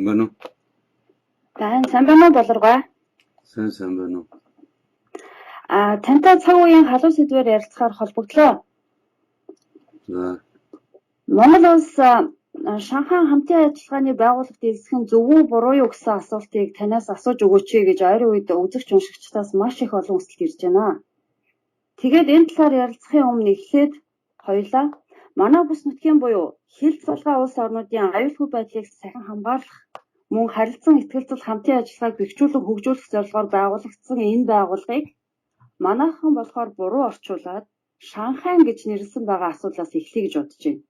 Байна уу? Сайн байна уу Болоргой? Сайн байна уу? Тантай цаг үеийн халуун сэдвээр ярилцахаар холбогдлоо. За. Монгол улс Шанхай хамтын ажиллагааны байгууллагт элсэх нь зөв үү буруу юу гэсэн асуултыг танаас асууж өгөөч гэж ойрын үед үзэгч уншигчдаас маш их олон хүсэлт ирж байна. Тэгээд энэ талаар ярилцахын өмнө эхлээд хоёулаа манай бүс нутгийн буюу хил залгаа улс орнуудын аюулгүй байдлыг сахин хамгаалах мөн харилцан ихтгэлцэл хамтын ажиллагааг бэхжүүлэн хөгжүүлэх зорилгоор байгуулагдсан энэ байгууллагыг манайхан болохоор буруу орчуулад Шанхай гэж нэрлсэн байгаа асуудлаас эхлэе гэж бодож байна.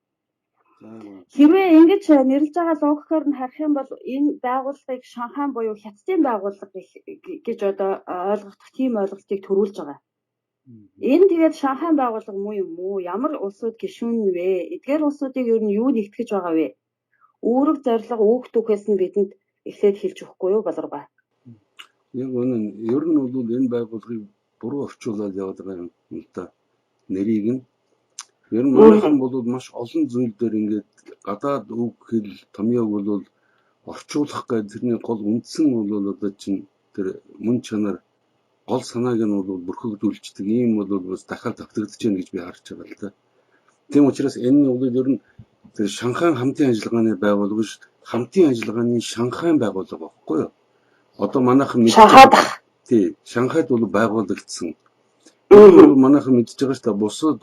Хэрвээ ингэж нэрлэж байгаа логикоор нь харах юм бол энэ байгууллагыг Шанхай буюу хятадын байгууллага гэж одоо ойлгох тийм ойлголтыг төрүүлж байгаа. Энэ тэгээд Шанхай байгууллага муу юм уу? Ямар улсууд гишүүн вэ? Эдгээр улсуудыг ер нь юу нэгтгэж байгаа вэ? Үүрэг зорилго үүх түүхээс нь бидэнд эхлээд хэлж өгөхгүй юу Болоргой? Яг үнэн ер нь бол энэ байгууллагыг буруу орчуулаад яваад байгаа юм л да. Нэрийг нь ер нь манайхан бол маш олон зүйл дээр ингээд гадаад үг хэл томьёог бол орчуулах гэж тэрний гол үндсэн бол одоо чинь тэр мөн чанар гол санааг нь бол бүрхэгдүүлждэг ийм бол бас дахиад давтагдаж байна гэж би харж байгаа л да. Тийм учраас энэ бол ер нь тэр Шанхай хамтын ажиллагааны байгууллага биш, хамтын ажиллагааны Шанхай байгууллага багхгүй юу? Одоо манайхан тий, Шанхайд бол байгуулагдсан. Манайхан мэдж байгаа ш та бусад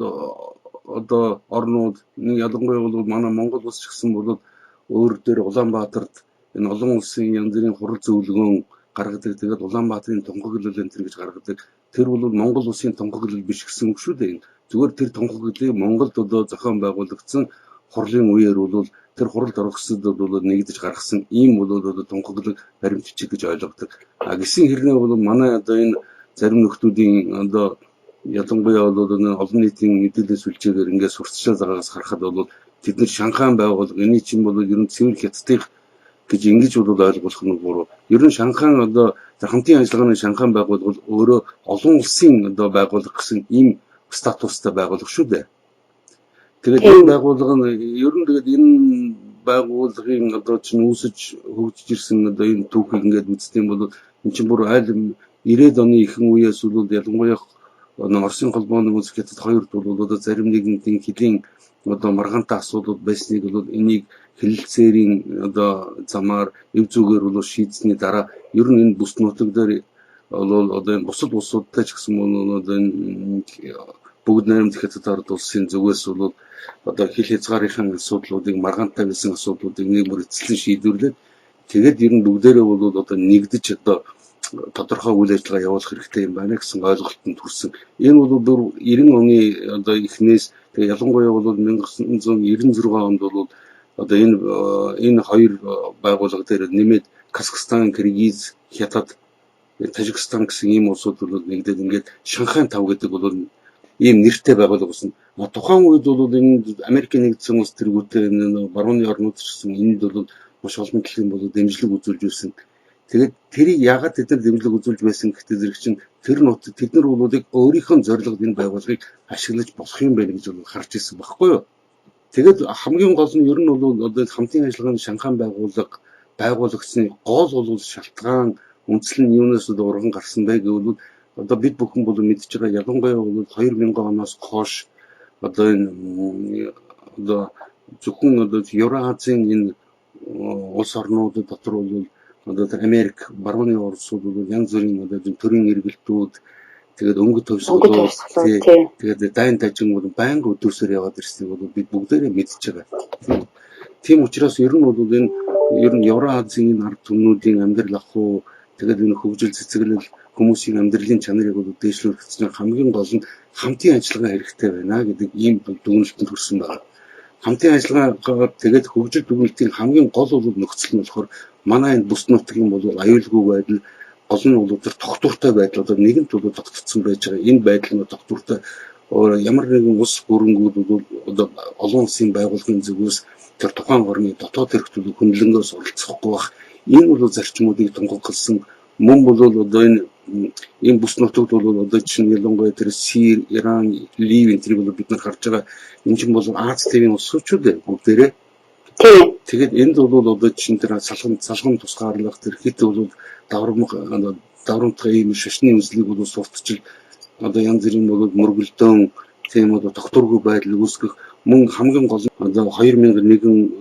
одоо орнууд нэг ялангуяа бол манай Монгол улс ч гэсэн бол өөр дээр Улаанбаатарт энэ олон улсын янз бүрийн хурал зөвлөгөөн гаргадаг. Тэгээд Улаанбаатарын тунхаглал энэ гэж гаргадаг. Тэр бол Монгол улсын тунхаглал биш гэсэн үг шүү дээ. Зүгээр тэр тунхаглалыг Монголд одоо зохион байгуулагдсан хурлын үеэр бол тэр хуралд орохсод бол нэгдэж гаргасан ийм бол одоо тунхаглал баримтчиг гэж ойлгодог. Гэсэн хэрнээ бол манай одоо энэ зарим нөхдүүдийн одоо ялангуяа бол олон нийтийн мэдээлэл сүлжээгээр ингээд сурталчилж байгаагаас харахад бол тэд нар Шанхай байгууллага энэ чинь бол ер нь цэвэр хятадын гэж ингэж бол ойлгох нь буруу. Ер нь Шанхай одоо хамтын ажиллагааны Шанхай байгууллага бол өөрөө олон улсын одоо байгууллага гэсэн ийм статустай байгууллага шүү дээ. Тэгээд энэ байгууллага нь ер нь тэгээд энэ байгууллагын одоо чинь үүсэж хөгжиж ирсэн одоо энэ түүхийг ингээд үздэм бол эн чинь бүр аль 90-ад оны ихэнх үеэс бол ялангуяа Оросын холбооны улс Хятад хоёрд бол одоо зарим нэгэн хэдийн одоо маргаантай асуудал байсныг бол энийг хэлэлцээрийн одоо замаар эв зүгээр бол шийдсэний дараа ер нь энэ бүс нутаг дээр бол одоо энэ бусад улсуудтай ч гэсэн одоо энэ бүгд найрамд Хятад ард улсын зүгээс бол одоо хил хязгаарын асуудлуудыг маргаантай байсан асуудлуудыг нэг бүр эцэслэн шийдвэрлээд тэгээд ер нь бүгдээрээ бол одоо нэгдэж одоо тодорхой үйл ажиллагаа явуулах хэрэгтэй юм байна гэсэн ойлголтод хүрсэн. Энэ бол 90 оны одоо эхнээс тэгээ ялангуяа бол 1996 онд бол одоо энэ хоёр байгууллага дээр нэмээд Казахстан, Киргиз, Хятад, Тажикстан гэсэн ийм улсууд бол нэгдээд ингээд Шанхай 5 гэдэг бол ийм нэртэй байгууллага болсон. Тухайн үед бол энэ Америкийн нэгдсэн улс тэргүүтээ энэ барууны орнууд ч гэсэн энд бол маш олон төрлийн бол дэмжлэг үзүүлж байсан. Тэгээд тэрийг яагаад тэд нар дэмжлэг үзүүлж байсан гэхдээ зэрэг чинь тэр нут тэд нар бол өөрийнхөө зорилгод энэ байгууллагыг ашиглаж болох юм байна гэж бол харж ирсэн байхгүй юу? Тэгээд хамгийн гол нь ер нь бол одоо хамтын ажиллагааны Шанхай байгуулагдсны гол бол шалтгаан үндсэн нь юунаас урган гарсан бэ гэвэл одоо бид бүхэн бол мэдж байгаа ялангуяа бол 2000 оноос хойш одоо энэ одоо зөвхөн одоо Евразийн энэ улс орнууд дотор бол одоо Америк барууны улсууд бол янз бүрийн одоо төрийн эргэлтүүд тэгээд өнгөт төвсгөл тэгээд дайн дажин бол байнга өдөрсөөр яваад ирснийг бол бид бүгдээрээ мэдж байгаа. Тийм учраас ер нь бол энэ Евразийн ард түмнүүдийн амьдрал ахуй тэгээд энэ хөгжил цэцэглэл хүмүүсийн амьдралын чанарыг бол дээшлүүлэх чинь хамгийн гол нь хамтын ажиллагаа хэрэгтэй байна гэдэг ийм дүгнэлтэнд хүрсэн байна. Хамтын ажиллагаагаар тэгээд хөгжил дүгнэлтийн хамгийн гол нөхцөл нь болохоор манай энэ бүс нутгийн бол аюулгүй байдал гол нь бол тэр тогтвортой байдал одоо нэгэнт бол тогтцсон байж байгаа. Энэ байдал нь тогтвортой ямар нэгэн улс хөрөнгүүд бол одоо олон улсын байгууллагын зүгээс тэр тухайн орны дотоод хэрэгтүүд хөндлөнгөөс оролцохгүй бах. Энэ бол зарчмуудыг тунхагласан Мөн бол одоо энэ бүс нутагт бол одоо чинь ялангуяа тэр Сир, Иран, Лив энэ төрийг бол бид нар харж байгаа. Энэ чинь бол Аз тивийн улсууд ээ бүгдээрээ. Тийм. Тэгээд энд бол одоо чинь тэр салган тусгаарлах тэр хит бол даврамтгай ийм шашны үзлийг бол сурталчил одоо янз бүрийн бол мөргөлдөөн тийм одоо тогтворгүй байдал үүсгэх мөн хамгийн гол нь одоо 2001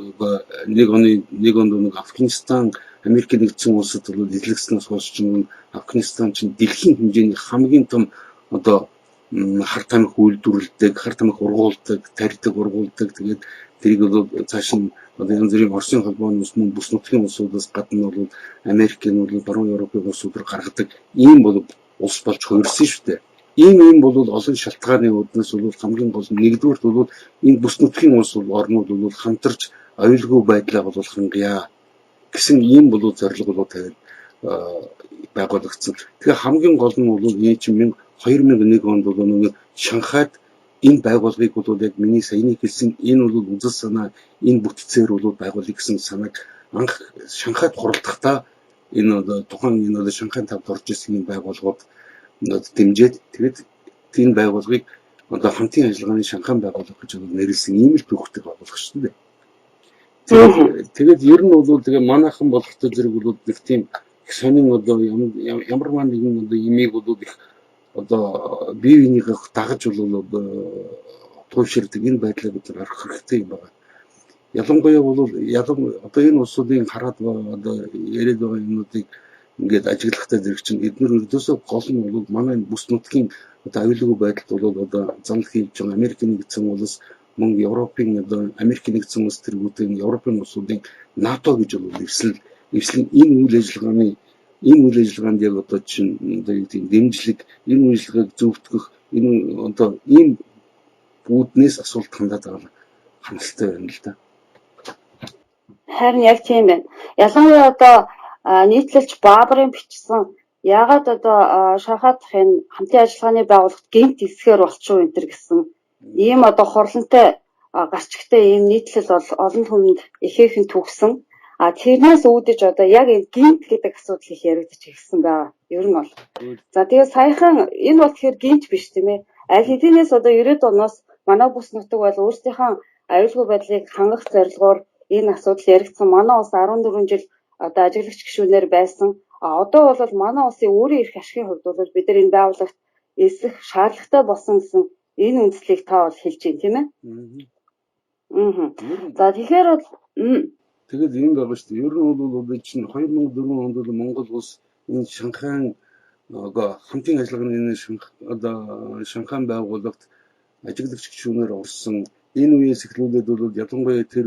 оны 1 онд нэг Афганистан Америк нэгдсэн улсад бол эзлэгснээс хойш чинь Афганистан чинь дэлхийн хэмжээний хамгийн том одоо хар тамхи үйлдвэрлэдэг, хар тамхи ургуулдаг, тарьдаг, ургуулдаг. Тэгээд тэрийг бол цааш нь одоо янз бүрийн Оросын холбооны ус мөн бүс нутгийн улсуудаас гадна бол Америкийн бол баруун Европын улсууд руу гаргадаг ийм бол улс болж хувирсан шүү дээ. Ийм бол олон шалтгааны үүднээс бол хамгийн гол нь нэгдүгürt бол энэ бүс нутгийн улс орнууд бол хамтарч аюулгүй байдлаа бол хангая гэсэн ийм бол зорилго бол тавиад байгуулагдсан. Тэгэхээр хамгийн гол нь бол энэ чинь 2001 онд бол нэг Шанхайд энэ байгууллагыг бол яг миний саяны хэлсэн энэ бол үзэл санаа энэ бүтцээр бол байгуулъя гэсэн санааг анх Шанхайд хуралдахдаа энэ одоо тухайн энэ одоо Шанхайд тавд орж ирсэн энэ байгууллагууд дэмжиж тэгээд энэ байгууллагыг одоо хамтын ажиллагааны Шанхай байгууллага гэж нэрлсэн ийм л төвхтэй байгууллага шүү дээ. Тэгээд ер нь бол тэгээ манайхан болохтой зэрэг бол нэг тийм их сонин одоо ямар нэгэн одоо имийг бол их одоо бие биенийхээ дагаж бол одоо тууширдаг энэ байдлаа бид нар харах хэрэгтэй юм байна. Ялангуяа бол одоо энэ улсуудын хараад одоо яриад байгаа юмнуудыг ингээд ажиглахтай зэрэг чинь эдгээр өрдөөсөө гол нь бол манай бүс нутгийн одоо аюулгүй байдалд бол одоо занал хийж байгаа Америк нэгдсэн улс мөн Европын одоо Америк нэгдсэн улс тэргүүдийн Европын улсуудын НАТО гэж бол эвслэн энэ үйл ажиллагаанд яг одоо чинь одоо юу гэдэг дэмжлэг энэ үйл ажиллагааг зөвтгөх энэ одоо ийм үүднээс асуулт хандаад байгаа хангалттай байна л да. Харин яг тийм байна. Ялангуяа одоо нийтлэлч Баабрын бичсэн яагаад одоо Шанхайдах энэ хамтын ажиллагааны байгууллагт гэмт эсгээр болчихоо энэ төр гэсэн ийм одоо хурлантай гарчигтай ийм нийтлэл бол олон хүнд ихээхэн төгсөн. Тэрнээс үүдэж одоо яг энэ гэмт гэдэг асуудал их яригдчих ирсэн байгаа. Ер нь бол. За тэгээд саяхан энэ бол тэгэхээр гэмт биш тийм ээ. Аль хэдийнээс одоо 90-ад оноос манай бүс нутаг бол өөрсдийнхөө аюулгүй байдлыг хангах зорилгоор энэ асуудал яригдсан. Манай улс 14 жил одоо ажиглагч гишүүнээр байсан. Одоо бол манай улсын өөрийн эрх ашигын хувьд бол бид нар энэ байгууллагт эсэх шаардлагатай болсон гэсэн энэ үндслийг та бол хэлж байна тийм ээ. За тэгэхээр бол тэгээд юм байгаа шүү дээ. Ер нь бол одоо чинь 2004 онд бол Монгол улс энэ Шанхай хамтын ажиллагааны энэ Шанхай байгууллагт ажиглагч гишүүнээр орсон. Энэ үеэс эхлүүлээд бол ялангуяа тэр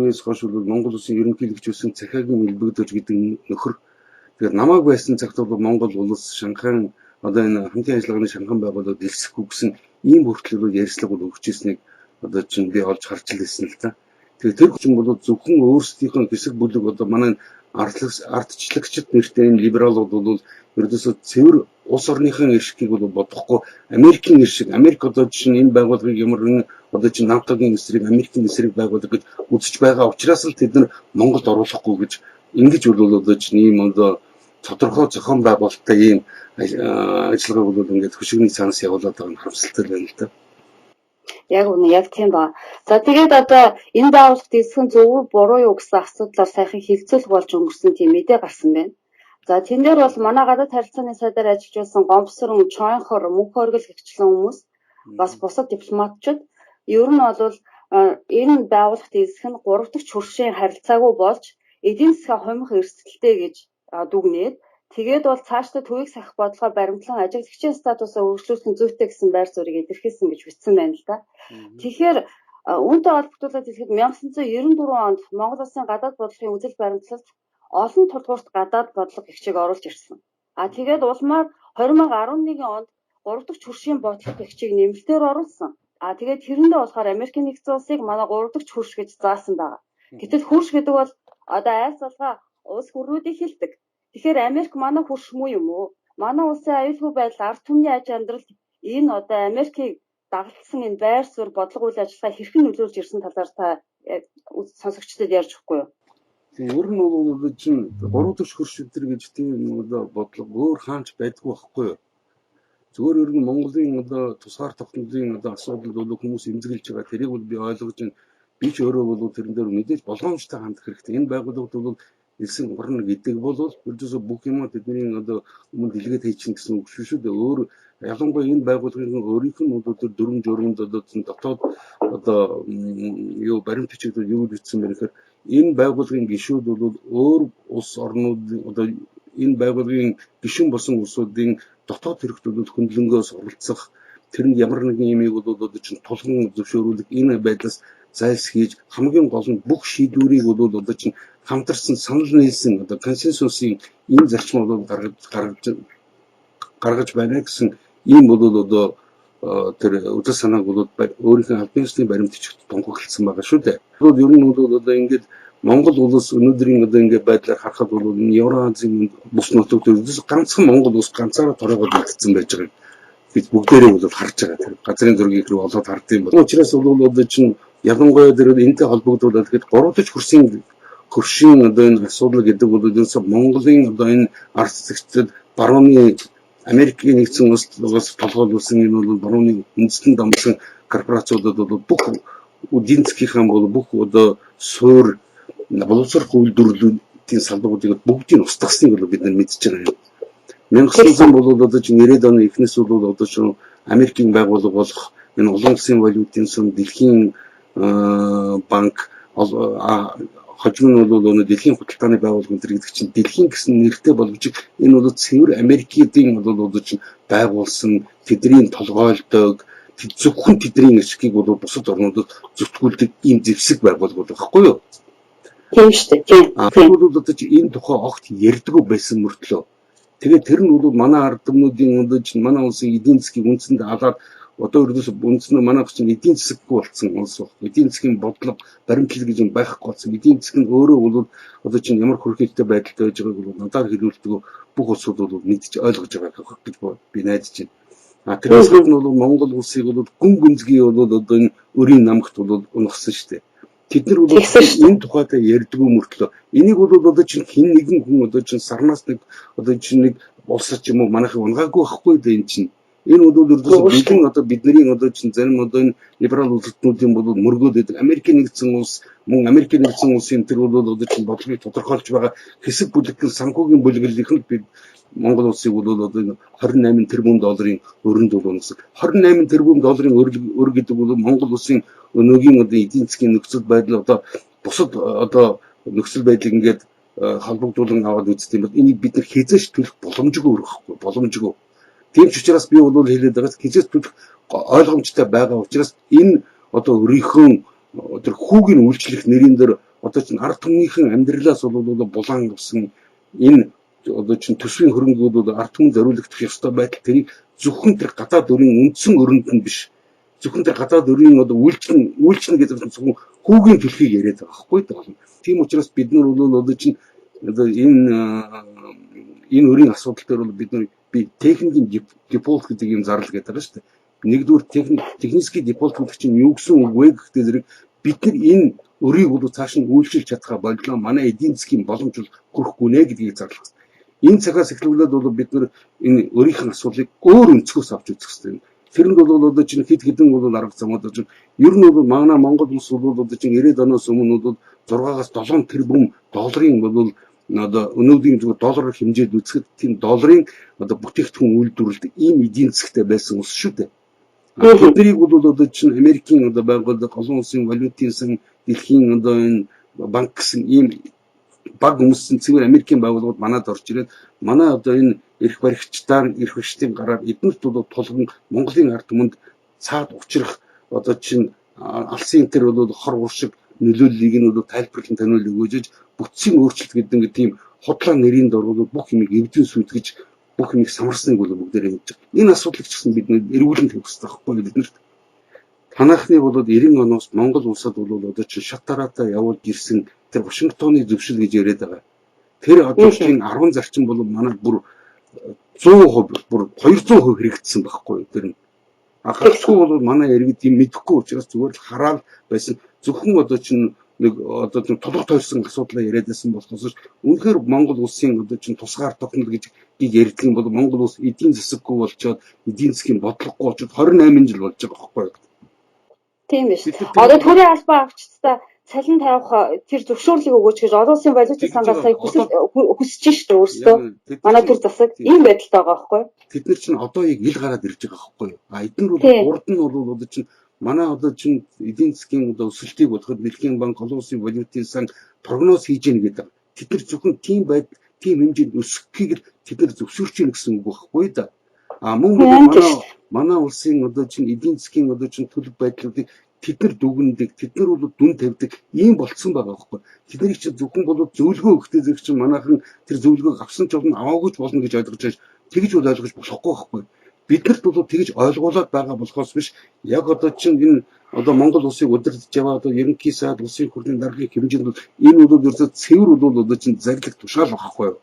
үеэс хойш бол Монгол улсын ерөнхийлөгч байсан Цахиагийн Элбэгдэж гэдэг нөхөр. Тэгэхээр намайг байсан цагт бол Монгол улс Шанхай одоо энэ хамтын ажиллагааны Шанхай байгууллагад элсэхгүй гэсэн ийм хүртэл ярьцлага бол өгч ирснийг одоо чинь би олж харж лээсэн л та. Тэгэхээр тэр хүн бол зөвхөн өөрсдийнхөө хэсэг бүлэг одоо манай ардчлагчид нэртэй энэ либералууд бол ердөөсөө цэвэр улс орныхын эрхийг бол бодохгүй Америкийн эрхийг Америк одоо чинь энэ байгууллагыг ямар нэгэн одоо чинь НАТОгийн эсрэг Америкийн эсрэг байгууллага гэж үзэж байгаа учраас л тэд нар Монголд оруулахгүй гэж ингэж бол одоо чинь ийм одоо тодорхой зохион байгуулалттай ийм ажиллагааг бол ингээд хөшигний цаанаас явуулаад байгаа нь харамсалтай байна л да. Яг үнэ яг тийм ба. За тэгээд одоо энэ байгууллагт эсхэн зөв үү буруу юу гэсэн асуудлаар сайхан хилцүүлэх болж өнгөрсөн тийм мэдээ гарсан байна. За тэн дээр бол манай гадаад харилцааны сайдаар ажиллаж байсан Гомбсрон, Чойнхор, Мөнх оргил гэгчлэн хүмүүс бас бусад дипломатчид ер нь бол энэ байгууллагт эсэх нь 3 дахь хөршийн харилцаагүй болж эдийн засгийн хумих эрсдэлтэй гэж дүгнээд тэгээд бол цаашдаа төвийг сахих бодлогоо баримтлан ажиглагчийн статусаа өргөжлүүлэх зүйтэй гэсэн байр суурийг илэрхийлсэн гэж бичсэн байна л да. Тэгэхээр үүнтэй холбогдуулаад хэлэхэд 1994 онд Монгол Улсын гадаад бодлогын үзэл баримтлалд олон тулгуурт гадаад бодлого гэгчийг оруулж ирсэн. Тэгээд улмаар 2011 онд 3 дахь хөршийн бодлого гэгчийг нэмэлтээр оруулсан. Тэгээд тэрэндээ болохоор Америкийн нэгдсэн улсыг манай 3 дахь хөрш гэж заасан байгаа. Гэтэл хөрш гэдэг бол одоо айлс болгоо улс гүрнүүдийг хэлдэг. Тэгэхээр Америк манай хөрш муу юм уу? Манай улсын аюулгүй байдал, ард түмний аж амьдрал энэ одоо Америкийг дагалдсан энэ байр суурь бодлого үйл ажиллагаа хэрхэн нөлөөлж ирсэн талаар та сонсогчдод ярьж өгөхгүй юу? Ер нь бол одоо чинь 3 дахь хөрш өдр гэж тийм одоо бодлого өөр хаанч байдгүй байхгүй юу? Зүгээр ер нь Монголын одоо тусгаар тогтнолын одоо асуудал бол хүмүүс эмзэглэж байгаа. Тэрийг бол би ойлгож байна. Би ч өөрөө бол тэрэн дээр мэдээж болгоомжтой хандах хэрэгтэй. Энэ байгууллагууд бол элсэн горно гэдэг бол ердөөсөө бүх юм тэдний одоо өмнө дэлгээд хийчихсэн гэсэн үг шүү дээ. Өөр ялангуяа энэ байгууллагын өөрийнх нь одоо тэр дөрвөн журманд одоо дотоод одоо юу баримт бичигдэл юу бичсэн бэ гэхээр энэ байгууллагын гишүүд бол өөр улс орнууд одоо энэ байгууллагын гишүүн болсон улсуудын дотоод хэрэгтүүдэд хөндлөнгөөс оролцох тэр нь ямар нэгэн юмыг бол одоо чинь тулгын зөвшөөрүүлэх энэ байдлаас зайлсхийж хамгийн гол нь бүх шийдвэрийг бол одоо чинь хамтарсан санал нийлсэн одоо консенсусын энэ зарчмыг бол гаргаж байна гэсэн ийм бол одоо тэр үйл санааг бол өөрийнхөө албан ёсны баримт бичигт тунхагласан байгаа шүү дээ. Бол ер нь бол одоо ингээд Монгол улс өнөөдрийн одоо ингээд байдлаар харахад бол Евразийн бус нутагт ердөөс ганцхан Монгол улс ганцаараа торгоод үлдсэн байж байгааг бид бүгдээрээ бол харж байгаа. Тэр газрын зургийг рүү олоод хардсан бол учраас бол одоо чинь ялангуяа тэр энэтэй холбогдуулаад тэгэхэд 3 дахь хөршийн одоо энэ асуудал гэдэг бол ердөөс Монголын одоо энэ ард зэгцэд барууны Америкийн нэгдсэн улс толгойлуулсан энэ бол барууны үндэстэн дамжсан корпорациудад бол бүх эдийн засгийн бол бүх одоо суур боловсрох үйлдвэрлэлүүдийн салбаруудыг бүгдийг устгасныг бол бид нар мэдж байгаа юм. 1900 бол одоо чинь 90-ад оны эхнээс бол одоо чинь Америкийн байгууллага болох энэ олон улсын валютын сан дэлхийн банк хожим нь бол өнөө дэлхийн худалдааны байгууллага гэдэг чинь дэлхийн гэсэн нэртэй боловч энэ бол цэвэр Америкийн бол одоо чинь байгуулсан тэдний толгойлдог зөвхөн тэдний эсхийг бол бусад орнуудад зөвтгүүлдэг ийм зэвсэг байгууллага байхгүй юу? Тийм шүү дээ. Тэр бол одоо чинь энэ тухай огт ярьдаггүй байсан мөртлөө тэгээд тэр нь бол манай ард түмнүүдийн одоо чинь манай улсын эдийн засгийн үндсэнд алаад одоо ердөөс үндснээ манай чинь эдийн засаггүй болсон улс баг. Эдийн засгийн бодлого баримтлал гэж юм байхгүй болсон. Эдийн засаг нь өөрөө бол одоо чинь ямар хөрхийтэй байдалтай байж байгааг бол надаар хэлүүлдэг бүх улсууд бол мэдж ойлгож байгаа гэж би найдаж байна. Тэрээс гадна бол Монгол улсыг бол гүн гүнзгий бол одоо энэ өрийн намгт бол унагсан шүү дээ. Тэд нар бол энэ тухайтай ярьдгүй мөртлөө энийг бол одоо чинь хэн нэгэн хүн одоо чинь сарнаас нэг одоо чинь нэг улсч юм уу манайхыг унгаагүй байхгүй дээ энэ чинь. Энэ бол ердөөсөө бидний одоо бидний одоо чинь зарим одоо энэ либерал улсуудын бол мөргөөд байдаг. Америкийн нэгдсэн улс мөн Америкийн нэгдсэн улсын тэр бол одоо чинь бодлогыг тодорхойлж байгаа хэсэг бүлэгхэн санхүүгийн бүлэглэлийнх нь бид Монгол улсыг бол одоо 28 тэрбум долларын өрөнд бол унасан. 28 тэрбум долларын өр гэдэг бол Монгол улсын өнөөгийн одоо эдийн засгийн нөхцөл байдал одоо бусад одоо нөхцөл байдлыг ингээд холбогдуулан аваад үздэг юм бол энийг бид нар хязгаарч төлөх боломжгүй байхгүй боломжгүй. Тийм ч учраас би бол хэлээд байгаас хязгаарч төлөх ойлгомжтой байгаа учраас энэ одоо өөрийнхөө тэр хүүгийн үйлчлэх нэрийн дээр одоо чинь ард түмнийхэн амьдралаас бол булаан авсан энэ одоо чинь төсвийн хөрөнгүүд бол ард түмэн зориулагдах ёстой байдал тэрийг зөвхөн тэр гадаад өрийн үндсэн өрөнд нь биш зөвхөн тэр гадаад өрийн одоо үйлчлэн гэдэг нь зөвхөн хүүгийн төлхийг яриад байгаа байхгүй дээ. Тийм учраас бид нар бол одоо чинь одоо энэ өрийн асуудал дээр бол бид нар техникийн дефолт гэдэг юм зарлал гэдэг байгаа шүү дээ. Нэгдүгээр техникийн дефолт гэдэг чинь юу гэсэн үг вэ гэхдээ зэрэг бид нар энэ өрийг бол цааш нь үйлчилж чадхаа боллоо манай эдийн засгийн боломж хүрхгүй нэ гэдгийг зарлах. Энэ цагаас эхлүүлээд бол бид нар энэ өрийнх нь асуудлыг өөр өнцгөөс авч үзэх хэрэгтэй. Тэр нь бол одоо чинь хэд хэдэн бол арга замууд чинь ер нь бол манай Монгол улс бол одоо чинь 90-ад оноос өмнө бол 6-аас 7 тэрбум долларын бол одоо өнөөдрийн зүгээр доллараар хэмжээд үзэхэд тийм долларын одоо бүтээгдэхүүн үйлдвэрлэдэг ийм эдийн засгтай байсан улс шүү дээ. Тэднийг бол одоо чинь Америкийн одоо байгууллага олон улсын валютын сан дэлхийн одоо энэ банк гэсэн ийм баг өмссөн цэвэр Америкийн байгууллагууд манад орж ирээд манай одоо энэ эрх баригчдаар эрх баригчдын гараар эднэрт бол тулгын Монголын ард түмэнд цаад учрах одоо чинь алсын тэр бол хор уршиг нөлөөллийг нь бол тайлбарлан таниулж өгөөж бүтцийн өөрчлөлт гэдэг нэг тийм хотлоо нэрийн дор бол бүх юмыг эвдэн сүйтгэж бүх юмыг самарсныг бол бүгдээрээ хэлж байгаа. Энэ асуудлыг ч гэсэн бид эргүүлэн тавих хэрэгтэй байхгүй биднэрт. Танахны бол 90 оноос Монгол улсад бол одоо чинь шат тараатай явуулж ирсэн тэр Вашингтоны зөвшөл гэж яриад байгаа. Тэр одоо чинь 10 зарчим бол манай бүр 100% бүр 200% хэрэгжсэн байхгүй тэр нь. Ахалцгүй бол манай иргэд юм мэдэхгүй учраас зүгээр л хараад байсан. Зөвхөн одоо чинь нэг одоо тийм тулах тойрсон асуудлаа яриад байсан болохоос үнэхээр Монгол улсын одоо чинь тусгаар тогтнол гэж ярьдаг юм бол Монгол улс эдийн засаггүй болчоод эдийн засгийн бодлогогүй болчоод 28 жил болж байгаа байхгүй юу? Тийм биш. Одоо төрийн албаа авчдаа цалин тавих тэр зөвшөөрлийг өгөөч гэж олон улсын боловсрол сангаас сая хүсэж шүү дээ өөрсдөө. Манай төр засаг ийм байдалтай байгаа байхгүй юу? Тэд нар чинь одоо яг ил гараад ирж байгаа байхгүй юу? Эдгээр бол урд нь бол одоо чинь манай одоо чинь эдийн засгийн одоо өсөлтийг бодоход Дэлхийн банк, олон улсын валютын сан прогноз хийж гэнэ гэдэг. Тэд нар зөвхөн тийм тийм хэмжээнд өсөхийг тэд нар зөвшөөрч гэнэ гэсэн үг байхгүй да. Мөн манай улсын одоо чинь эдийн засгийн одоо чинь төлөв байдлуудыг тэд нар дүгнэдэг, тэд нар бол дүн тавьдаг ийм болцсон байгаа байхгүй. Тэднийг чинь зөвхөн бол зөвлөгөө өгөхтэй зэрэг чинь манайхан тэр зөвлөгөөг авсан ч аваагүй ч болно гэж ойлгож байж тэгж бол ойлгож болохгүй байхгүй. Биднэрт бол тэгж ойлгуулад байгаа болохоос биш яг одоо чинь энэ одоо Монгол улсыг удирдах яваа одоо ерөнхий сайд улсын хурлын даргын хэмжээнд бол энэ бол ерөөсөө цэвэр бол одоо чинь зарлах тушаал байхгүй юу.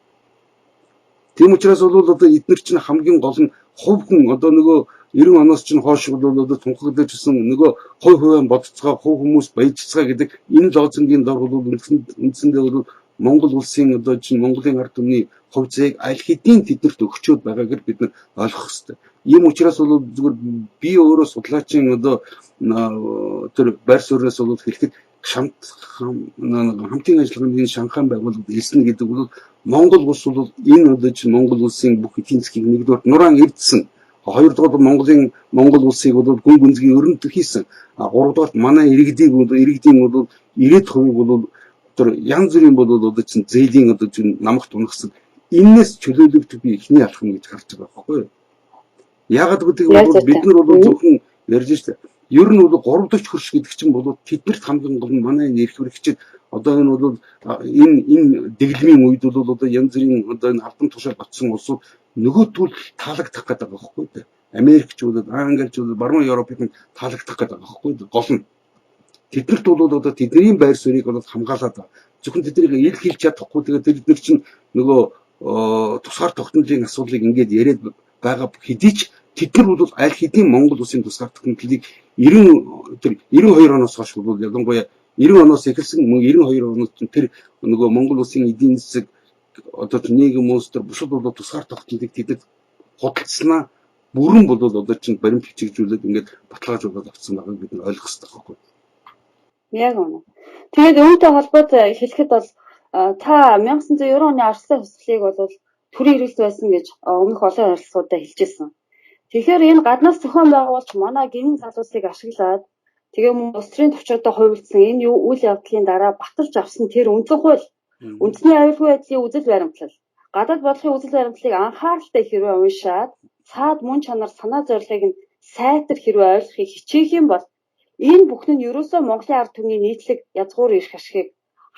Тийм учраас бол одоо эдгээр чинь хамгийн гол нь хувь хүн одоо нөгөө 90 оноос чинь хойш бол одоо тунхаглаж ирсэн нөгөө хувь хувийн бодцоо хувь хүмүүс баяжцгаа гэдэг энэ лозунгийн дор бол үндсэндээ бол Монгол улсын одоо чинь Монголын ард түмний хувьцааг аль хэдийн тэднэрт өгчөөд байгаагаар бид нар ойлгох хэрэгтэй. Ийм учраас бол зүгээр би өөрөө судлаачийн одоо тэр байр сууриас бол хэлэхэд хамтын ажиллагааны Шанхай байгууллагад ирсэн гэдэг бол Монгол улс бол энэ одоо чинь Монгол улсын бүх эдийн засгийг нэгдүгээр нураан эрдсэн. Хоёрдугаар Монгол улсыг бол гүн гүнзгий өрнөд хийсэн. Гуравдугаар манай иргэдийн бол 90% бол тэр янз бүрийн бол одоо чинь зээлийн одоо чинь намагт унагсан. Иннээс чөлөөлөгдөх би ихний алхам гэж харж байгаа байхгүй юу? Яагаад гэдэг нь бид нар бол зөвхөн ярьж штэ. Ер нь бол 3 40 хөрш гэдэг чинь бол тэднэрт хамгийн гол нь манай нэрх хүрэгчид одоо энэ бол энэ дэглэмийн үед бол одоо янз бүрийн одоо энэ албан тушаал батсан улсууд нөгөө тул таалагдах гэдэг байгаа байхгүй юу? Америкчуудад, Англичуудад, Баруун Европын таалагдах гэдэг байгаа байхгүй юу? Гол нь тэднэрт бол одоо тэдний байр суурийг бол хамгаалаад байгаа. Зөвхөн тэднийг ил хэлж чадахгүй тэгээд тэд нар чинь нөгөө тусгаар тогтнолын асуудлыг ингээд яриад байгаа хэдий ч тэд нар бол аль хэдийн Монгол улсын тусгаар тогтнолыг 92 оноос хойш бол ялангуяа 90 оноос эхэлсэн мөн 92 оноос тэр нөгөө Монгол улсын эдийн засаг одоо нийгэм улс төр бусад бол тусгаар тогтнолыг тэдэд худалдсанаа бүрэн бол одоо чинь баримт бичигжүүлээд ингээд баталгаажуулаад авсан байгааг бид нар ойлгох хэрэгтэй байхгүй. Яг үнэ. Тэгээд үүнтэй холбоотой хэлэхэд бол та 1990 оны арслан хүслийг бол төрийн хэрэглэл байсан гэж өмнөх олон ярилцлагуудад хэлжсэн. Тэгэхээр энэ гаднаас зохион байгуулж манай гинэн залуусыг ашиглаад тэгээ мөн улс төрийн төвчөдөө хувилдсан энэ үйл явдлын дараа баталж авсан тэр үндсэн хууль үндэсний аюулгүй байдлын үзэл баримтлал гадаад бодлогын үзэл баримтлалыг анхааралтай хэрвээ уншаад цаад мөн чанар санаа зорилгыг нь сайтар хэрвээ ойлгохыг хичээх юм бол энэ бүхэн нь ерөөсөө Монголын ард түмний нийтлэг язгуур эрх ашигыг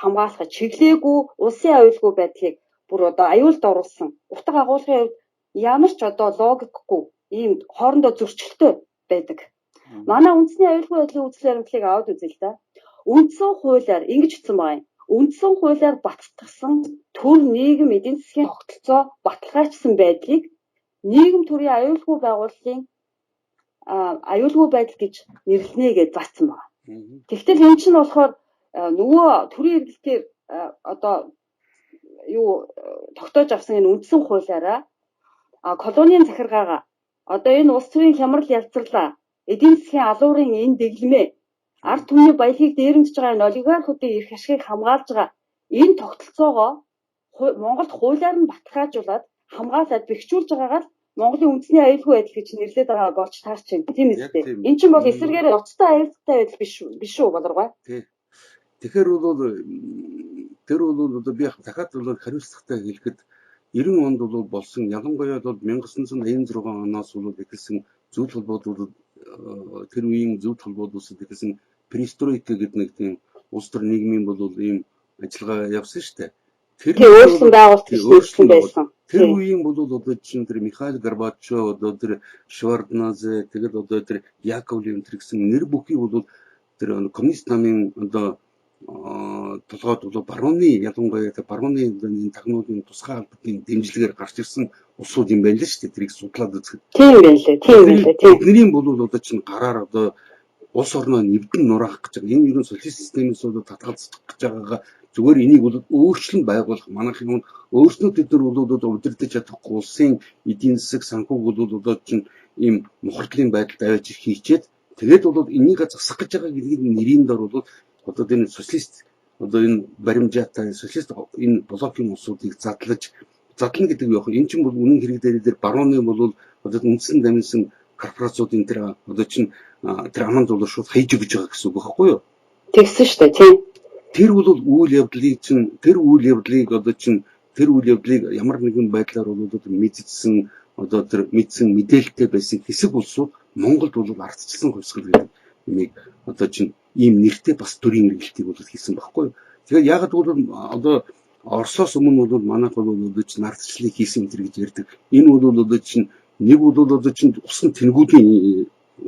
хамгаалахад чиглээгүй улсын аюулгүй байдлыг бүр одоо аюулд оруулсан утга агуулгын хувьд ямар ч одоо логикгүй ийм хоорондоо зөрчилтэй байдаг. Манай үндэсний аюулгүй байдлын үзэл баримтлалыг аваад үзье л да. Үндсэн хуулиар ингэж хэлсэн байна. Үндсэн хуулиар баттгсан төр нийгэм эдийн засгийн тогтолцоо баталгаажсан байдлыг нийгэм төрийн аюулгүй байгууллагын аюулгүй байдал гэж нэрлэнэ гэж заасан байна. Тэгвэл энэ чинь болохоор нөгөө төрийн эргэлтээр одоо юу тогтоож авсан энэ үндсэн хуулиараа колонийн захиргаагаа одоо энэ улс төрийн хямрал ялцарлаа эдийн засгийн алуурын энэ дэглэмээ ард түмний баялагийг дээрэмдэж байгаа энэ олигархуудын эрх ашигыг хамгаалж байгаа энэ тогтолцоогоо Монголд хуулиар нь баталгаажуулаад хамгаалаад бэхжүүлж байгаагаар Монголын үндэсний аюулгүй байдал гэж нэрлэдэг байгаа болж таарч байна. Тийм үстэй. Энд чинь бол эсрэгээр ноцтой аюултай байдал биш үү болоргой. Тэгэхээр бол тэр бол одоо би дахиад бол хариуцлагатай хэлэхэд 90 онд бол болсон ялангуяа бол 1986 оноос бол эхэлсэн зөвлөлт холбоодууд тэр үеийн зөвлөлт холбоодууд эхэлсэн перестройка гэдэг нэг тийм улс төр нийгмийн бол ийм ажиллагаа явсан шүү дээ. Тэр өөрсөн байгуулсан байсан. Тэр үеийн бол одоо чинь тэр Михаил Горбачев одоо тэр Швардназе тэгэл одоо тэр Яковлев тэр гэсэн нэр бүхий бол тэр коммунист намын одоо толгойд бол барууны ялангуяа барууны тагнуудын тусгай албаны дэмжлэгээр гарч ирсэн улсууд юм байна л шүү дээ. Тэрийг судлаад үзэхэд. Тийм байлээ. Тийм байлээ. Тэдний бол одоо чинь гараар одоо улс орноо нэвдэн нураах гэж байгаа. Энэ ерөн социалист системээс бол татгалзах гэж байгаагаа зүгээр энийг бол өөрчлөн байгуулах манайх юм өөрснөө тэд нар бол удирдах чадахгүй улсын эдийн засаг санхүүг бол одоо чинь ийм мухардлын байдалд аваач хийчээд тэгээд бол энийг засах гэж байгаа гэдгийг нэрийн дор бол одоо энэ социалист одоо энэ баримжаатай социалист энэ блокийн улсуудыг задлана гэдэг юу вэ? Энэ чинь бол үнэн хэрэг дээр барууны бол одоо үндсэн дамжсан корпорациудын тэр одоо чинь тэр аман зулуу шууд хайж өгч байгаа гэсэн үг байхгүй юу? Тэгсэн шүү дээ тийм. Тэр бол үйл явдлыг одоо чинь тэр үйл явдлыг ямар нэгэн байдлаар бол мэдсэн одоо тэр мэдсэн мэдээлэлтэй байсан хэсэг улсууд Монголд бол ардчилсан хувьсгал гэдэг юмыг одоо чинь ийм нэртэй бас төрийн эргэлтийг бол хийсэн байхгүй юу? Тэгэхээр ягаад бол одоо Оросоос өмнө бол манайх бол одоо чинь ардчлалыг хийсэн мэтэр гэж ярьдаг. Энэ бол одоо чинь нэг бол одоо чинь усан тэнгүүдийн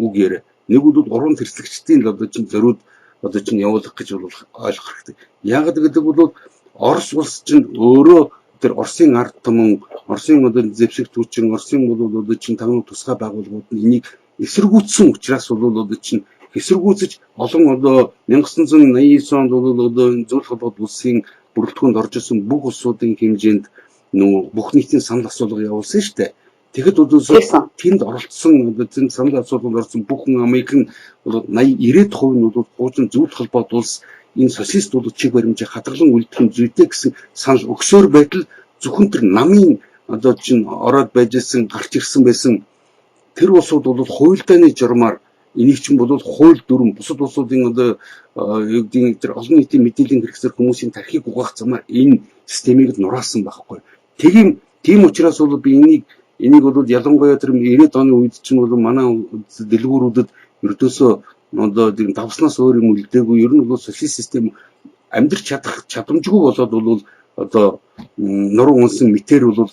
үг яриа. Нэг бол уран тэрсэлгчдийн одоо чинь зориуд одоо чинь явуулах гэж бол ойлгох хэрэгтэй. Яг гэдэг бол Орос улс чинь өөрөө тэр Оросын ард түмэн, Оросын одоо зэвсэг түүчин, Оросын бол одоо чинь таван тусгай байгууллагууд нь энийг эсэргүүцсэн учраас бол одоо чинь эсэргүүцэж олон одоо 1989 онд бол одоо зөвлөх холбоот улсын бүрэлдэхүүнд орж ирсэн бүх улсуудын хэмжээнд бүх нийтийн санал асуулга явуулсан шүү дээ. Тэгэхэд одоо тэнд оролцсон одоо тэнд санал асуулганд орсон бүх хүн Америкийн 80-90% нь бол хуучин зөвлөх холбоот улс энэ социалист чиг баримжаа хадгалан үлдэх зүйтэй гэсэн санал өгсөөр байтал зөвхөн тэр намын одоо чинь ороод байж исэн гарч ирсэн байсан тэр улсууд бол хуульдааны журмаар энийг чинь бол хууль дүрм бусад улсуудын одоо юу гэдэг тэр олон нийтийн мэдээллийн хэрэгсэл хүмүүсийн тархийг угаах замаар энэ системийг нураасан байхгүй. Тийм учраас бол би энийг бол ялангуяа тэр 90-ад оны үед чинь бол манай дэлгүүрүүдэд ердөөсөө одоо давснаас өөр юм үлдээгүй ер нь бол социалист систем амьдрч чадах чадамжгүй болоод бол одоо нуруу унсан мэтэр бол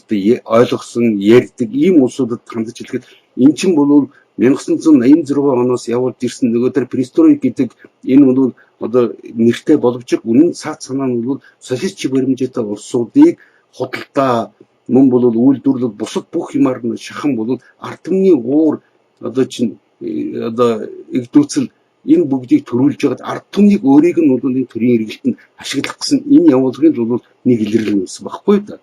ойлгосон ярьдаг ийм улсуудад хандж хэлэхэд эн чинь бол 1986 оноос явуулж ирсэн нөгөө тэр перестройк гэдэг энэ бол одоо нэртэй боловч үнэн цаад санаа нь бол социалист чиг баримжаатай улсуудыг худалдаа мөн бол үйлдвэрлэл бусад бүх юмар нь шахан бол ард түмний уур одоо чинь одоо игдүүцэл энэ бүгдийг төрүүлж байгаад ард түмнийг өөрийг нь бол энэ төрийн эргэлтэнд ашиглах гэсэн энэ явуулгын бол нэг илэрлэл байсан байхгүй да.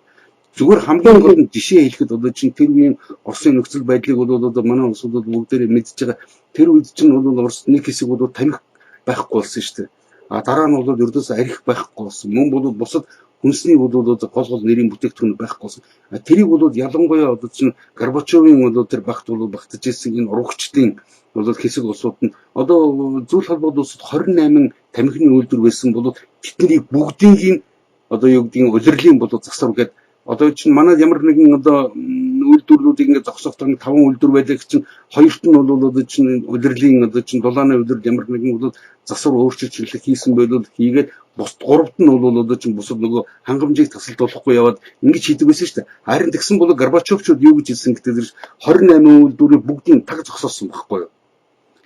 Зүгээр хамгийн гол нь жишээ хэлэхэд одоо чинь тэр үеийн Оросын нөхцөл байдлыг бол одоо манай улсууд бүгдээрээ мэдж байгаа. Тэр үед чинь бол Оросд нэг хэсэг бол тамхи байхгүй болсон шүү дээ. Дараа нь бол ердөөсөө арх байхгүй болсон. Мөн бол бусад хүнсний бол гол нэрийн бүтээгдэхүүн байхгүй болсон. Тэрийг бол ялангуяа одоо чинь Горбачевын бол тэр багт бол багтаж ирсэн энэ урагчдын бол хэсэг улсууд нь одоо зөвлөх холбоот улсад 28 тамхины үйлдвэр байсан бол тэднийг бүгдийг одоо юу гэдгийг улирлын бол засвар гэдэг одоо чинь манай ямар нэгэн одоо үйлдвэрлэлүүдийг ингээд зогсоохтой 5 үйлдвэр байдаг чинь хоёрт нь бол одоо чинь улирлын одоо чинь дулааны үйлдвэр ямар нэгэн бол засвар өөрчлөлт хийсэн байлгүй хийгээд бус гуравт нь бол одоо чинь бусад нөгөө хангамжийг тасалдуулахгүй яваад ингэж хийдэг байсан шүү дээ. Харин тэгсэн бол Горбачевчуд юу гэж хэлсэн гэдэг 28 үйлдвэрийг бүгдийг таг зогсоосон байхгүй юу.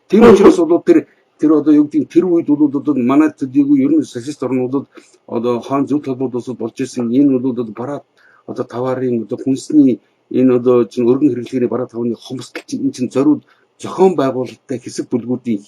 Тэр учраас бол тэр одоо юу гэдэг тэр үед бол одоо манай төдийгүй ер нь социалист орнуудад одоо хаан зөв толгойд болж ирсэн энэ бол бараа одоо товарын одоо хүнсний энэ одоо чинь өргөн хэрэглээний бараа тавны хомсдол чинь энэ чинь зориуд зохион байгуулалттай хэсэг бүлгүүдийн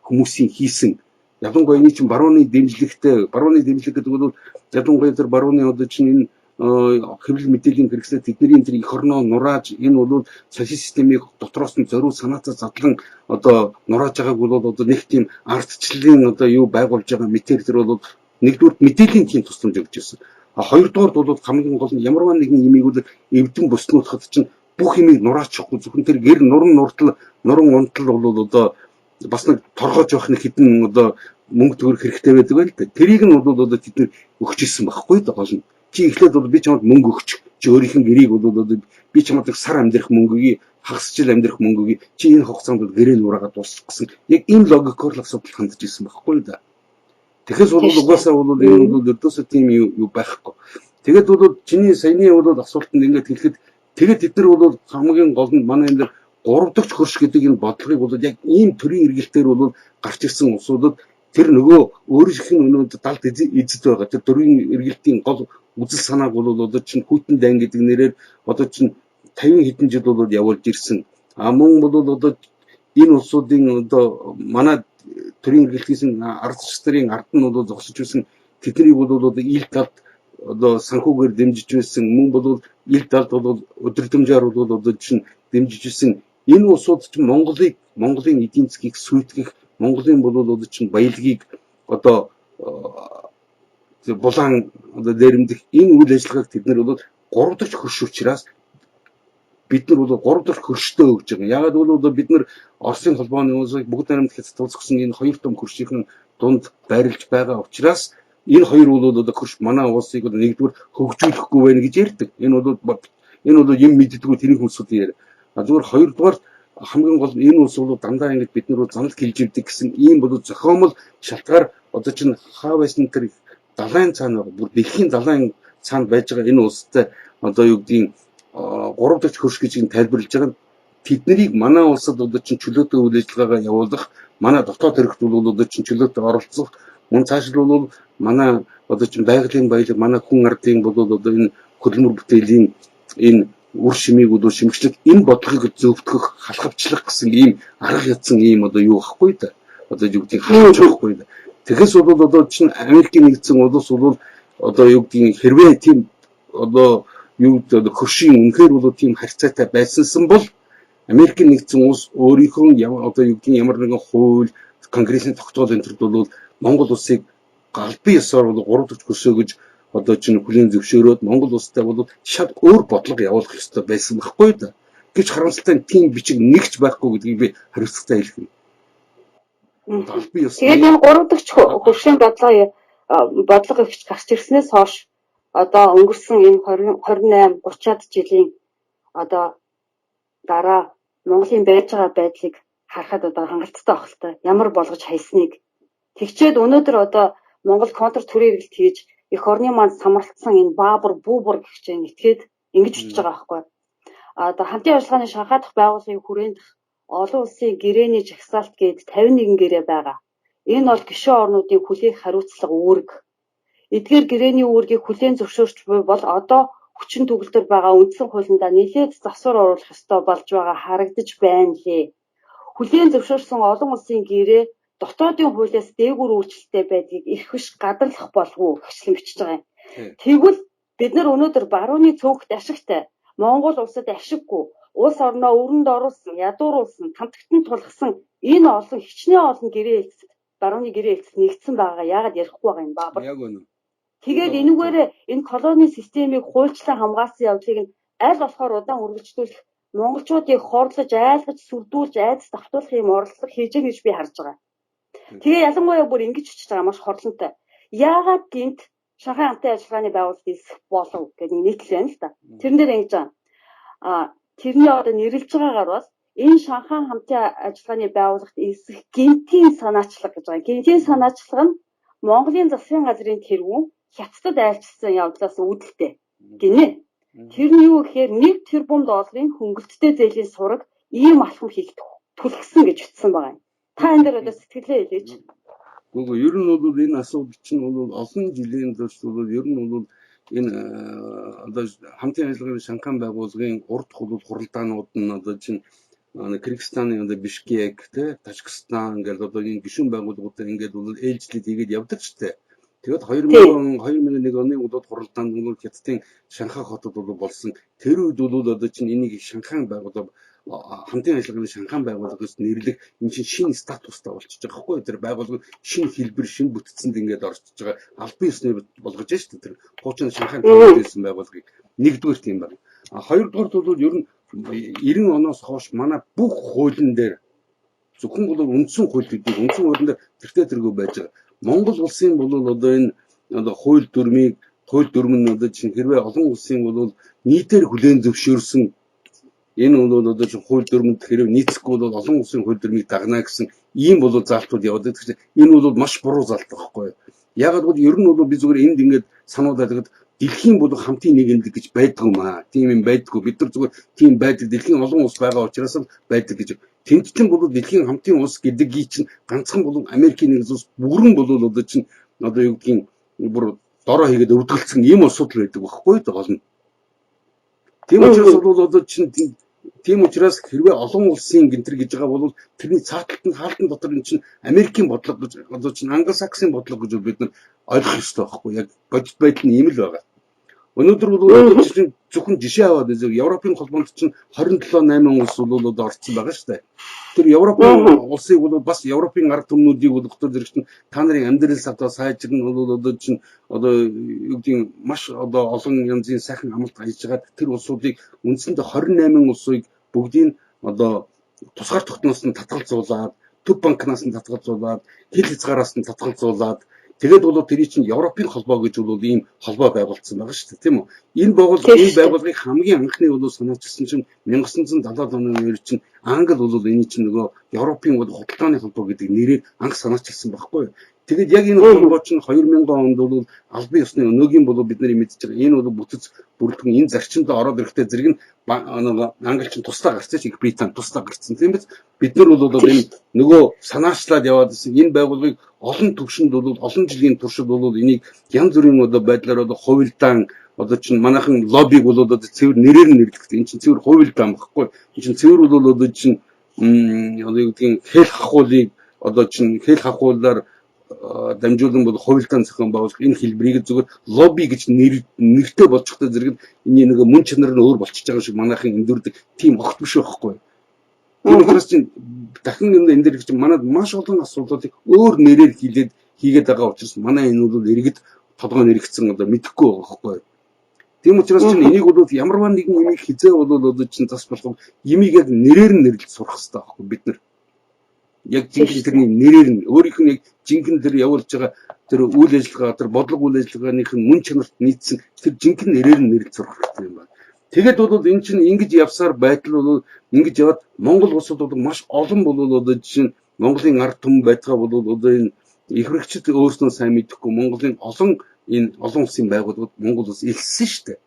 хүмүүсийн хийсэн ялангуяа энэ чинь барууны дэмжлэг гэдэг бол ялангуяа тэр барууны одоо чинь энэ хэвлэл мэдээллийн хэрэгсэл тэдний тэр эх орноо нурааж энэ бол социалист системийг дотроос нь зориуд санаатаа задлан одоо нурааж байгааг бол одоо нэг тийм ардчлалын одоо юу байгуулж байгаа мэтэр тэр бол нэгдүгээр мэдээллийн тийм тусламж өгч ирсэн. Хоёрдугаар бол хамгийн гол нь ямарваа нэгэн имийг бол эвдэн боснуудахад чинь бүх имийг нураачихгүй зөвхөн тэр гэр нуран унтал бол одоо бас нэг торгоож явах нэг хідэн одоо мөнгө төгрөх хэрэгтэй байдаг байл та. Тэрийг нь бол одоо тэд өгч ирсэн байхгүй да гол нь. Чи эхлээд бол би чамд мөнгө өгч чи өөрийнх нь гэрийг бол одоо би чамд нэг сар амьдрах мөнгөгийг хагас жил амьдрах мөнгөгийг чи энэ хугацаанд бол гэрээ нураагаад дуусгах гэсэн яг энэ логикоор л асуудал хандж ирсэн байхгүй да. Тэгэхээс бол угаасаа бол энэ бол ердөөсөө тийм юу байхгүй. Тэгээд бол чиний саяны бол асуултанд ингээд хэлэхэд тэгээд тэд нар бол хамгийн гол нь манай энэ 3 дахь хөрш гэдэг энэ бодлогыг бол яг ийм төрийн эргэлтээр бол гарч ирсэн улсуудад тэр нөгөө өөрийнх нь өнөөдөр далд эзэд байгаа тэр төрийн эргэлтийн гол үзэл санааг бол одоо чинь хүйтэн дайн гэдэг нэрээр одоо чинь 50 хэдэн жил бол явуулж ирсэн. Мөн бол одоо энэ улсуудын одоо манай төрийн эргэлтийн ардч нарын ард нь бол зогсож байсан тэднийг бол одоо ил талд одоо санхүүгээр дэмжиж байсан мөн бол ил талд бол өдөрдмжаар бол одоо чинь дэмжиж байсан энэ улсууд чинь Монголын эдийн засгийг сүйтгэх Монголын бол одоо чинь баялагийг одоо булаан одоо дээрэмдэх энэ үйл ажиллагааг тэд нар бол 3 дахь хөрш учраас бид нар бол 3 дахь хөрштэй өгж байгаа. Ягаад бол бид нар Оросын холбооны улсыг бүгд найрамд хязгаарласан энэ хоёр том хөршийн дунд байрлаж байгаа учраас энэ хоёр бол одоо хөрш манай улсыг нэгдүгээр хөгжүүлэхгүй байна гэж ярьдаг. Энэ бол юм мэддэггүй тэрийн хүмүүсүүд яар. Зүгээр хоёрдугаар хамгийн гол энэ улс бол дандаа ингэж бид нар занал хэлж ивдэг гэсэн ийм бол зохиомл шалтгаар одоо чинь хаа байсан тэр далайн цаана бүр дэлхийн далайн цаанд байж байгаа энэ улстай одоо юу гэдгийг 3 дахь хөрш гэж тайлбарлаж байгаа. Тэднийг манай улсад одоо чинь чөлөөтэй үйл ажиллагаагаа явуулах, манай дотоод хэрэгт бол одоо чинь чөлөөтэй оролцох, мөн цаашид бол манай одоо чинь байгалийн баялаг, манай хүн ардын бол одоо энэ хөдөлмөр бүтээлийн энэ үр шимийг бол шимжлэх энэ бодлогыг зөвтгөх, халахвчлах гэсэн ийм арга ядсан ийм одоо юу ахгүй да. Одоо юу гэдгийг харуулж байхгүй да. Тэгэхээс бол одоо чинь Америкийн нэгдсэн улс бол одоо юу гэдгийг хэрвээ тийм одоо юу гэдэг хөршийн үнэхээр бол тийм харьцаатай байсансан бол Америкийн нэгдсэн улс өөрийнхөө одоо юу гэдгийг ямар нэгэн хууль, конгрессийн тогтоол энэ төрд бол Монгол улсыг галбын ёсоор бол 3 дахь хөршөө гэж одоо чинь хүлээн зөвшөөрөөд Монгол улстай бол шал өөр бодлого явуулах ёстой байсан байхгүй да. Гэж харамсалтай тийм бичиг нэгч байхгүй гэдгийг би хариуцлагатай хэлэх юм. Галбын ёс. Тэгээд энэ 3 дахь хөршийн бодлого ихч гарч ирснээс хойш одоо өнгөрсөн энэ 28 30-аад жилийн одоо дараа Монголын байж байгаа байдлыг харахад одоо хангалттай байх л та. Ямар болгож хайсныг тэгчээд өнөөдөр одоо Монгол контр төрийн эргэлт хийж эх орны манд самралтсан энэ баабар бүүбар гэх чинь этгээд ингэж үтж байгаа байхгүй. Одоо хамтын ажиллагааны Шанхай дахь байгууллагын хүрээнд олон улсын гэрээний жагсаалт гээд 51 гэрээ байгаа. Энэ бол гишүүн орнуудын хүлээх хариуцлага үүрэг. Эдгээр гэрээний үүргийг хүлээн зөвшөөрч буй бол одоо хүчин төгөлдөр байгаа үндсэн хуулиндаа нэлээд засвар оруулах ёстой болж байгаа харагдаж байна лээ. Хүлээн зөвшөөрсөн олон улсын гэрээ дотоодын хуулиас дээгүүр үйлчлэлтэй байдгийг их биш гадарлах болов уу гэхлэн бичиж байгаа юм. Тэгвэл бид нар өнөөдөр барууны цөөнхөд ашигтай Монгол улсад ашиггүй улс орноо өрөнд оруулсан, ядууруулсан, тамтагтан тулгсан энэ олон хичнээн олон гэрээ элцэд барууны гэрээ элцэд нэгдсэн байгаа яагаад ярихгүй байгаа юм баабар. Яг үнэ. Тэгээд энэгээр энэ колони системийг хуульчлан хамгаалсан явдлыг нь аль болохоор удаан үргэлжлүүлэх монголчуудыг хорлож, айлгаж, сүрдүүлж, айдас давтуулах юм оролдлого хийж байгаа гэж би харж байгаа. Тэгээ ялангуяа бүр ингэж чиж байгаа маш хорлонтой. Яагаад гинт Шанхай хамтын ажиллагааны байгууллагт эсэх болов гэдэг нийтлэл байна л да. Тэрэн дээр ингэж байгаа. Тэрний одоо нэрлэж байгаагаар бол энэ Шанхай хамтын ажиллагааны байгууллагт эсэх гинтийн санаачлага гэж байгаа. Гинтийн санаачлага нь Монголын засгийн газрын тэргүүн хятадд айлчилсан явдлаас үүдэлтэй гинэ. Тэр нь юу гэхээр 1 тэрбум долларын хөнгөлөлттэй зээлийн сураг ийм алхам хийх түлхсэн гэж утсан байгаа юм. Та энэ дээр одоо сэтгэлээ хэлээч. Гэхдээ ер нь бол энэ асуудал чинь бол олон жилийн турш бол ер нь бол энэ одоо хамтын ажиллагааны Шанхай байгууллагын урд хуралдаанууд нь одоо чинь Кыргызстаны одоо Бишкек те Тажикстан ингээд одоо энэ гишүүн байгууллагуудаар ингээд бол ээлжлээд хийгээд явдаг ч те. Тэгээд 2001 оны удаад хуралдаанд бол Хятадын Шанхай хотод бол болсон. Тэр үед бол одоо чинь энийг Шанхай байгууллага хамтын ажиллагааны Шанхай байгууллагаас нэрлэх энэ чинь шинэ статустай болчихж байгаа хгүй. Тэр байгууллага шинэ хэлбэр, шинэ бүтцэнд ингээд орчиж байгаа. Албан ёсны болгож байна шүү дээ. Тэр хуучин Шанхай төлөвлөсөн байгууллагыг нэгдүгээр тийм байна. Хоёрдугаар бол ер нь 90 оноос хойш манай бүх хуулийн дээр зөвхөн бол үндсэн хууль гэдэг үндсэн хуулийн дээр тэртээ байж байгаа. Монгол улсын бол одоо энэ одоо хууль дүрм нь одоо чинь хэрвээ олон улсын бол нийтээр хүлээн зөвшөөрсөн энэ бол одоо чинь хууль дүрмэнд хэрвээ нийцэхгүй бол олон улсын хууль дүрмийг дагнаа гэсэн ийм бол заалтууд яваад байгаа. Энэ бол маш буруу заалт байхгүй юу? Ягаад гэвэл ер нь бол би зүгээр энд ингээд сануулдаг дэлхийн бол хамтын нийгэмд гэж байдаг юм аа. Тийм юм байдгүй. Бид нар зүгээр тийм байдаг. Дэлхийн олон улс байгаа учраас л байдаг гэж. Тэмцэлэн бол дэлхийн хамтын улс гэдгийг чинь ганцхан бол Америкийн нэгэн улс бүрэн бол одоо чинь одоо юу гэдгийг бүр дороо хийгээд өвдгөлцсөн ийм улсууд л байдаг байхгүй юу гол нь. Тийм учраас бол одоо чинь Тийм учраас хэрвээ олон улсын гинтэр гэж байгаа бол тэрний цааталтын хаалтан дотор энэ чинь Америкийн бодлого гэж одоо чинь англосаксын бодлого гэж бид нар ойлгох ёстой байхгүй яг бодит байдал нь ийм л байгаа. Өнөөдөр бол чинь зөвхөн жишээ аваад үзэг Европын холбоонд чинь 27-8 улс бол одоо орцсон байгаа шүү дээ. Тэр Европын улсыг бол бас Европын ард түмнүүдийг бол дотор зэрэг чинь та нарын амьдрал одоо сайжрна бол одоо чинь одоо юу гэдэг маш одоо олон янзын сайхан амлалт хийж байгаа тэр улсуудыг үндсэндээ 28 улсыг бүгдийг одоо тусгаар тогтноос нь татгалзуулаад төв банкнаас нь татгалзуулаад хил хязгаараас нь татгалзуулаад тэгээд бол тэрий чинь Европын холбоо гэж бол ийм холбоо байгуулсан байгаа шүү дээ тийм үү. Энэ байгууллагыг хамгийн анхны бол санаачилсан чинь 1970 оны үеэр чинь Англи бол энэ чинь нөгөө Европын худалдааны холбоо гэдэг нэрээр анх санаачилсан байхгүй юу. Тэгээд яг энэ холбоо чинь 2000 онд бол албан ёсны өнөөгийн бол бид нар мэдж байгаа. Энэ бол бүтэц бүрэлдэхүүн энэ зарчимд ороод ирэхдээ зэрэг нь Англи чинь тусдаа гарцсан чи Британи тусдаа гарцсан тийм биз. Бид нар бол энэ нөгөө санаачлаад яваад ирсэн энэ байгууллагыг олон төвшөнд бол олон жилийн туршид бол энийг янз бүрийн одоо байдлаар одоо хувилдаан одоо чинь манайхан лоббиг бол одоо цэвэр нэрээр нь нэрлэдэг. Энэ чинь цэвэр хувилдаан багхгүй. Энэ чинь цэвэр бол одоо чинь одоо юу гэдгийг хэл хахуулыг одоо чинь хэл хахуулаар дамжуулан бол хувилдаан зохион байгуулах энэ хэлбэрийг зүгээр лобби гэж нэртэй болчихтой зэрэг энэ нэг мөн чанар нь өөр болчихж байгаа шиг манайхан эндүрдэг тийм огт биш байхгүй. Энэ учраас чинь дахин энэ дээр чинь манад маш олон асуудлуудыг өөр нэрээр хийгээд байгаа учраас манай энэ бол иргэд толгой нэрэгдсэн одоо мэдэхгүй байгаа байхгүй. Тийм учраас чинь энийг бол ямарваа нэгэн юмыг хизээ бол одоо чинь зас болох юмыг яг нэрээр нь нэрлэж сурах хэрэгтэй байхгүй бид нар. Яг жинхэнэ тэрний нэрээр нь өөрийнх нь яг жинхэнэ тэр явуулж байгаа тэр үйл ажиллагаа тэр бодлого үйл ажиллагааных нь мөн чанарт нийцсэн тэр жинхэнэ нэрээр нь нэрлэж сурах хэрэгтэй юм байна. Тэгээд бол энэ чинь ингэж явсаар байтал бол ингэж яваад Монгол улсууд бол маш олон бол одоо жишээ нь Монголын ард түмэн байтугай бол одоо энэ их хэрэгчид өөрснөө сайн мэдэхгүй Монголын олон улсын байгууллагууд Монгол улс илссэн шүү дээ.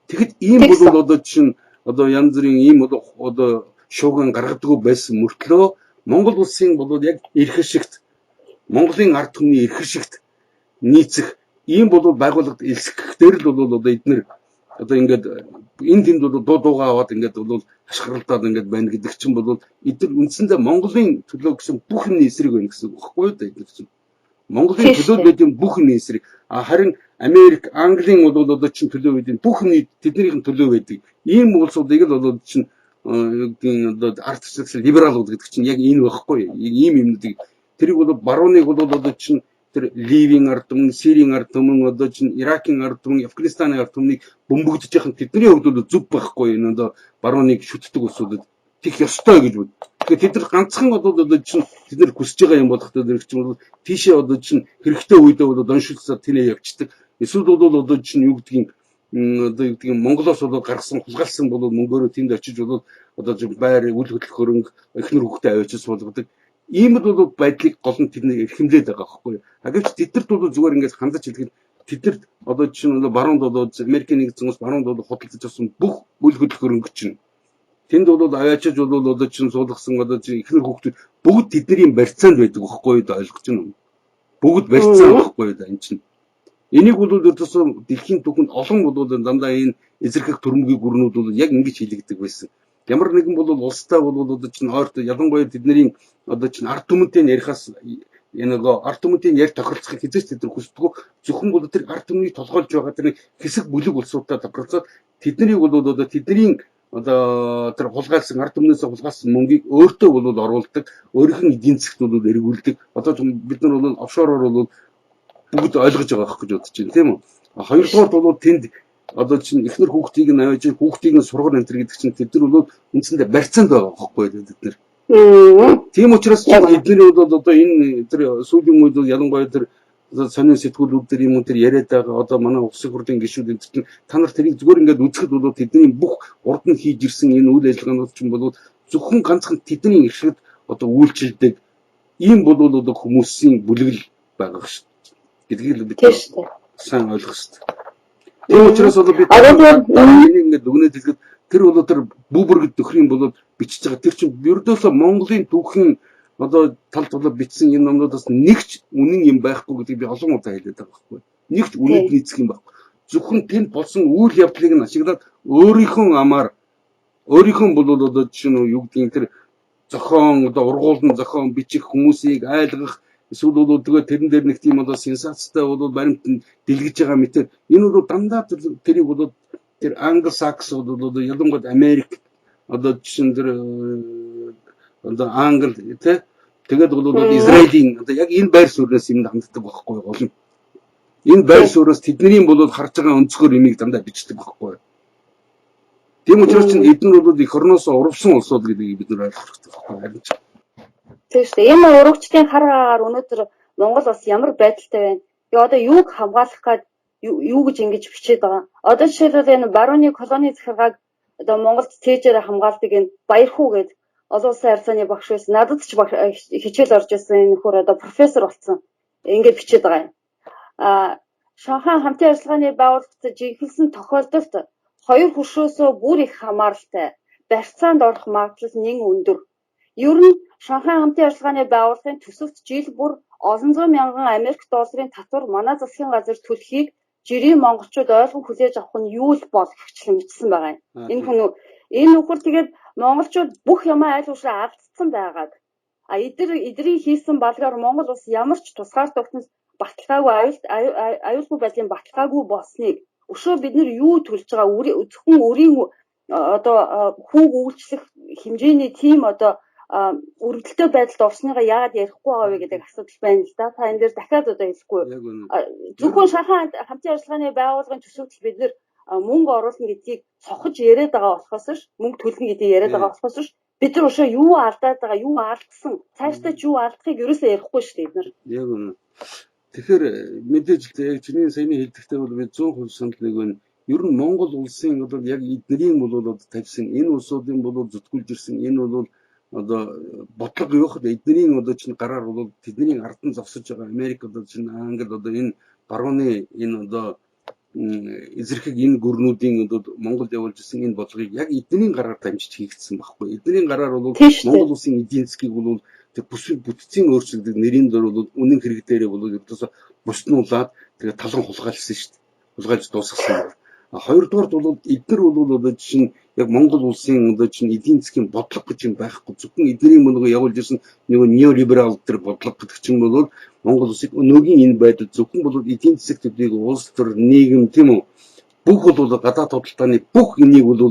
Тэгэхэд ийм бол одоо жишээ нь одоо янз бүрийн ийм одоо шууган гаргадаггүй байсан мөртлөө Монгол улсын бол яг эрх ашигт Монголын ард түмний эрх ашигт нийцэх ийм бол байгууллагад илсгэхээр л бол одоо эдгээр одоо ингээд энэ тэнд бол дуугаа аваад ингээд бол хашгиралдаад ингээд байна гэдэг чинь бол эдгээр үндсэндээ Монголын төлөө гэсэн бүх нэг эсрэг байна гэсэн үг байхгүй юу эдгээр чинь Монголын төлөө байдгийн бүх нэг эсрэг харин Америк Английн бол одоо чинь төлөө байдгийн бүх нэг тэднийхэн төлөө байдаг ийм улсуудыг л одоо чинь одоо арт социал либералууд гэдэг чинь яг энэ байхгүй ийм юмнуудыг тэрийг бол барууныг бол одоо чинь тэр Ливийн ард түмэн, Сирийн ард түмэн, одоо чинь Иракийн ард түмэн, Афганистаны ард түмнийг бөмбөгдөж яхад тэдний хувьд бол зүв байхгүй энэ одоо барууныг шүтдэг улсуудад тех ёстой гэж бод. Тэгэхээр тэд нар ганцхан одоо чинь тэд нар хүсэж байгаа юм болохтой зэрэг чинь бол тийшээ одоо чинь хэрэгтэй үедээ бол доншилсаар тэнэ явчихдаг. Эсвэл бол одоо чинь юу гэдгийг одоо юу гэдгийг Монголоос бол гаргасан хулгайлсан бол мөнгөөрөө тэнд очиж бол одоо чинь байр үл хөдлөх хөрөнгө эхнэр хүүхдээ авчиж суулгадаг. Ийм л бол байдлыг гол нь тэдний эрхэмлээд байгаа байхгүй юу. Гэвч тэдэрт бол зүгээр ингэж хандаж хэлэхэд тэдэрт одоо жишээ нь баруунд бол Америкийн нэгдсэн улс баруунд бол худалдаж авсан бүх үйл хөдлөх хөрөнгө чинь тэнд бол аваачиж бол одоо чинь суулгасан одоо чинь эхнэр хүүхдүүд бүгд тэдний барьцаанд байдаг байхгүй юу ойлгож байна. Бүгд барьцаан байхгүй юу энэ чинь. Энийг бол өөртөө дэлхийн түвшинд олон бол дандаа энэ эзэрхэх төрөмгийн гүрнүүд бол яг ингэж хийлэгдэг байсан. Ямар нэгэн бол улстай бол одоо чинь ойрт ялангуяа тэдний одоо чинь ард түмэнтэй ярихаас энэ нөгөө ард түмэнтэй ярь тохиролцохыг хизээч тэд хүсдэггүй зөвхөн бол тэр ард түмнийг толгойлж байгаа тэр хэсэг бүлэг улсуудтай тохиролцоод тэднийг бол одоо тэдний одоо тэр хулгайлсан ард түмнээс хулгайлсан мөнгийг өөртөө бол оруулдаг өөрийнх нь эдийн засгт бол эргүүлдэг одоо бид нар бол офшороор бол бүгд ойлгож байгаа хэрэг гэж бодож байна тийм үү. Хоёрдугаар бол тэнд одоо чинь эхнэр хүүхдийг нь аваад хүүхдийг нь сургал энэ гэдэг чинь тэд нар бол үндсэндээ барьцаанд байгаа байхгүй бид нар. Тийм учраас эдгээр бол одоо энэ тэр сүүлийн үед бол ялангуяа тэр сонин сэтгүүлүүд тэр юм тэр яриад байгаа одоо манай улсын хурлын гишүүд энэ чинь та нар тэрийг зүгээр ингээд үзэхэд бол тэдний бүх урд нь хийж ирсэн энэ үйл ажиллагаанууд чинь бол зөвхөн ганцхан тэдний иршигт одоо үйлчилдэг ийм бол одоо хүмүүсийн бүлэгэл байгаа шүү гэдгийг л бид сайн ойлгох хэрэгтэй. Тийм учраас бол бид ингээд дүгнээд хэлэхэд тэр бол тэр бүүбэргэд нөхрийн болоод бичиж байгаа тэр чинь ердөөсөө Монголын түүхийн одоо тал талаар бичсэн энэ номнуудаас нэгч үнэн юм байхгүй гэдгийг би олон удаа хэлээд байгаа байхгүй. Нэгч үнэнд нийцэх юм байхгүй. Зөвхөн тэнд болсон үйл явдлыг нь ашиглаад өөрийнхөө амаар өөрийнх нь бол одоо жишээ нь юу гэдгийг тэр зохион одоо ургуулсан зохион бичих хүмүүсийг айлгах эсвэл бол тэгээ тэрэн дээр нэг тийм одоо сенсацтай бол баримт дэлгэж байгаа мэтэр энэ бол дандаа тэрийг бол тэр англосакс бол одоо ялангуяа Америк одоо жишээ нь тэр одоо англи тэ тэгээд бол Израилийн одоо яг энэ байр сууриас юм ханддаг байхгүй гол нь энэ байр сууриас тэдний бол харж байгаа өнцгөр имийг дандаа бичдэг байхгүй. Тийм учраас чинь эдгээр бол эх орноос урвсан улсууд гэдгийг бид нар ойлгох хэрэгтэй байна. Тийм шүү дээ. Энэ урагчдын хар агаар өнөөдөр Монгол бас ямар байдалтай байна. Тэгээ одоо юуг хамгаалах гээд юу гэж ингэж бичээд байгаа. Одоо жишээлбэл энэ барууны колони захиргааг одоо Монголд цээжээр хамгаалдаг энэ Баярхүү гээд олон улсын харьцааны багш байсан. Надад ч хичээл орж байсан энэ нөхөр одоо профессор болсон. Ингээд бичээд байгаа юм. Шанхай хамтын ажиллагааны байгууллагт жинхэнэсэн тохиолдолд хоёр хөршөөсөө бүр их хамааралтай барьцаанд орох магадлал нэн өндөр. Ер нь Шанхай хамтын ажиллагааны байгууллагын төсөвт жил бүр олон зуун мянган Америк долларын татвар манай засгийн газар төлөхийг жирийн монголчууд ойлгон хүлээж авах нь юу л бол гихчлэн бичсэн байгаа юм. Энэ нөхөр тэгээд монголчууд бүх юмаа айл уушраа алдсан байгаад эдний хийсэн балгаар Монгол улс ямар ч тусгаар тогтнол баталгаагүй аюулгүй байдлын баталгаагүй болсныг өшөө бид нар юу төлж байгаа зөвхөн өөрийн одоо хүүг үйлчлэх хэмжээний тийм одоо өргөдөлтөй байдалд орсныгаа яагаад ярихгүй байгаа вэ гэдэг асуудал байна л да. Та энэ дээр дахиад одоо хэлэхгүй. Зөвхөн Шанхай хамтын ажиллагааны байгууллагын төсөвт бид нар мөнгө оруулна гэдгийг цохож яриад байгаа болохоос ш мөнгө төлнө гэдгийг яриад байгаа болохоос ш бид нар өшөө юу алдаад байгаа юу алдсан цаашдаа ч юу алдахыг ерөөсөө ярихгүй ш бид нар. Яг үнэ. Тэгэхээр мэдээж яг чиний саяны хэлдэгтэй бол би 100% санал нэг байна. Ер нь Монгол улсын одоо яг эднэрийн бол одоо тавьсан энэ улсуудын бол зүтгүүлж ирсэн энэ бол одоо бодлого юу хэ эднэрийн одоо чинь гараар бол тэдний ардан зогсож байгаа Америк одоо чинь Англи одоо энэ барууны энэ одоо эзэрхэг энэ гүрнүүдийн одоо Монголд явуулж ирсэн энэ бодлогыг яг эднэрийн гараар дамжиж хийгдсэн байхгүй. Эднэрийн гараар бол Монгол улсын эдийн засгийг бол тэр бүтцийн өөрчлөлтөд нэрийн дор бол үнэн хэрэг дээрээ бол ердөөсө буснуулаад тэгээ талан хулгайлсан шүү дээ. Хулгайлж дуусгасан. Хоёрдугаард бол эдгээр бол одоо чинь яг Монгол улсын одоо чинь эдийн засгийн бодлого гэж юм байхгүй. Зөвхөн эднэрийн мөнгө явуулж ирсэн нэг неолиберал төр бодлого гэдэг чинь бол Монгол улсыг өнөөгийн энэ байдал зөвхөн бол эдийн засаг төдийг улс төр нийгэм тийм үү бүх бол гадаад худалдааны бүх энийг бол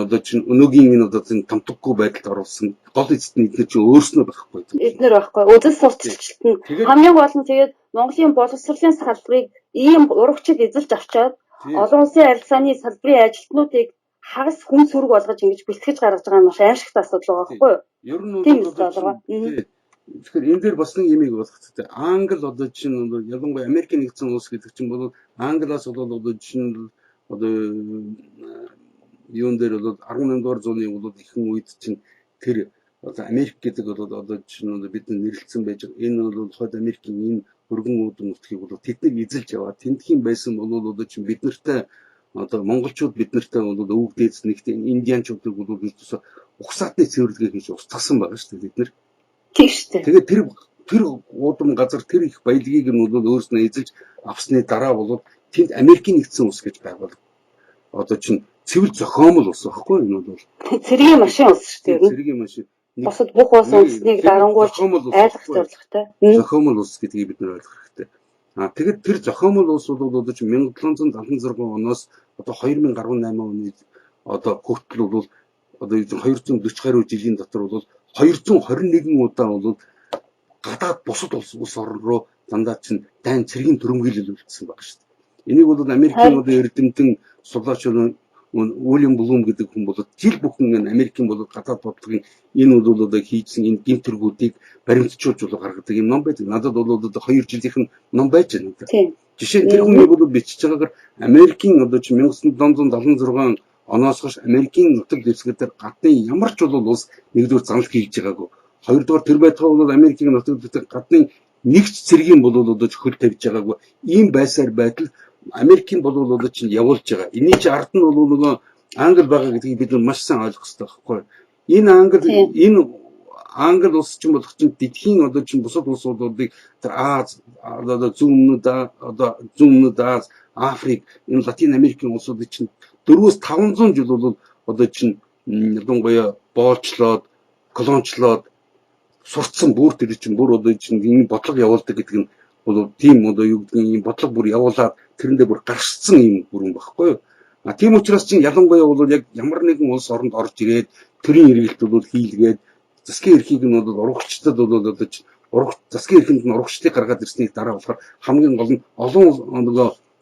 одоо чинь өнөөгийн энэ одоо чинь тамтаггүй байдалд оруулсан гол эцэст нь эдгээр чинь өөрснөө байхгүй. Эдгээр байхгүй. Үзэл сурталчилт нь хамгийн гол нь тэгээд Монголын боловсролын салбарыг ийм урагчид эзэлж авчаад олон улсын харилцааны салбарын ажилтнуудыг хагас хүн сөрөг болгож ингэж бэлтгэж гаргаж байгаа нь маш аимшигтай асуудал байгаа байхгүй юу? Ер нь бол тэгэхээр энэ дээр бас нэг юмыг болгох хэрэгтэй. Англи одоо чинь ялангуяа Америкийн нэгдсэн улс гэдэг чинь бол Англиас бол одоо чинь одоо юун дээр бол 18 дугаар зууны бол ихэнх үед чинь тэр одоо Америк гэдэг бол одоо чинь бид нэрлэлсэн байж байгаа. Энэ бол хойд Америкийн энэ өргөн үүдэн нутгийг бол тэднийг эзэлж яваа. Тэнтхийн байсан бол одоо чинь бид нартай одоо монголчууд бид нартай бол өвөг дээдс нэгтэй индианчуудыг бол ердөөсө угсаатны цэвэрлэгээ хийж устгасан байгаа шүү дээ бид нар. Тийм шүү дээ. Тэгээд тэр уудам газар тэр их баялагийг нь бол өөрснөө эзэлж авсны дараа бол тэнд Америкийн нэгдсэн улс гэж байгуул. Одоо чинь цэвэр зохиомл улс байхгүй энэ бол. Цэргийн машин улс шүү дээ. Цэргийн машин. Босод бүх улс үндэснийг дарангуйж айлгах зорилготой. Зохиомл улс гэдгийг бид нар ойлгох хэрэгтэй. Тэгэд тэр зохиомл улс бол одоо чинь 1776 оноос одоо 2018 оны одоо хүртэл бол одоо 240 гаруй жилийн дотор бол 221 удаа бол гадаад бусад улс орн руу дандаа чинь дайн цэргийн төрөмгийлэл үлдсэн баг шүү дээ. Энийг бол Америкийн одоо эрдэмтэн сулаач Уильям Блум гэдэг хүн бол жил бүхэн Америкийн бол гадаад бодлогын энэ бол одоо хийжсэн энэ гин төргүүдийг баримтжуулж гаргадаг юм ном байдаг. Надад бол одоо 2 жилийнх нь ном байж байна. Жишээ нь тэр хүний бол бичиж байгаагаар Америкийн одоо чи 1776 оноос хойш Америкийн нутаг дэвсгэр гадны ямар ч бол улс нэгдүгээр занал хийж байгаагүй. Хоёрдугаар тэр байтугай бол Америкийн нутаг дэвсгэр гадны нэгч цэргийн бол одоо хөл тавьж байгаагүй. Ийм байсаар байтал Америкийн бол одоо чинь явуулж байгаа. Эний чи ард нь бол нөгөө Англи байгаа гэдгийг бид маш сайн ойлгох хэрэгтэй байхгүй. Энэ Англи улс чинь болох чинь дэлхийн одоо чинь бусад улсуудыг тэр Аз одоо зүүн өмнөд Аз, Африк, энэ Латин Америкийн улсуудыг чинь 400-500 жил бол одоо чинь ялангуяа боолчлоод, колончлоод сурцсан бүр тэр чинь бүр одоо чинь энэ бодлого явуулдаг гэдэг нь бол тийм одоо юу гэдэг нь бодлого бүр явуулаад тэрэндээ бүр гаршсан юм бүрэн багхгүй юу. Тийм учраас чинь ялангуяа бол яг ямар нэгэн улс оронд орж ирээд төрийн эргэлт бол хийлгээд засгийн эрхийг нь бол урагчдад бол одоо чинь засгийн эрхэнд нь урагчдыг гаргаад ирсний дараа болохоор хамгийн гол нь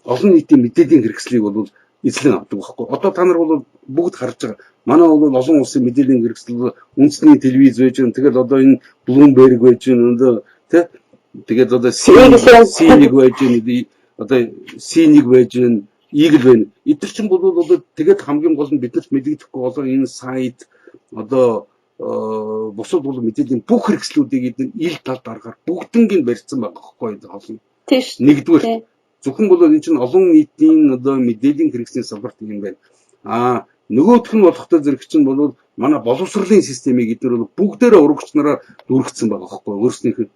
олон нийтийн мэдээллийн хэрэгслийг бол эзлэн авдаг байхгүй. Одоо та нар бол бүгд харж байгаа. Манай бол олон улсын мэдээллийн хэрэгсэл үндэсний телевиз байж гэн. Тэгэл одоо энэ Bloomberg байж гэн. Тэ тэгээд одоо C1 байж гэн. Одоо C1 байж гэн. Eagle байна. Эдгээр чинь бол одоо тэгээд хамгийн гол нь биднэрт мэдэгдэхгүй болоо энэ сайт одоо бусад бол мэдээллийн бүх хэрэгслүүдийг эдгээр ил талд аргаар бүгднийг барьсан байгаа байхгүй болно. Тийш. Нэгдүгээр зөвхөн бол энэ чинь олон нийтийн одоо мэдээллийн хэрэгслийн салбарт юм байна. Нөгөөх нь болохтой зэрэг чинь бол манай боловсролын системийг эдгээр бол бүгдээрээ урагч нараар дүрхсэн байгаа байхгүй өөрснийх нь.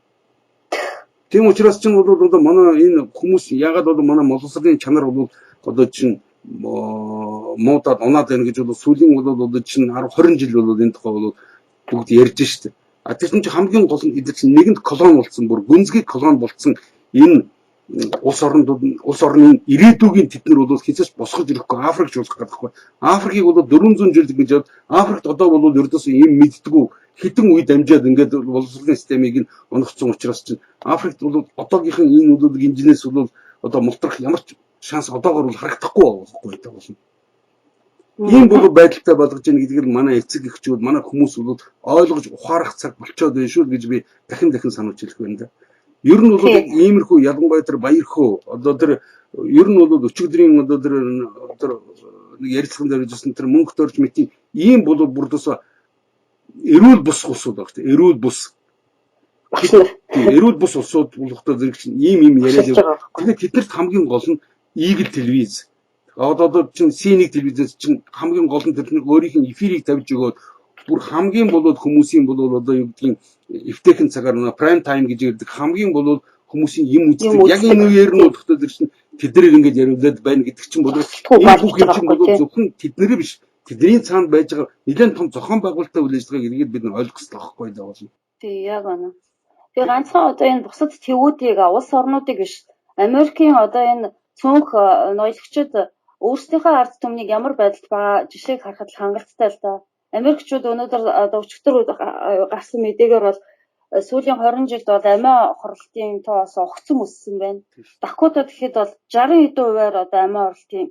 Тийм учраас чинь бол одоо манай энэ хүмүүс ягаад бол манай боловсролын чанар бол одоо чинь муудаад унаад байна гэж бол сүүлийн бол одоо чинь 10 20 жил бол энэ тухай бол бүгд ярьж штэ. Тэр чинь хамгийн гол нь эдгээр чинь нэгэнд колон болсон бүр гүнзгий колон болсон энэ улс орны ирээдүйгийн тэд нар бол хязгаарч босгож ирэхгүй Африкч болох гэдэгхгүй. Африкийг бол 400 жил гэж бод Африкт одоо бол ердөөсөө ийм мэддэггүй хитэн үе дамжаад ингээд боловсролын системийг нь унагцсан учраас чинь Африкт бол одоогийнх нь энэ үлддэг инженеэс бол одоо мултрах ямар ч шанс одоогоор бол харагдахгүй байхгүй гэдэг болно. Ийм бол байдалтай болгож ийн гэдгээр манай эцэг эхчүүд манай хүмүүс бол ойлгож ухаарах цаг болчоод байна шүү гэж би дахин сануулж хэлэх байна да. Ер нь бол иймэрхүү ялангуяа тэр баярхөө одоо тэр ер нь бол өчигдрийн одоо тэр нэг ярилцлаган дээр жисэн тэр мөнгө төрж мэт ийм бол бүрдөөсөө эрүүл бус улсууд багт эрүүл бус улсууд болохтой зэрэг чинь ийм яриад яваа. Тэгээд тэднэрт хамгийн гол нь Eagle телевиз одоо чинь C1 телевизээс чинь хамгийн гол нь тэр өөрийнх нь эфирийг тавьж өгөөд бүр хамгийн болоод хүмүүсийн бол одоо юу гэдгийг эвтэйхэн цагаар prime time гэж ярьдаг хамгийн болоод хүмүүсийн юм үздэг яг энэ үеэр нь бодохдоо тэр чинь тэднийг ингэж яриулаад байна гэдэг чинь бол энэ бүх юм чинь бол зөвхөн тэднэрээ биш тэдний цаанд байж байгаа нэлээд том зохион байгуулалттай үйл ажиллагааг эргээд бид нар ойлгох хэрэгтэй байхгүй даа болно. Тий яг байна. Тэгээ ганцхан одоо энэ бусад твүүдийг улс орнуудыг биш Америкийн одоо энэ цөөнх ноёлогчид өөрсдийнхөө ард түмнийг ямар байдалд байгаа жишээг харахад хангалттай л да. Америкчууд өнөөдөр одоо өчигдөр гарсан мэдээгээр бол сүүлийн 20 жилд бол амиа хорлолтын тоо бас огцом өссөн байна. Дакота гэхэд бол 60% одоо амиа хорлолтын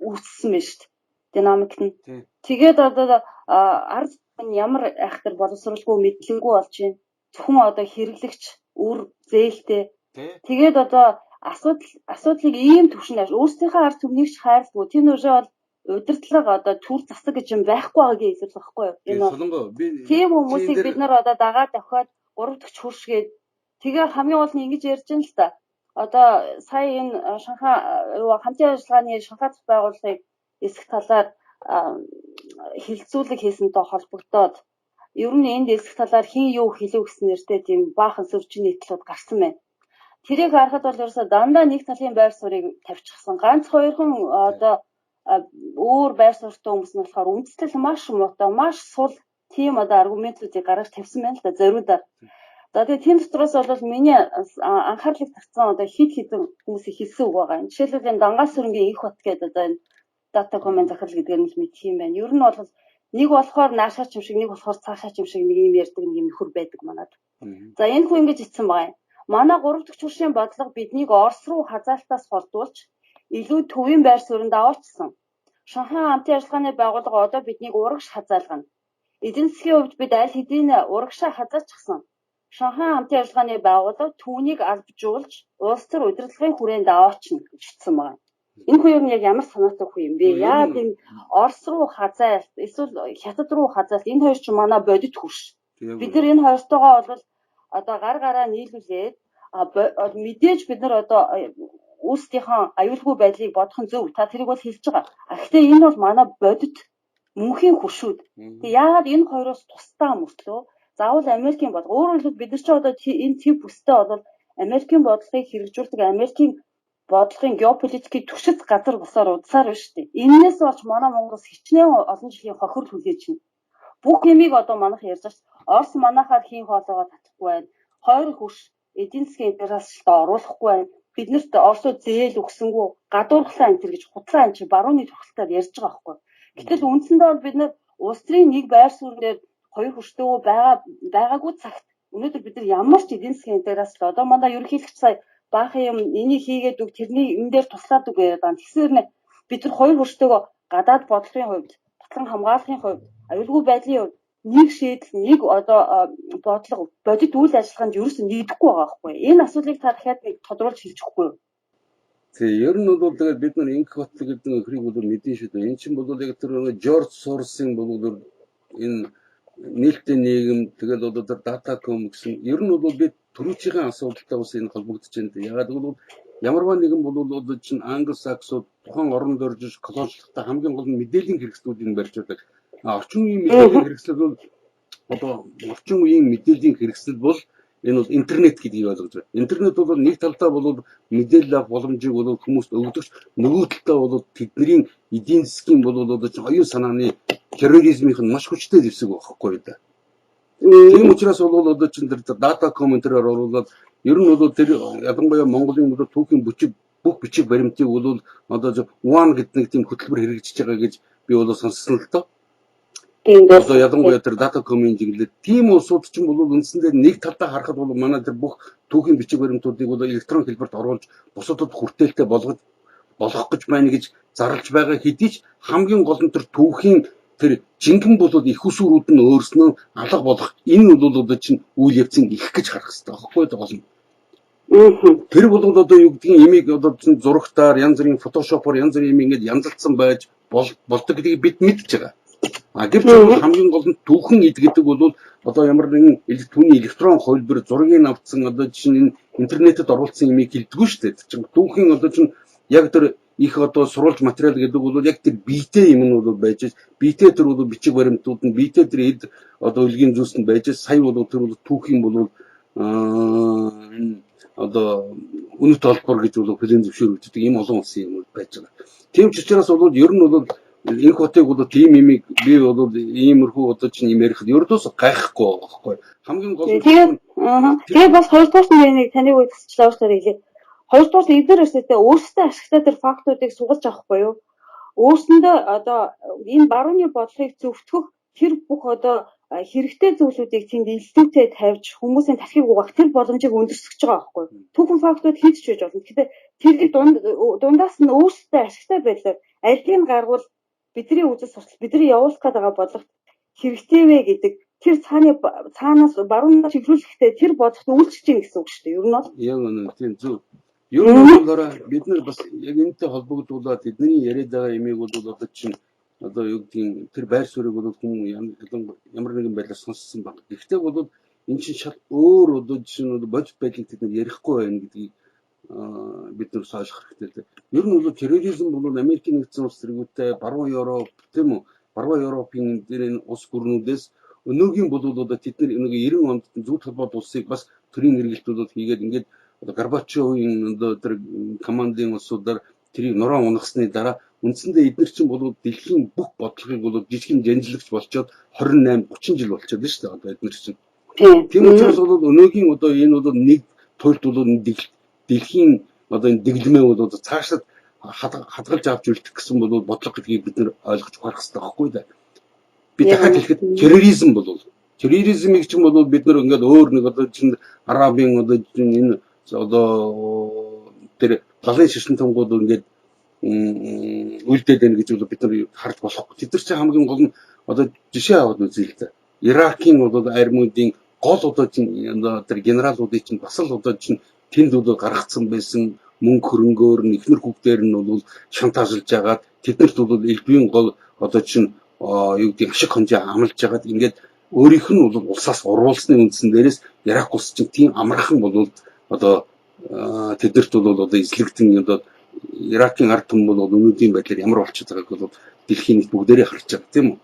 үүссэн байна шүү дээ. Динамик нь. Тэгээд одоо ард түмэн ямар айхтар боловсралгүй мэдлэггүй болж байна. Зөвхөн одоо хэрэглэгч үр зээлтэй. Тэгээд одоо асуудлыг ийм төвшөнд өөрсдийнхөө ард түмнийг ч хайрлахгүй. Тэр нөрөө бол удирдлага одоо төр засаг гэж юм байхгүй байгаагийн илэрх байхгүй юу? Энэ тийм хүмүүсийг бид нар одоо дагаад авахад 3 дахь хуршгээд тэгээ хамгийн гол нь ингэж ярьж байна л та. Одоо сая энэ Шанхай хамтын ажиллагааны Шанхай дахь байгууллагыг эсэх талаар хилцүүлэг хийсэнтэй холбогдоод ер нь энд эсэх талаар хэн юу хэлв гэсэн нэртэй тийм баахан сөржин нийтлүүд гарсан байна. Тэрийг харахад бол ерөөсө дандаа нэг талын байр суурийг тавьчихсан. Ганц хоёрхан одоо өөр байр суурьтай хүмүүс нь болохоор үндэслэл маш муутай, маш сул тийм одоо аргументуудыг гаргаж тавьсан байна л да зориудаар. За тэгээ тийм дотроос бол миний анхаарлыг татсан одоо хит хитэн хүмүүсийн хэлсэн үг байгаа. Жишээлбэл энэ Дангаас сүрэнгийн их бат гэдэг одоо энэ дата комент захирал гэдгээр нь мэдх юм байна. Ер нь бол нэг болохоор наашаач юм шиг, нэг болохоор цаашаач юм шиг нэг юм ярьдаг нэг юм нөхөр байдаг манад. За энэ хүн ингэж ицсэн байгаа юм. Манай 3 дахь хуршийн бодлого биднийг Орос руу хазаалтаас холдуулж илүү төвийн байр суурьнд аваачсан. Шанхай хамтын ажиллагааны байгууллага одоо биднийг урагш хазаалгана. Эдийн засгийн хувьд бид аль хэдийн урагшаа хазаачихсан. Шанхай хамтын ажиллагааны байгууллага түүнийг албажуулж улс төр удирдлагын хүрээнд аваачна гэж хэлсэн байна. Энэ хүн яг ямар санаатай хүн юм бэ? Яагаад энэ Орос руу хазаалт, эсвэл Хятад руу хазаалт энэ хоёр ч манай бодит хурш. Бид нар энэ хоёртойгоо бол одоо гар гараа нийлүүлээд мэдээж бид нар одоо өөрсдийнхөө аюулгүй байдлыг бодох нь зөв. Та тэрийг бол хэлж байгаа. Гэхдээ энэ бол манай бодит мөнхийн хуршүүд. Тэг яагаад энэ хоёроос тусдаа мөртлөө заавал Америкийн бодлого. Өөрөөр хэлбэл бид нар ч одоо энэ тип бүстэй бол Америкийн бодлогыг хэрэгжүүлдэг Америкийн бодлогын геополитикийн түшиц газар бусаар удсаар байна шүү дээ. Энээс болж манай Монголс хичнээн олон жилийн хохирол хүлээж байна. Бүх юмыг одоо манайх ярьж байгаа. Орос манайхаар хийн хоолоогоо татахгүй байна. Хоёр хөрш эдийн засгийн интернэшнлд оруулахгүй байна. Биднэрт Оросууд зээл өгсөнгүү гадуурхлаа энэ гэж хутлаа энэ чи барууны тогтолтоор ярьж байгаа байхгүй. Гэтэл үндсэндээ бол бид нар улс төрийн нэг байр суурь дээр хоёр хөрштөө байгаагүй цагт өнөөдөр бид нар ямар ч эдийн засгийн интеграц одоо манай ерөнхийлөгч сая баахан юм энийг хийгээд үг тэрний энэ дээр туслаад үг яриад байна. Тэгэхээр бид нар хоёр хөрштөөгөө гадаад бодлогын хувьд, батлан хамгаалахын хувьд, аюулгүй байдлын хувьд нэг шийдэл, нэг одоо бодлого, бодит үйл ажиллагаанд ерөөсөө нийдэхгүй байгаа байхгүй. Энэ асуудлыг та дахиад нэг тодруулж хэлж өгөхгүй юу? Тэгээ ер нь бол тэгээд бид нар Инквот гэдэг нөхрийг бол мэдэн шүү дээ. Энд чинь бол яг тэр Жорж Соросын бол энэ нээлттэй нийгэм тэгээд одоо тэр Data.com гэсэн ер нь бол бид төрүүчийн асуудалтай бас энэ холбогдож байна. Ягаад гэвэл ямарваа нэгэн бол одоо чинь англосаксууд тухайн оронд орж колоничлахтаа хамгийн гол нь мэдээллийн хэрэгслүүдийг барьж байдаг. Орчин үеийн мэдээллийн хэрэгслэл бол одоо орчин үеийн мэдээллийн хэрэгслэл бол энэ бол интернет гэдгийг ойлгож байна. Интернет бол нэг талдаа бол мэдээлэл авах боломжийг бол хүмүүст өгдөгч, нөгөө талдаа бол тэдний эдийн засгийн бол одоо чинь оюун санааны терроризмын маш хүчтэй зэвсэг байхгүй да. Тийм учраас бол одоо чинь тэр Data.com энтерээр оруулаад ер нь бол тэр ялангуяа Монголын одоо түүхийн бүх бичиг баримтыг бол одоо One гэдэг тийм хөтөлбөр хэрэгжиж байгаа гэж би бол сонссон л доо. Одоо ялангуяа тэр Data.com-ийн чиглэлд тийм улсууд ч юм бол үндсэндээ нэг талдаа харахад бол манай тэр бүх түүхийн бичиг баримтуудыг бол электрон хэлбэрт оруулж бусадад хүртээлтэй болгох гэж байна гэж зарлж байгаа хэдий ч хамгийн гол нь тэр түүхийн тэр жинхэнэ бол их усүрүүд нь өөрснөө алга болох энэ бол одоо чинь үйл явцын их гэж харах хэрэгтэй байхгүй гол нь. Тэр бол одоо юу гэдгийг имийг одоо чинь зурагтаар янз бүрийн фотошопоор янз бүрийн юм ингэж янзалцсан байж болдог гэдгийг бид мэдж байгаа. Гэвч хамгийн гол нь түүхэн эд гэдэг бол одоо ямар нэгэн түүний электрон хувилбар зургийг авцсан одоо чинь интернетэд оруулсан юмыг хэлдэггүй шүү дээ. Чинь түүхийн одоо чинь яг тэр их одоо сурвалж материал гэдэг бол яг тэр биетэй юм нь бол байж биетэй тэр бол бичиг баримтууд нь биетэй тэр эд одоо үлгийн зүйлс нь байж сая бол тэр бол түүхийн бол одоо үнэт толбор гэж бол хөлийн зөвшөөрөгддөг ийм олон улсын юм байж байгаа. Тийм ч учраас бол ер нь бол энэ хотыг бол тийм имийг би бол иймэрхүү одоо чинь юм ярихад ердөөс гайхгүй байхгүй. Хамгийн гол нь тэгээд бас хоёрдугаар нь нэг таны үед тасчлаа ууштай хэлээ. Хоёрдугаар нь эдгээр өсөйтэй өөрсдөө ашигтай тэр фактуудыг сугалж авахгүй юу? Өөрсөндөө одоо энэ барууны бодлогыг зөвтгөх тэр бүх одоо хэрэгтэй зүйлсүүдийг тэнд илүүтэй тавьж хүмүүсийн тархийг угаах тэр боломжийг өндөрсгөж байгаа байхгүй юу? Түүхэн фактууд хийж байж болно. Тэгэхээр тэрийг дундаас нь өөрсдөө ашигтай байдлаар алийг гаргуул бидний үзэл суртал бидний явуулах гээд байгаа бодлогот хэрэгтэй вэ гэдэг тэр цаанаас баруунаас чиглүүлэхдээ тэр бодлогот үйлчлэж гин гэсэн үг шүү дээ. Ер нь бол яг үнэ тийм зөв. Ер нь бол бид нар бас яг энэтэй холбогдуулаад тэдний яриад байгаа имийг бол одоо чинь одоо юу гэдгийг тэр байр суурийг бол хүн ямар нэгэн байдлаар сонссон баг. Гэхдээ бол эн чинь шал өөр одоо чинь бодит байдлыг тэд нар ярихгүй байна гэдгийг бид нар ойлгох хэрэгтэй. Ер нь бол терроризм бол Америкийн нэгдсэн улс зэрэгтэй баруун Европ тийм үү? Баруун Европын дээр улс гүрнүүдээс өнөөгийн бол одоо тэд нар 90 онд зөв толгойд улсыг бас төрийн хэрэгэлтүүд хийгээд ингээд одоо Горбачевын одоо тэр командын улсуудаар тэрийг нуруу унагсны дараа үндсэндээ эдгээр чинь бол дэлхийн бүх бодлогыг бол жижигэн жанжлагч болчоод 28 30 жил болчиход байна шүү дээ одоо эдгээр чинь. Тийм учраас бол өнөөгийн одоо энэ бол нэг туйлд бол дэлхийн одоо энэ дэглэмээ бол одоо цаашлаад хадгалж авч үлдэх гэсэн бол бодлого гэдгийг бид нар ойлгож ухаарах хэрэгтэй байхгүй да. Би дахиад хэлэхэд терроризм бол терроризмыг ч юм бол бид нар ингээд өөр нэг одоо чинь арабын одоо энэ одоо тэр галын шишинтангууд ингээд үлдээд байна гэж бол бид нар харж болохгүй. Тэд нар чинь хамгийн гол нь одоо жишээ аваад үзье л да. Иракийн одоо армиудын гол одоо чинь тэр генералуудыг чинь бас л одоо чинь тэнд бол гаргацсан байсан мөнгө хөрөнгөөр нь ихнэр хүүхдээр нь бол шантажлж агаад тэднэрт бол элбийн гол одоо чинь юу гэдэг ашиг хонжоо амлж агаад ингээд өөрийнх нь бол улсаас уруулсны үндсэн дээрээс Ирак улс чинь тийм амархан бол одоо тэдэрт бол одоо эзлэгдэн одоо Иракийн ард түмэн бол өнөөдрийн байдлаар ямар болчиход байгааг бол дэлхийн нийт бүгдээрээ харж байгаа тийм үү.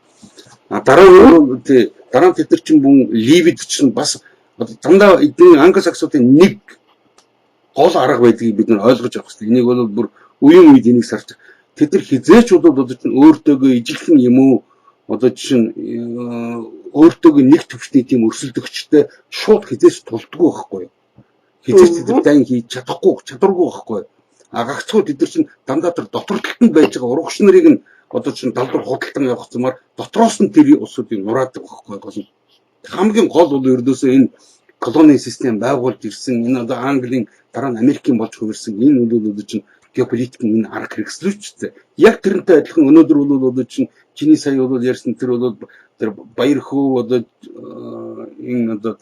Дараа тэд нар чинь бүн Ливид чинь бас дандаа эдний англосаксуудын нэг гол арга байдгийг бид нар ойлгож авах хэрэгтэй. Энийг бол бүр үеийн үед энийг сарж тэд нар хизээч одоо чинь өөртөөгөө ижилхэн юм уу одоо чинь өөртөөгөө нэг төвчний тийм өрсөлдөгчтэй шууд хизээч тулдаггүй байхгүй юу? Хизээч тэд нар дайн хийж чадваргүй байхгүй юу? Гагцхүү тэд нар чинь дандаа тэр дотор талд байж байгаа урагш нарыг нь одоо чинь далдуур худалдан явах замаар дотроос нь тэр улсуудыг нураадаг байхгүй юу? Хамгийн гол бол ердөөсөө энэ колони систем байгуулж ирсэн энэ одоо Английн дараа нь Америкийн болж хувирсан энэ бол одоо чинь геополитикийн энэ арга хэрэгслүүчтэй. Яг тэрнтэй адилхан өнөөдөр бол одоо чинь чиний сая бол ярьсан тэр бол тэр баяр хөө одоо энэ одоо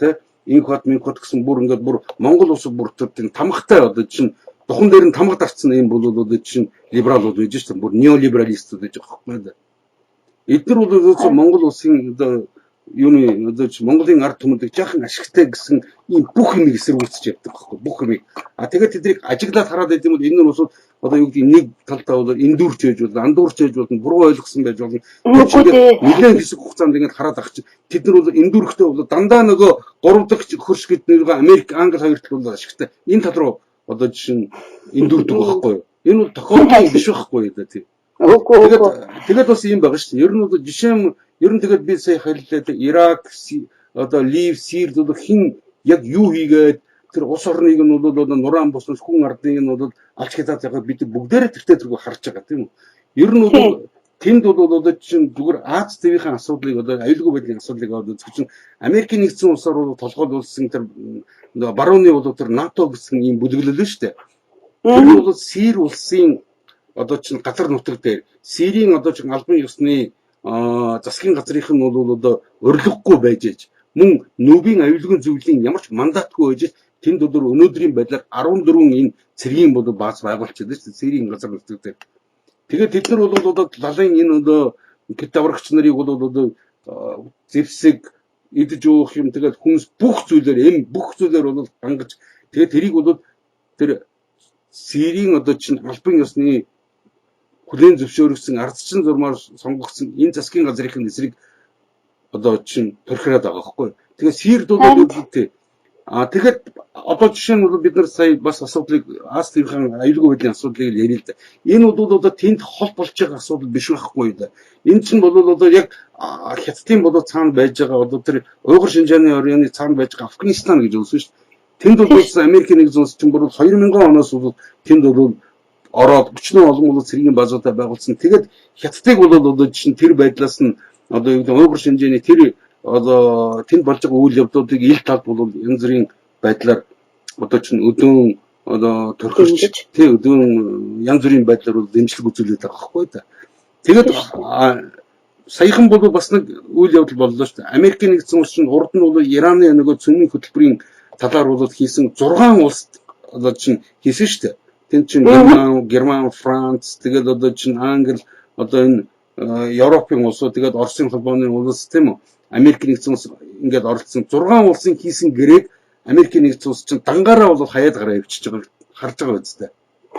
энэ хот гэсэн бүр ингээд бүр Монгол улс бүр тэр тамгатай одоо чинь духан дээр нь тамга дарцсан юм бол одоо чинь либералууд байж шүү дээ. Бүр неолибералистууд байж байгаа байхгүй да. Эдгээр бол одоо Монгол улсын одоо юуны одоо Монголын ард түмэнд жаахан ашигтай гэсэн ийм бүх юм эсэргүүцэж яддаг байхгүй бүх юм. Тэгээд тэднийг ажиглаад хараад байд юм бол энэ нь усууд одоо юу гэдэг нэг талдаа бол эндүрч байж болно, андуурч байж болно, буруу ойлгосон байж болно. Нэгэн хэсэг хугацаанд ингэж хараад ах чи тэд нар бол эндүрхтэй бол дандаа нөгөө 3 дахь хөрш гэдэг нэг Америк, Англи хоёр тал бол ашигтай. Энэ тал руу одоо жишээ нь эндүрдэг байхгүй юу? Энэ бол тохиолдол биш байхгүй юу тийм. Тэгээд бас юм байгаа шүү дээ. Ер нь бол жишээ нь ер нь тэгээд би сая хэллээ Ирак одоо Лив Сирд бол хин яг юу хийгээд тэр улс орныг нь бол нураан босноос хүн ардыг нь бол алж хязаад байгаа бид бүгдээрээ тэртээ тэргүй харж байгаа тийм үү. Ер нь бол тэнд бол одоо чинь зүгээр Аз төвийн асуудлыг одоо аюулгүй байдлын асуудлыг одоо зөвхөн Америкийн нэгдсэн улсаар бол толгойлуулсан тэр барууны бол тэр НАТО гэсэн ийм бүлэглэл шүү дээ. Тэр бол Сир улсын одоо чинь газар нутаг дээр Сирийн одоо чинь албан ёсны засгийн газрынх нь бол одоо урилгахгүй байж ээж мөн нүүбийн аюулгүй зөвлөлийн ямар ч мандатгүй байж тэнд өдөр өнөөдрийн байдлаар 14 энэ цэргийн бол бааз байгуулчихсан шүү дээ Сирийн газар нутаг дээр. Тэгээд тэд нар бол одоо лалын энэ одоо гэт аврагч нарыг бол одоо зэвсэг идэж уух юм тэгээд хүнс бүх зүйлээр бол хангаж тэгээд тэрийг бол тэр Сирийн одоо чинь албан ёсны хүлээн зөвшөөрөгсөн ардчин зурмаар сонгогдсон энэ засгийн газрын эсрэг одоо чинь төрхрээд байгаа байхгүй. Тэгээд Сирд бол үүтэй. Тэгэхээр одоо жишээ нь бид нар сая бас асуудлыг Аз төвийн аюулгүй байдлын асуудлыг ярил л да. Энэ бол одоо тэнд хол болж байгаа асуудал биш байхгүй да. Энэ чинь бол одоо яг хятадын болоо цаана байж байгаа одоо тэр Уйгур Шинжааны орны цаана байж байгаа Афганистан гэж үлсэн шүү дээ. Тэнд бол Америкийн нэгдсэн улс чинь бүр 2000 оноос бол тэнд бол ороод 40 олон цэргийн базуудаа байгуулсан. Тэгээд хятадыг бол одоо чинь тэр байдлаас нь одоо юу гэдэг Уйгур Шинжааны тэр одоо тэнд болж байгаа үйл явдлуудыг ил талд бол янз бүрийн байдлаар одоо чинь өдөөн одоо төрхөж өдөөн янз бүрийн байдлаар бол дэмжлэг үзүүлээд байгаа байхгүй да. Тэгээд саяхан бол бас нэг үйл явдал боллоо шүү дээ. Америкийн нэгдсэн улс чинь урд нь бол Ираны нөгөө цөмийн хөтөлбөрийн талаар бол хийсэн 6 улс одоо чинь хийсэн шүү дээ. Тэнд чинь Герман, Франц, тэгээд одоо чинь Англи, одоо энэ Европын улсууд, тэгээд Оросын холбооны улс тийм үү? Америкийн нэгдсэн улс ингээд оролцсон 6 улсын хийсэн гэрээг Америкийн нэгдсэн улс чинь дангаараа бол хаяад гараа явчихж байгааг харж байгаа үстэй.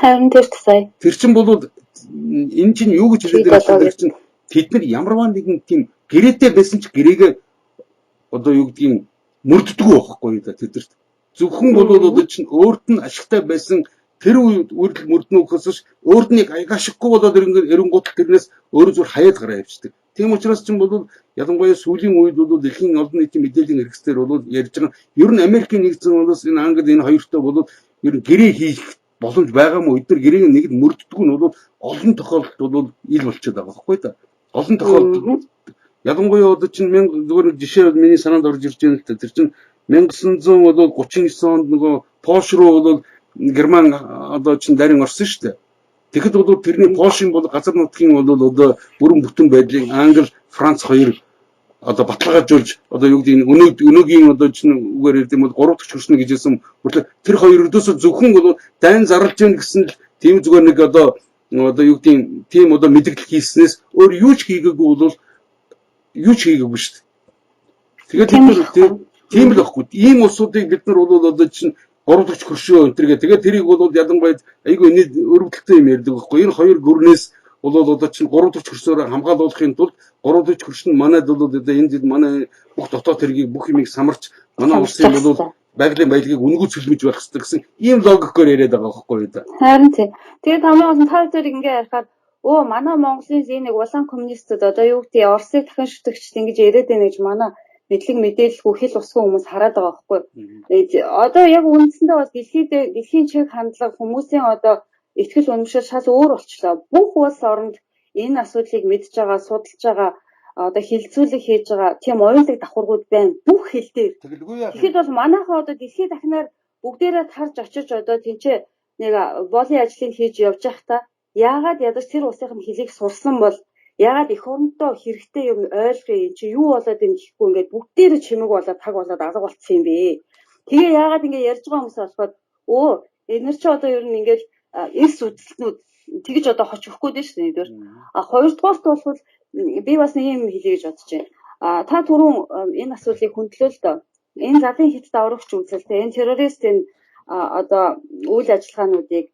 Харин тэр тусай. Тэр чинь бол энэ чинь юу гэж хэлээд байгаа вэ? Чинь тэд нар ямарваа нэгэн тийм гэрээтэй байсан ч гэрээгээ одоо юу гэдгийг мөрддөггүй байхгүй да тэдэрт. Зөвхөн бол одоо чинь өөрт нь ашигтай байсан тэр үед үрдэл мөрднөхөөс ш өөрд нь ашиггүй болоод эренгуут тэрнээс өөрөө зүгээр хаяад гараа явчихдаг. Тийм учраас чинь бол ялангуяа сүүлийн үед бол дэлхийн олон нийтийн мэдээллийн хэрэгслэр бол ярьж байгаа. Ер нь Америкийн нэгдсэн улс энэ Англи энэ хоёртой бол ер нь гэрээ хийх боломж байгаа мó эдгээр гэрээг нэг нь мөрддөг нь бол олон тохиолдолд бол ил болчиход байгаа байхгүй да. Олон тохиолдолд ялангуяа одоо чинь зүгээр жишээ миний санаанд орж ирж байна л да. Тэр чинь 1939 онд нөгөө Польш руу бол Герман одоо чинь дарин орсон шүү дээ. Тэгэхэд бол тэрний Польшийн бол газар нутгийн бол одоо бүрэн бүтэн байдлыг Англи, Франц хоёр одоо баталгаажуулж одоо юу гэдэг өнөөгийн одоо чинь үгээр хэлдэг бол 3 дахь хөрснө гэж хэлсэн. Тэр хоёр өрдөөсөө зөвхөн бол дайн зарлж яах гэсэн л тийм зүгээр нэг одоо юу гэдэг тийм одоо мэдээлэл хийснээс өөр юу ч хийгээгүй бол юу ч хийгээгүй шүү дээ. Тэгээд тийм л байхгүй. Ийм улсуудыг бид нар бол одоо чинь 3 дахь хөршөө өнтергээ тэгээд тэрийг бол ялангуяа айгүй өрөвдөлттэй юм ярьдаг байхгүй. Энэ хоёр гүрнээс бол одоо чинь 3 дахь хөрсөөр хамгаалуулахын тулд 3 дахь хөрш нь манайд бол одоо энэ манай бүх дотоод хэргийг бүх юмыг самарч манай улсын бол байгалийн баялагийг үнгүй цөлмөж байх хэрэгтэй гэсэн ийм логикоор яриад байгаа байхгүй юу да. Харин тий. Тэгээд хамгийн гол нь та хоёр ингээ ярихаар манай Монголын зэн нэг улаан коммунистууд одоо юу гэдэг Оросыг дахин шүтгчд ингэж яриад байна гэж манай мэдлэг мэдээлэлгүй хэл усгүй хүмүүс хараад байгаа байхгүй юу. Одоо яг үндсэндээ бол дэлхийн чиг хандлага хүмүүсийн одоо итгэл үнэмшил шал өөр болчлоо. Бүх улс оронд энэ асуудлыг мэдж байгаа, судалж байгаа, одоо хилцүүлэг хийж байгаа тийм оюунлаг давхаргууд байна. Бүх хэл дээр. Тэгэхэд бол манайхаа одоо дэлхийн дахинаар бүгдээрээ тарж очиж одоо тэнцээ нэг боолын ажлыг хийж явж байхдаа яагаад ядаж тэр улсын хэлийг сурсан бол яагаад эх орондоо хэрэгтэй юм ойлгоё эн чи юу болоод юм гэхгүй ингээд бүгдээрээ чимэг болоод таг болоод алга болцсон юм бэ. Тэгээ яагаад ингэ ярьж байгаа хүмүүс болохоор энэр чи одоо ер нь ингээд эрс үдэлтнүүд тэгж одоо хоч өгөхгүй дээ шүү дээ нэгдүгээр. Хоёрдугаарт бол би бас нэг юм хэлье гэж бодож байна. Та түрүүн энэ асуудлыг хөндлөө л доо. Энэ залын хит даврагч үзэлтэй энэ террорист энэ одоо үйл ажиллагаануудыг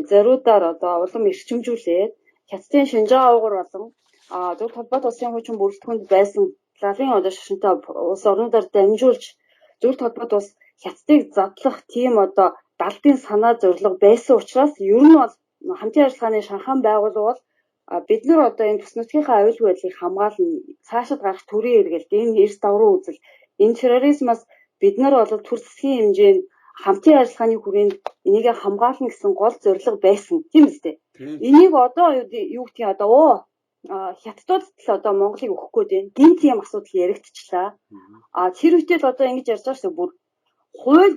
зориудаар одоо улам эрчимжүүлээд хятадын Шинжаа уугур болон зөв толгойд улсын хуучин бүрэлдэхүүнд байсан лалын одоо шашинтай улс орнуудаар дамжуулж зөв толгойд ус хятадыг задлах тийм одоо далдын санаа зорилго байсан учраас ер нь бол хамтын ажиллагааны Шанхай байгууллага бол бид нар одоо энэ тус нутгийнхаа аюулгүй байдлыг хамгаална, цаашид гарах төрийн эргэлт, энэ эрс давруу үзэл, энэ терроризмаас бид нар бол төр засгийн хэмжээнд хамтын ажиллагааны хүрээнд энийг хамгаална гэсэн гол зорилго байсан тийм үстэй. Энийг одоо юу гэдгийг одоо хятадууд л одоо Монголыг өгөхгүй дээ. Гинт юм асуудал яригдчихлаа. Тэр үедээ л одоо ингэж ярьж байгаа шүү бүр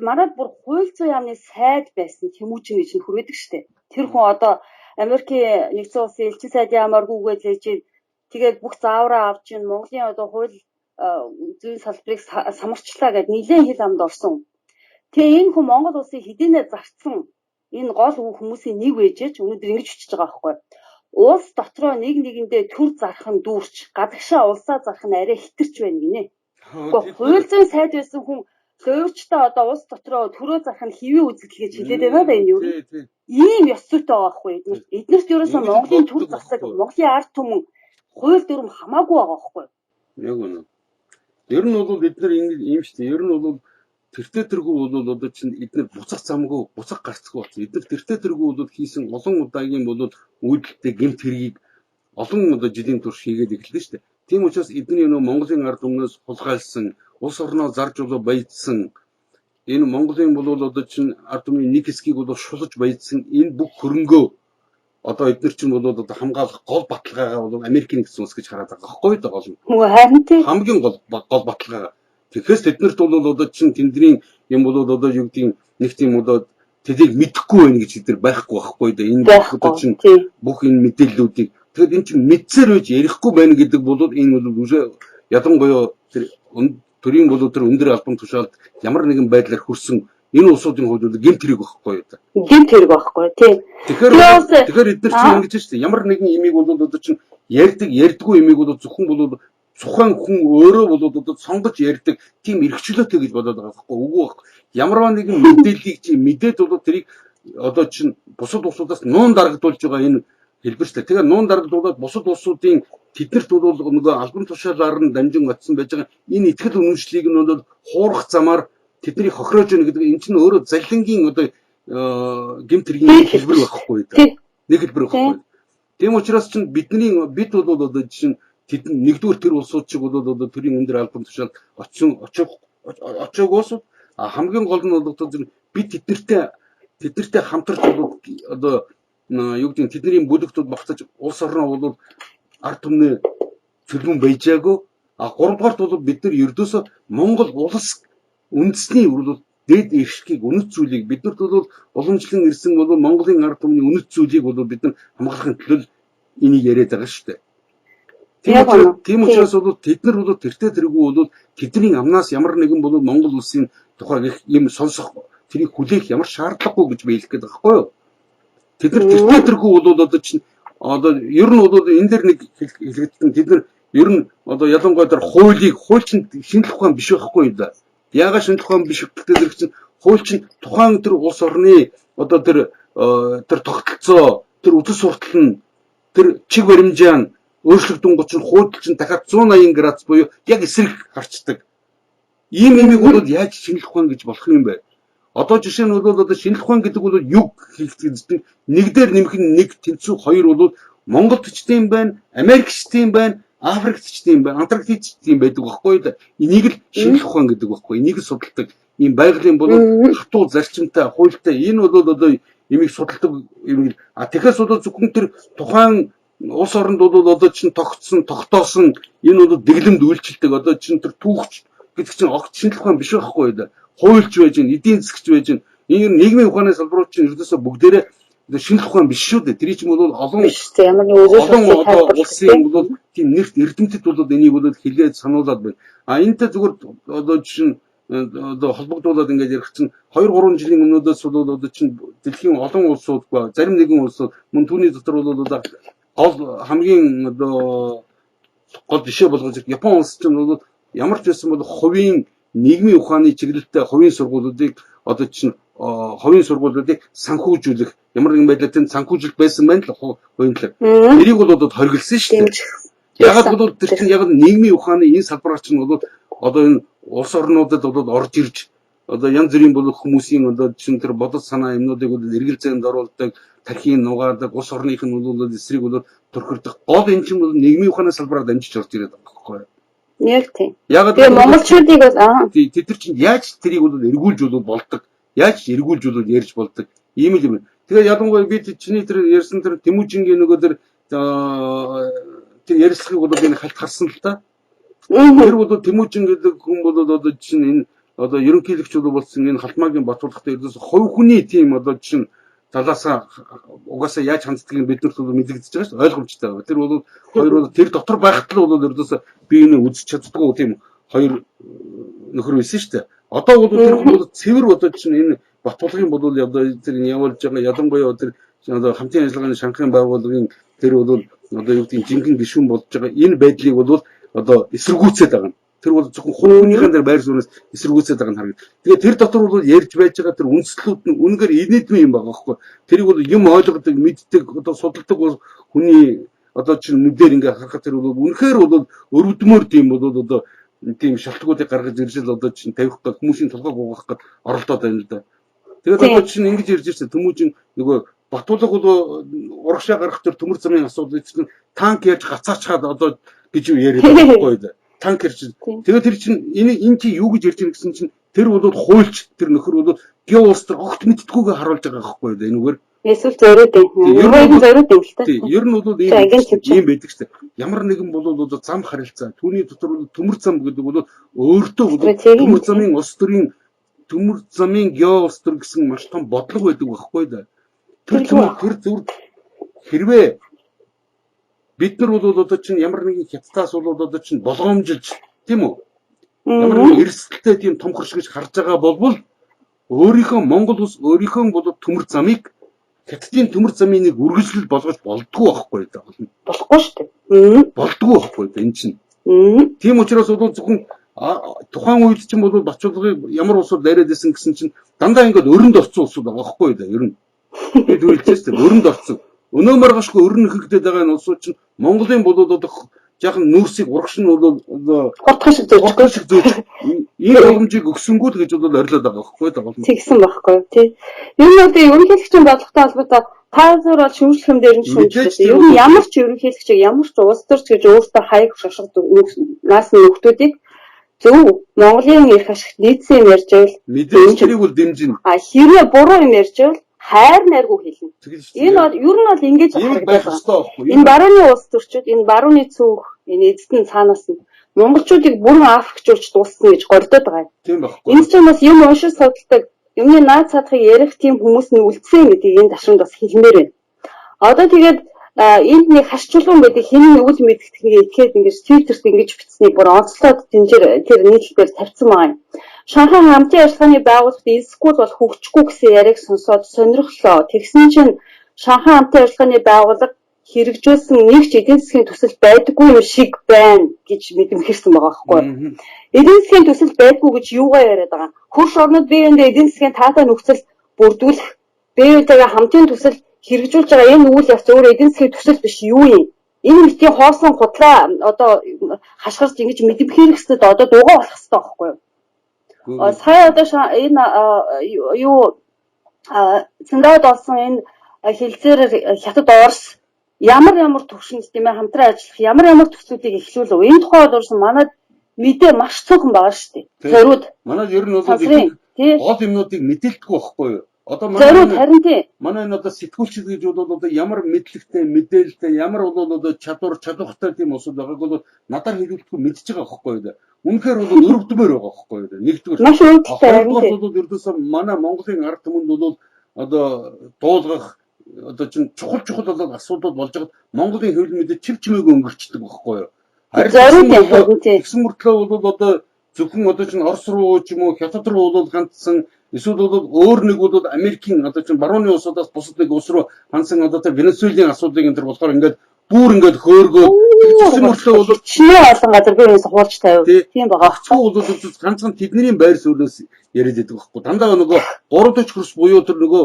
манад бүр хууль зүйн яамны сайд байсан Тэмүүжин гэж хүрээдэг штэ. Тэр хүн одоо Америкийн нэгдсэн улсын элчин сайдын яамаар гүгээд лээж тэгээд бүх заавраа авч ин Монголын одоо хууль зүйн салбарыг самарчлаа гэд нэлээд хил амд орсон. Тэгээ энэ хүн Монгол улсын хэдийнэ зарцсан энэ гол хүмүүсийн нэг байжээч өнөөдөр ингэж хүчиж байгаа байхгүй. Улс дотроо нэг нэгэндээ төр зарах нь дүүрч, гадагшаа улсаа зарах нь арай хитэрч байна гинэ. Гэхдээ хууль зүйн сайд байсан хүн Луурчтай одоо улс дотроо төрөө зарах нь хэвээ үзэгдэл гэж хэлээд байна да энэ юу? Ийм ёс зүйтэй байгаа байхгүй эднэрт. Эднэрт ерөөсөө Монголын төр засаг, Монголын ард түмэн хууль дүрм хамаагүй байгаа байхгүй. Яг үнэ. Ер нь бол бид нар ийм шүү дээ. Ер нь бол тэртээ тэргүй бол одоо чинь эдгээр буцах замгүй, буцах гарцгүй болсон. Эдгээр тэртээ тэргүй бол хийсэн олон удаагийн бол үйлдэлтэй гэмт хэргийг олон одоо жилийн турш хийгээд эхэллээ шүү дээ. Тийм учраас эдний Монголын ард түмнээс хулгайлсан, улс орноо зарж баяжсан энэ Монголын бол одоо чинь ард түмний нэг хэсгийг бол шулж баяжсан энэ бүх хөрөнгөө одоо эдгээр чинь бол одоо хамгаалах гол баталгаагаа бол Америкийн нэгдсэн улс гэж хараад байгаа байхгүй юу гол нь. Харин тийм хамгийн гол баталгаа. Тэгэхээр тэднэрт бол одоо чинь тэдний юм бол одоо юу гэдгийг нэг тийм одоо тэдийг мэдэхгүй байх гэж эдгээр байхгүй да. Энэ одоо чинь бүх энэ мэдээллүүдийг тэгэхэд эн чинь мэдсээр үж ярихгүй байна гэдэг бол энэ бол ядангуяа тэр төрийн бол тэр өндөр албан тушаалд ямар нэгэн байдлаар хүрсэн энэ улсуудын хувьд гэмт хэрэг байхгүй юу да. Гэмт хэрэг байхгүй тийм. Тэгэхээр эдгээр чинь ингэж шүү дээ. Ямар нэгэн имийг бол одоо чинь ярьдаггүй имийг бол зөвхөн бол цухаан хүн өөрөө бол одоо сонгож ярьдаг тийм эрхчлөөтэй гэж бодоод байгаа байхгүй үгүй байхгүй. Ямарваа нэгэн мэдээллийг чи мэдээд бол тэрийг одоо чинь бусад улсуудаас нуун дарагдуулж байгаа энэ хэлбэрчлээ. Тэгэхээр нуун дарагдуулаад бусад улсуудын тэднэрт бол нөгөө албан тушаалаар нь дамжин очсон байж байгаа энэ итгэл үнэмшлийг нь бол хуурах замаар тэднийг хохироож өгнө гэдэг энэ чинь өөрөө залингийн одоо гэмт хэргийн хэлбэр байхгүй да. Нэг хэлбэр байхгүй. Тийм учраас чинь бид бол одоо чинь тэд нэгдүгээр тэр улсууд шиг бол одоо төрийн өндөр албан тушаалд очоогоос хамгийн гол нь бол одоо бид тэднэртэй хамтарч бол одоо юу гэдэг тэдний бүлэгтүүд багтаж улс орноо бол ард түмнээ цөлмөн байжаагүй. Гуравдугаарт бол бид нар ердөөсөө Монгол улс үндэсний дээд эрхийг үнэт зүйлийг биднэрт бол уламжлан ирсэн бол Монголын ард түмний үнэт зүйлийг бол бид нар хамгаалахын төлөө энийг яриад байгаа шүү дээ. Тийм учраас бол тэд нар бол тэртээ тэргүй бол тэдний амнаас ямар нэгэн бол Монгол улсын тухай их юм сонсох тэрийг хүлээх ямар шаардлагагүй гэж би хэлэх гээд байгаа байхгүй юу? Тэд нар тэртээ тэргүй бол одоо чинь одоо ер нь бол энэ дэр нэг хэлэгдсэн тэд нар ер нь одоо ялангуяа тэр хууль чинь шинжлэх ухаан биш байхгүй юм да. Яагаад шинжлэх ухаан биш гэхдээ зэрэг чинь хууль чинь тухайн тэр улс орны одоо тэр тогтолцоо тэр үдэс суртал нь тэр чиг баримжаа нь өөрчлөгдөнгөт чинь хууль чинь дахиад 180 градус буюу яг эсрэг харцдаг. Ийм имийг бол яаж шинжлэх ухаан гэж болох юм бэ? Одоо жишээ нь бол одоо шинжлэх ухаан гэдэг бол юг хийхдээ нэг дээр нэмэх нь нэг тэнцүү хоёр бол Монголчдын байна, Америкчдын байна, Африкчдын байна, Антарктичдын байдаг байхгүй да. Энийг л шинжлэх ухаан гэдэг байхгүй. Энийг л судалдаг. Ийм байгалийн бол хатуу зарчимтай, хуультай энэ бол одоо имийг судалдаг юм. Тэгэхээс бол зөвхөн тэр тухайн улс оронд бол одоо чинь тогтоосон энэ бол дэглэмд үйлчилдэг. Одоо чинь тэр түүхч гэдэг чинь огт шинжлэх ухаан биш байхгүй да. Хуульч байж гэн, эдийн засгч байж гэн. Энэ нийгмийн ухааны салбарууд чинь ердөөсөө бүгдээрээ шинжлэх ухаан биш шүү дээ. Тэр чинь бол олон одоо улсын бол тийм нэрт эрдэмтэд бол энийг бол хэлээд сануулад байна. Энэтэй зүгээр одоо жишээ нь одоо холбогдуулаад ингээд ярих чинь 2-3 жилийн өмнөөдөөс бол одоо чинь дэлхийн олон улсууд ба зарим нэгэн улсууд мөн түүний дотор бол одоо гол хамгийн одоо гол жишээ болгож Япон улс чинь бол ямар ч байсан бол хувийн нийгмийн ухааны чиглэлтэй хувийн сургуулиудыг одоо чинь хувийн сургуулиудыг санхүүжүүлэх ямар нэгэн байдлаар тэр санхүүжилт байсан байна л хувийнлаг. Тэрийг бол одоо хоригдсан шүү дээ. Ягаад бол тэр чинь яг нийгмийн ухааны энэ салбараар чинь бол одоо энэ улс орнуудад бол орж ирж одоо янз бүрийн бол хүмүүсийн одоо чинь тэр бодол санаа юмнуудыг бол эргэлзээнд оруулдаг, тархийн нугаадаг, улс орных нь бол эсрэг бол төрхөрдөх гол энэ чинь бол нийгмийн ухааны салбараар дамжиж орж ирээд байгаа байхгүй юу? Яг тийм. Тэгээ монголчуудыг бол тэр чинь яаж тэрийг бол эргүүлж болдог? Яаж эргүүлж ярьж болдог? Ийм л юм. Тэгээ ялангуяа би чиний тэр ярьсан тэр Тэмүүжингийн нөгөө тэр ярилцлагыг бол би хальт харсан л та. Тэр бол Тэмүүжин гэдэг хүн бол одоо чинь энэ одоо ерөнхийлөгч болсон энэ Халтмаагийн Батболготой ердөөс хувь хүний тийм одоо чинь талаасаа угаасаа яаж ханддгийг бид нар бол мэдэгдэж байгаа шүү дээ. Ойлгомжтой байгаа. Тэр бол хоёр бол тэр дотор байхад л бол ердөөс би энэ үзэж чаддгүй тийм хоёр нөхөр байсан шүү дээ. Одоо бол тэр бол цэвэр одоо чинь энэ Батболгийн бол одоо тэр явуулж байгаа ялангуяа тэр одоо хамтын ажиллагааны Шанхайн байгууллагын тэр бол одоо юу гэдэг жинхэнэ гишүүн болж байгаа энэ байдлыг бол одоо эсэргүүцээд байгаа. Тэр бол зөвхөн хүмүүнийхэн дээр байр сууриас эсэргүүцээд байгаа нь харагдав. Тэгээ тэр дотор бол ярьж байж байгаа тэр үндслүүд нь үнэхээр инээдмэн юм байгаа байхгүй. Тэрийг бол юм ойлгодог, мэддэг, одоо судалдаг бол хүний одоо чинь нүдээр ингээ харахад тэр бол үнэхээр бол өрөвдмөр тийм бол одоо тийм шалтгаануудыг гаргаж ирж л одоо чинь тавих гэх хүмүүсийн толгойг угаах гэж оролдоод байна л да. Тэгээд одоо чинь ингэж ярьж ирсэн Тэмүүжин нөгөө Батболго бол урагшаа гарах тэр төмөр замын асуудал чинь танк яаж гацаачаад одоо гэж юу яриад байгаа байхгүй да. Танкер чинь. Тэгээд тэр чинь энэ чи юу гэж ярьж байгаа гэсэн чинь тэр бол хуульч тэр нөхөр бол геоустр огт мэдтгүйгээ харуулж байгаа байхгүй да. Энэгээр эсвэл зориуд юм. Зориуд юм л та. Ер нь бол ийм байдаг шүү дээ. Ямар нэгэн бол зам харилцаа. Түүний дотор бол төмөр зам гэдэг бол өөртөө төмөр замын улс төрийн төмөр замын геоустр гэсэн маш том бодлого байдаг байхгүй да. Тэр зүр хэрвээ бид нар бол одоо чинь ямар нэгэн хятадаас бол одоо чинь болгоомжилж тийм үү? Ямар нэгэн эрсдэлтэй тийм том хурш гэж харж байгаа болбол өөрийнхөө Монгол улс өөрийнхөө бол төмөр замыг хятадын төмөр замын нэг үргэлжлэл болгож болдгоо байхгүй да. Болохгүй шүү дээ. Болдгоо байхгүй да энэ чинь. Тийм учраас бол зөвхөн тухайн үед чинь бол Батболгыг ямар улсууд дайраад исэн гэсэн чинь дандаа ингээд өрөнд орцсон улсууд байгаа байхгүй да ер нь. Бид үйлдэлтэй өрөнд орцсон. Өнөө маргашгүй өрн нөхөгдөд байгаа энэ улсууд чинь Монголын бол одоо жаахан нүүрсийг урагш нь бол хурдхан шиг зөөж энэ боломжийг өгсөнгүү л гэж бол орилоод байгаа байхгүй да. Тэгсэн байхгүй тий. Ер нь одоо ерөнхийлөгчийн бодлоготой холбоотой та зөв бол шүүмжлэхэм дээр нь шүүмжлээ. Ер нь ямар ч ерөнхийлөгч ямар ч улс төрч гэж өөртөө хаяг шашгад наас нөхдүүдийг зөв Монголын эрх ашигт нийцсэн юм ярьж байвал мэдээллийг бол дэмжинэ. Хэрвээ буруу юм ярьж байвал хайр найргүй хэлнэ. Энэ бол ер нь бол ингэж харагдаж байна. Энэ барууны улс төрчид, энэ барууны цөөх, энэ эзэдэн цаанаас нь монголчуудыг бүрэн африкчуулж дууссан гэж гордоод байгаа юм. Тийм байхгүй. Энэ чинь бас юм уншиж судалдаг, юмны наад цаатахыг ярих тийм хүмүүс нь үлдсэн гэдгийг энэ ташинд бас хэлмээр байна. Одоо тэгээд энд нэг хашчулуун гэдэг хин үл мэдгэдгийг итгэхэд ингэж Твиттерт ингэж бичсэнийг бүр онцлоод тэнцэр тэр нийтлэлээр тавьсан байгаа юм. Шанхай хамтын ажиллагааны байгууллагт эсгүй бол хөгжихгүй гэсэн яриаг сонсоод сонирхлоо. Тэгсэн чинь Шанхай хамтын ажиллагааны байгууллага хэрэгжүүлсэн нэг ч эдийн засгийн төсөл байдаггүй юм шиг байна гэж мэдэмхэрсэн байгаа байхгүй юу? Эдийн засгийн төсөл байдаггүй гэж юугаа яриад байгаа? Хөрш орнууд биеиндээ эдийн засгийн таатай нөхцөл бүрдүүлэх, биеийнхээ хамтын төсөл хэрэгжүүлж байгаа энэ үйл явц өөр эдийн засгийн төсөл биш юу юм? Энэ мэтийн хоосон худлаа одоо хашгирч ингэж мэдэмхэрхсэд одоо дугаа болох хэрэгтэй байхгүй юу? Сая одоо энэ юу цэндаад болсон энэ хэлцээр хятад Орос ямар төвшөнд тийм ээ хамтран ажиллах ямар төслүүдийг эхлүүлв. Энэ тухай бол манайд мэдээ маш цөөхөн байгаа шүү дээ. Зориуд. Манайд ер нь бол гол юмнуудыг мэдээлдэггүй байхгүй юу? Одоо зориуд харин тийм. Манай энэ одоо сэтгүүлчид гэж бол одоо ямар мэдлэгтэй, мэдээлэлтэй, ямар бол одоо чадвартай тийм усуд байгааг бол надаар хэлүүлэхгүй мэдчихэж байгаа байхгүй юу? Үнэхээр бол өрөвдмөр байгаа байхгүй юу? Нэгдүгээр. Маш өрөвдөлтэй. Хоёрдугаар бол ердөөсөө манай Монголын ард түмэнд бол одоо дуулгах одоо чинь чухал болоод асуудал болж байгаа Монголын хөвөл мэдээ чимээгүй өнгөрчдөг байхгүй юу? Харин тэгсэн мөртлөө бол одоо зөвхөн одоо чинь Орос руу ч юм уу Хятад руу бол ганцсан эсвэл бол өөр нэг бол Америкийн одоо чинь барууны улсуудаас бусад нэг улс руу хандсан одоо Венесуелийн асуудлыг энэ төр болохоор ингээд бүр ингээд хөөргөө тэгсэн мөртлөө бол чиний олон газар би энэ хуулж тавив. Тийм байгаа. Хацгүй бол ганцхан тэдний байр сууриас яриад байдаг байхгүй. Дандаа нөгөө 340 хөрс буюу тэр нөгөө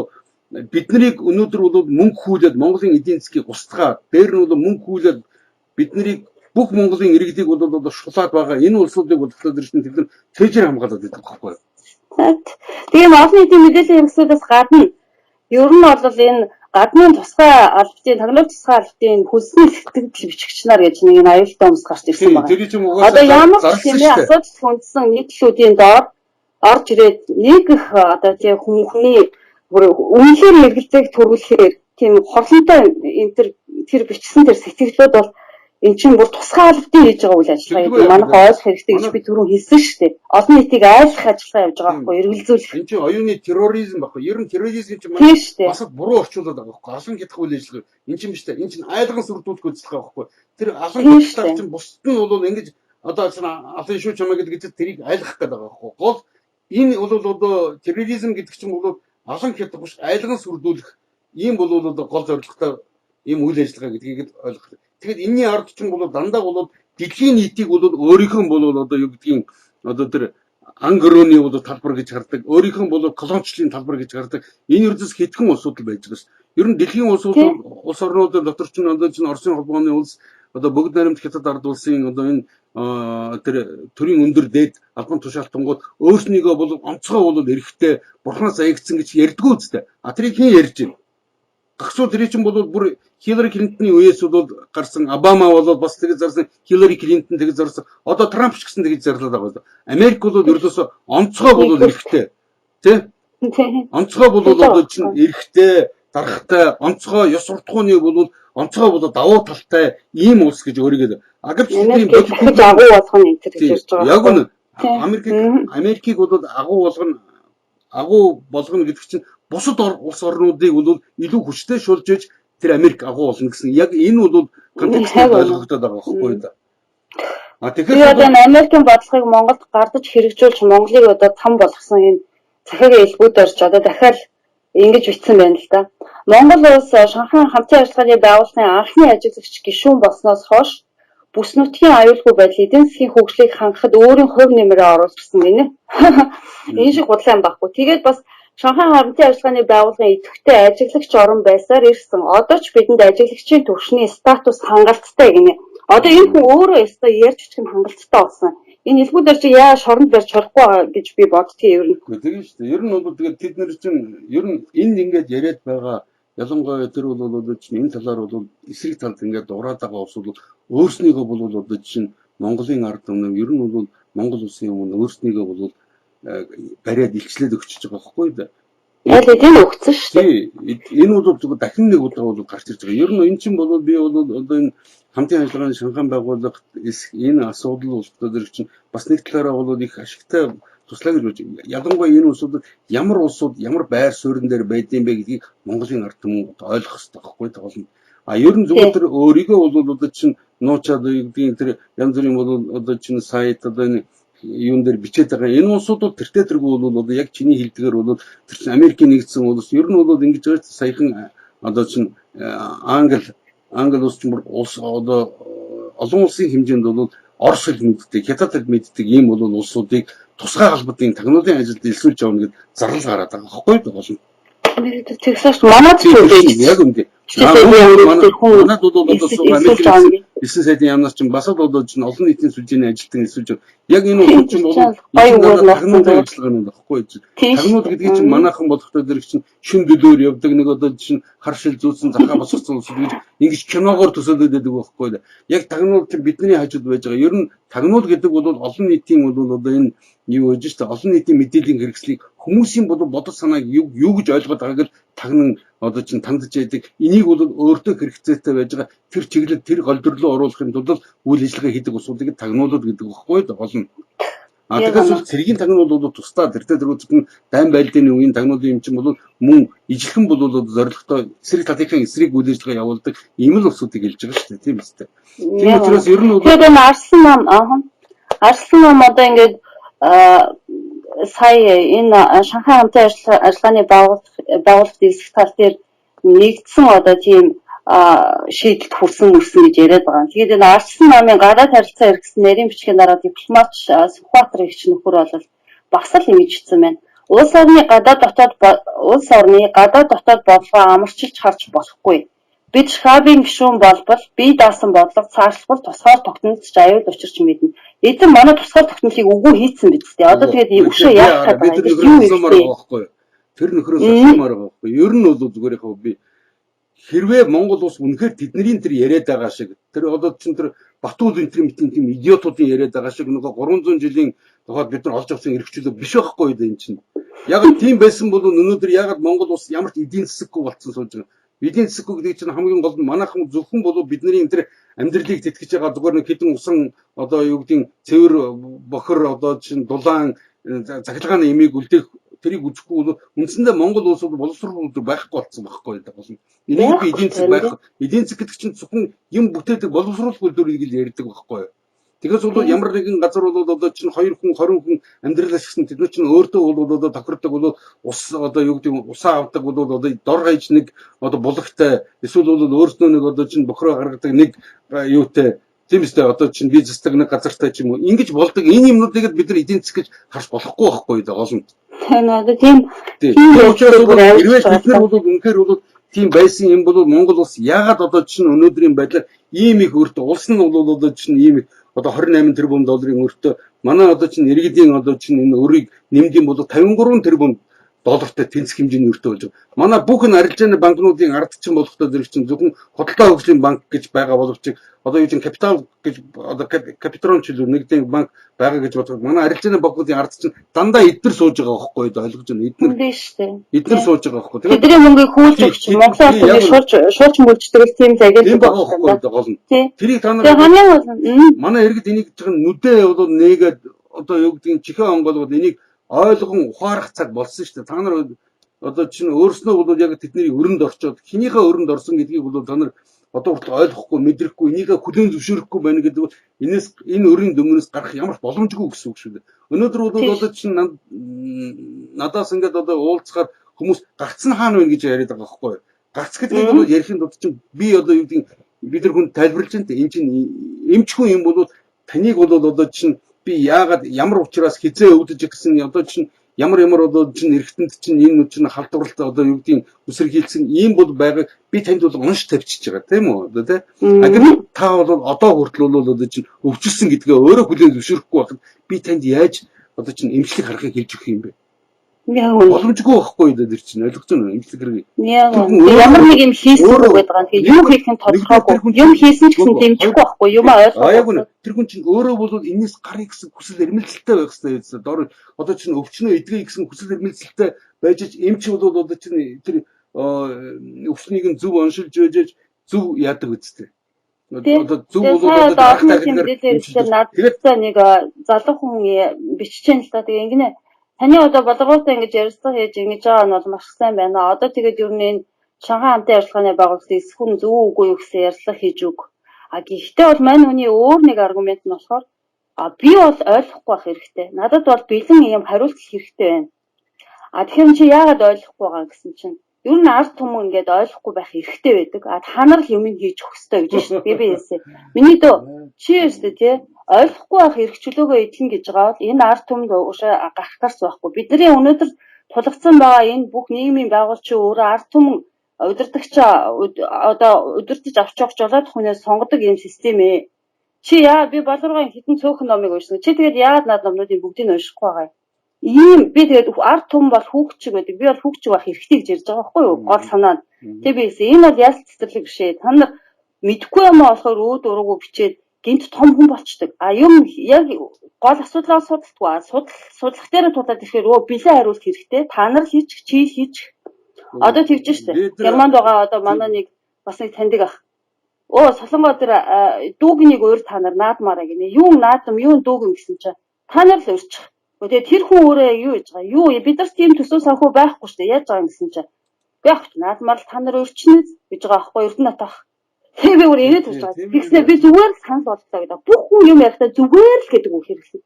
биднийг өнөөдөр бол мөнгө хүүлээд Монголын эдийн засгийг устгаад дээр нь бол мөнгө хүүлээд биднийг бүх Монголын иргэдийг бол одоо шулаад байгаа энэ улсуудыг бодлоод ирсэн тэд цэжээр хамгаалаад байдаг байхгүй юу? Тийм олон нийтийн мэдээллийн хэрэгслүүдээс гадна ер нь бол энэ гадны тусгай албатын тагнуулт тусгай албатын хөлсний сэтгэл бичгч нар гэж нэг энэ аюултай хүмүүс гарч ирсэн байна. Одоо ямар тийм ээ асуудал хүндсэн нийтлүүдийн доор орж ирээд нэг их одоо тийм хүмүүний үнэхээр эргэлзээг төрүүлэхээр тийм хорлонтой энэ тэр бичсэн тэр сэтгэлүүд бол эн чинь бүр тусгай албатын хийж байгаа үйл ажиллагаа гэдэг манайх ойлгох хэрэгтэй гэж би түрүү хэлсэн шүү дээ. Олон нийтийг айлах ажиллагаа явж байгаа байхгүй эргэлзүүлэх. Энд чинь оюуны терроризм байхгүй. Ер нь терроризм чинь манай бас буруу орчуулдаг байгаа байхгүй. Олон хятах үйл ажиллагаа. Эн чинь биш үү? Эн чинь айлган сүрдүүлэх ажиллагаа байхгүй. Тэр олон хятах чинь бусд нь бол ингэж одоо чинь алын шүү чамаа гэдэг тэрийг айлгах гэдэг байгаа байхгүй. Гол энэ бол одоо терроризм гэдэг чинь бол олон хятах биш айлган сүрдүүлэх ийм бол одоо гол зорилготой ийм үйл ажиллагаа гэдгийг ойлгох. Тэгэхээр энэний ард чинь бол дандаа бол дэлхийн нийтийг бол өөрийнх нь бол одоо юу гэдгийг одоо тэр ангороны бол талбар гэж хардаг. Өөрийнх нь бол колоничлын талбар гэж хардаг. Энэ ердөөс хэдхэн улсууд л байж байгаа ш. Ер нь дэлхийн улс орнуудын дотор чинь одоо чинь Оросын холбооны улс одоо бүгд найрамд хятад ард улсын одоо энэ тэр төрийн өндөр дээд албан тушаалтангууд өөрснийгөө бол онцгой бол эрэхтэй бурхнаас аягдсан гэж ярьдгүй үстэй. А тэрийг хэн ярьж байна? Гагцуу тэр чинь бол бүр Хиллари Клинтоны үеэс бол гарсан Обама бол бас тэгээд зарсан Хиллари Клинтон тэгээд зарсан одоо Трамп ч гэсэн тэгээд зарлаад байгаа. Америк бол ердөөсөө онцгой бол эрэхтэй тий онцгой бол одоо чинь эрэхтэй дарахтай онцгой ёс суртахууны бол онцгой бол давуу талтай ийм улс гэж өөрийгөө агавчдын бодит агуу болгоно энэ гэж ярьж байгаа. Яг нь Америкийг бол агуу болгоно гэдэг чинь бусад улс орнуудыг бол илүү хүчтэй шулж иж тэр Америк агуу болно гэсэн яг энэ бол контекстээр ойлгогдоод байгаа байхгүй да. Тэгэхээр одоо Америкийн бодлогыг Монголд гардаж хэрэгжүүлж Монголыг одоо там болгосон энэ захиагийн элбүүдэрч одоо дахиад ингэж бичсэн байна л да. Монгол улс Шанхай хамтын ажиллагааны байгууллагын анхны ажиглагч гишүүн болсноос хойш бүс нутгийн аюулгүй байдал эдийн засгийн хөгжлийг хангахад өөрийн хувь нэмрээ оруулсан гинэ. Энэ шиг бодлоо юм баггүй. Тэгээд бас Шанхай хамтын ажиллагааны байгууллагын идэвхтэй ажиглагч орон байсаар ирсэн. Одоо ч бидэнд ажиглагчийн төвшний статус хангалттай гинэ. Одоо энэ хүн өөрөө ястаа ярьж очих нь хангалттай болсон. Энэ хэлбүүдээр чи яа шоронд барьж чадахгүй гэж би боддгийг ер нь. Тэгээд шүү дээ. Ер нь бол тэгээд тэд нар чинь ер нь энд ингээд яриад байгаа ялангуяа тэр бол одоо чинь энэ талаар бол эсрэг талд ингээд ураад байгаа улс бол өөрснийгөө бол одоо чинь Монголын ард түмэн ер нь бол Монгол улсын өмнө өөрснийгөө бол бариад илчлээд өгчөж байгаа байхгүй да. Яг л тийм өгсөн шүү дээ. Энэ бол зөвхөн дахин нэг удаа бол гарч ирж байгаа. Ер нь эн чинь бол би бол одоо энэ хамтын ажиллагааны Шанхай байгууллага энэ асуудал улсуудад чинь бас нэг талаараа бол их ашигтай туслаа гэж бодож байна. Ялангуяа энэ улсууд ямар улсууд ямар байр суурин дээр байдсан бэ гэдгийг Монголын ард түмэн ойлгох хэрэгтэй байхгүй тоглоно. А ер нь зөвхөн тэр өөрийгөө бол одоо чинь нуучаад гэдгийг тэр янз бүрийн бол одоо чинь сайт одоо энэ юун дээр бичээд байгаа. Энэ улсууд тэртээ тэргүй бол одоо яг чиний хэлдгээр бол тэр чинь Америкийн нэгдсэн улс ер нь бол ингэж байгаа саяхан одоо чинь Англи улс чинь улс одоо олон улсын хэмжээнд бол Орос хэл мэддэг, Хятад хэл мэддэг ийм бол улсуудыг тусгай холбоотой тагнуулын ажилд элсүүлж явна гэд зарлал гараад байгаа байхгүй болно. Тэгсээс манайд ч үгүй. Яг үнэ. Манайд бол одоо Америк 9 сайдын яамнаас чинь бас л одоо чинь олон нийтийн сүлжээний ажилтан эсвэл чинь яг энэ улсууд чинь бол гоё үгээр тагнуулын ажиллагаа нь багхгүй чинь. Тагнуул гэдгийг чинь манайхан бодохдоо зэрэг чинь шүн дөлөөр явдаг нэг одоо чинь хар шил зүүсэн захаа босгосон улсууд гэж ингэж киногоор төсөөлөд байдаг байхгүй. Яг тагнуул чинь бидний хажууд байж байгаа. Ер нь тагнуул гэдэг бол олон нийтийн бол одоо энэ юу гэж шүү дээ. Олон нийтийн мэдээллийн хэрэгслийг хүмүүсийн бодол санааг юу гэж ойлгоод байгааг л тагнан одоо чинь тандж яадаг. Энийг бол өөртөө хэрэгцээтэй байж байгаа тэр чиглэл тэр голдролоо оруулахын тулд үйл ажиллагаа хийдэг усуудыг тагнуулууд гэдэг багхгүй гол нь. Тэгэхээр бол цэргийн тагнуул бол тусдаа тэртээ дөрөвдөн дайн байлдааны үеийн тагнуулын юм чинь бол мөн ижилхэн бол зорилготой эсрэг талынхаа эсрэг үйл ажиллагаа явуулдаг ийм л усуудыг хэлж байгаа шүү дээ. Тийм үстэй. Тийм учраас ер нь тэгээд энэ Арслан ном одоо ингээд сая энэ Шанхай хамтын ажиллагааны байгууллагын дэвсгэр тал дээр нэгдсэн одоо тийм шийдэлд хүрсэн гэж яриад байгаа. Тэгээд энэ Арслан номын гадаад харилцаа хэрэгсэн нарийн бичгийн дараа дипломат Сүхбаатар эгч нөхөр бол бас л ингэж хэлсэн байна. Улс орны гадаад дотоод бодлогоо амарчилж харж болохгүй. Бид шхабын гишүүн болбол бие даасан бодлого цаашлбал тусгаар тогтнолч аюул учирч мэднэ. Эдэн манай тусгаар тогтнолыг үгүй хийцэн биз дээ. Одоо тэгээд өшөө яах гэдэг юм бэ? Тэр нөхрөөс асуумаар байгаа байхгүй. Ер нь бол зүгээр яг би хэрвээ Монгол улс үнэхээр тэдний тэр яриад байгаа шиг тэр одоо чинь тэр Батүл энтрийн тийм идиотуудын яриад байгаа шиг нөгөө 300 жилийн тухайд бид нар олж авсан эрхчлөө биш байхгүй энэ чинь. Яг тийм байсан бол өнөөдөр яг Монгол улс ямар ч эдийн засаггүй болцсон сууж байгаа. Эдийн засаггүй гэдэг чинь хамгийн гол нь манайхан зөвхөн бол бидний тэр амьдралыг тэтгэж байгаа зүгээр нэг хэдэн усан одоо юу гэдэг цэвэр бохор одоо чинь дулаан захилгааны имийг үлдээх тэрийг үзэхгүй бол үндсэндээ Монгол улс бол боловсрол байхгүй болсон байхгүй гэдэг болно. Энийг би эдийн засаг байх. Эдийн засаг гэдэг чинь зөвхөн юм бүтээдэг боловсрол үйлдвэрийг л ярьдаг байхгүй. Тэгээс бол ямар нэгэн газар бол одоо чинь 2 хүн 20 хүн амьдрал ашигласан тэд чинь өөртөө бол одоо тохирдог бол ус одоо юу гэдэг усаа авдаг бол одоо дор хаяж нэг одоо булгахтай эсвэл бол өөртөө нэг одоо чинь бохроо гаргадаг нэг юутай тийм үстэй одоо чинь бизнестэй нэг газартай ч юм уу ингэж болдог энэ юмнуудыг бид нар эдийн засаг гэж харж болохгүй байхгүй дээ гол нь. Тийм учраас хэрвээ бид нар бол үнэхээр бол тийм байсан юм бол Монгол улс яагаад одоо чинь өнөөдрийн байдлаар ийм их өртөө улс нь бол одоо чинь ийм их одоо 28 тэрбум долларын өртөө манай одоо чинь иргэдийн одоо чинь энэ өрийг нэмдэм бол 53 тэрбум доллартай тэнцэх хэмжээний өртөө болж байгаа. Манай бүх энэ арилжааны банкнуудын ард чинь болохдоо зэрэг чинь зөвхөн Хөдөлгөөний хөгжлийн банк гэж байгаа боловч одоо юу чинь капитал гэж одоо капитрон ч л нэгдэн банк байгаа гэж боддог. Манай арилжааны банкнуудын ард чинь дандаа эдгээр сууж байгаа байхгүй юу ойлгож байна. Эдгээр сууж байгаа байхгүй. Тэдний мөнгийг хүүлж өгч Монголын улсыг шуурч мөлждөг тийм цагийн байхгүй гол нь. Тэрийг та нар манай иргэд энийг жиг нүдээ бол нээгээд одоо юу гэдгийг чихээ онгол энийг ойлгон ухаарах цаг болсон шүү дээ. Та нар одоо чинь өөрснөө бол яг тэдний өрөнд орчоод хинийхээ өрөнд орсон гэдгийг бол та нар одоо хүртэл ойлгохгүй, мэдрэхгүй, энийгээ хүлээн зөвшөөрөхгүй байна гэдэг бол энэ өрийн дөмнөөс гарах ямар ч боломжгүй гэсэн үг шүү дээ. Өнөөдөр бол одоо чинь надаас ингээд одоо уулзахаар хүмүүс гарцсан хаана вэ гэж яриад байгаа байхгүй юу? Гарц гэдэг нь ярихын тулд чинь би одоо юу гэдэг бид нар хүн тайлбарлаж байна. Энэ чинь эмчгүй юм бол таныг бол одоо чинь би яагаад ямар учраас хизээ өвдөж гэсэн одоо чинь ямар одоо чинь эргэтэнд чинь энэ чинь халдварлалт одоо юу гэдгийг үсэрхийлсэн ийм бол байгааг би танд бол унш тавьчихж байгаа тийм үү одоо тийм агэр та бол одоо хүртэл бол одоо чинь өвчлсөн гэдгээ өөрөө хүлээн зөвшөөрөхгүй байхад би танд яаж одоо чинь эмчлэг харахыг хэлж өгөх юм бэ боломжгүй байхгүй дээр чинь ойлгож байна уу эмчлэг хэрэг ямар нэг юм хийсэн гэдэг байгаа. Тэгээ юу хийх нь тодорхойгүй. Юм хийсэн ч гэсэн дэмжихгүй байхгүй. Юм ойлгох. Яг үнэ. Тэр хүн чинь өөрөө бол энэс гарыг гэсэн хүсэл эрмэлзэлтэй байх хэрэгтэй. Дор одоо чинь өвчнөө эдгэе гэсэн хүсэл эрмэлзэлтэй байж эмч бол одоо чинь тэр өвчнийг нь зөв оншилж байж зөв яадаг үстэй. Одоо зөв бол одоо надад нэг залуу хүн бичиж байна л та. Тэгээ ингэнэ таны одоо болгоосоо ингэж ярилцлага хийж ингэж байгаа нь бол маш сайн байна. Одоо тэгээд юу нэ Шанхай хамтын ажиллагааны байгууллагын эсхүн зөв үгүй юу гэсэн ярилцлага хийж өг. Гэхдээ бол мань хүний өөр нэг аргумент нь болохоор би бол ойлгохгүй байх хэрэгтэй. Надад бол бэлэн юм хариулт хэрэгтэй байна. Тэгэхээр чи яагаад ойлгохгүй байгаа гэсэн чинь ер нь ард түмэн ингээд ойлгохгүй байх хэрэгтэй байдаг. Та нар л юм хийж өгөх хэрэгтэй гэж шүү дээ. Би яасан. Миний дөө чи ястэ тий ойлгохгүй байх эрх чөлөөгөө эдлэн гэж байгаа бол энэ ард түмэнд уушаа гарах гарц байхгүй. Бидний өнөөдөр тулгцсан байгаа энэ бүх нийгмийн байгууллагын өөрөө ард түмэн удирдагч одоо удирдах авч явах жолоодох хүнээс сонгодог юм систем ээ. Чи би болоргын хитэн цөөхөн номыг уншсан. Чи тэгээд яагаад над номнуудын бүгдийг нь уншихгүй байгаа юм? Би тэгээд ард түмэн бол хүүхчиг байдаг. Би бол хүүхчиг байх хэрэгтэй гэж ярьж байгаа байхгүй юу? Гол санаа нь. Тэг би гэсэн энэ бол ял цэцэрлэг биш ээ. Та нар мэдгүй юм аа болохоор өөд уруугүй бичээд гинт том хүн болчдөг. Юм яг гол асуудлаа судалдаггүй. Судлах дээр тулаад ирэхээр бэлэн хариулт хэрэгтэй. Та нар хийчих, чи хийчих. Одоо тэгж штэ. Германд байгаа одоо манай нэг бас нэг таньдаг ах. Солонгоо дээр дүүгнийг өөр та нар наадмаараа гинэ. Юу наадам, юу дүүгэн гэсэн чинь та нар л урьчих. Тэгээд тэр хүн өөрөө юу хийж байгаа? Юу бид нар тийм төсөө санхүү байхгүй штэ. Яаж байгаа юм гэсэн чинь. Яг наадмаар л та нар урьчнэ гэж байгаа аахгүй Эрдэнэт ах. Тэгээ би өөр ирээд болж байгаа. Тэгснээр би зүгээр л санал бодлоо гэдэг. Бүх хүн юм ярихдаа зүгээр л гэдэг үг хэрэглэв.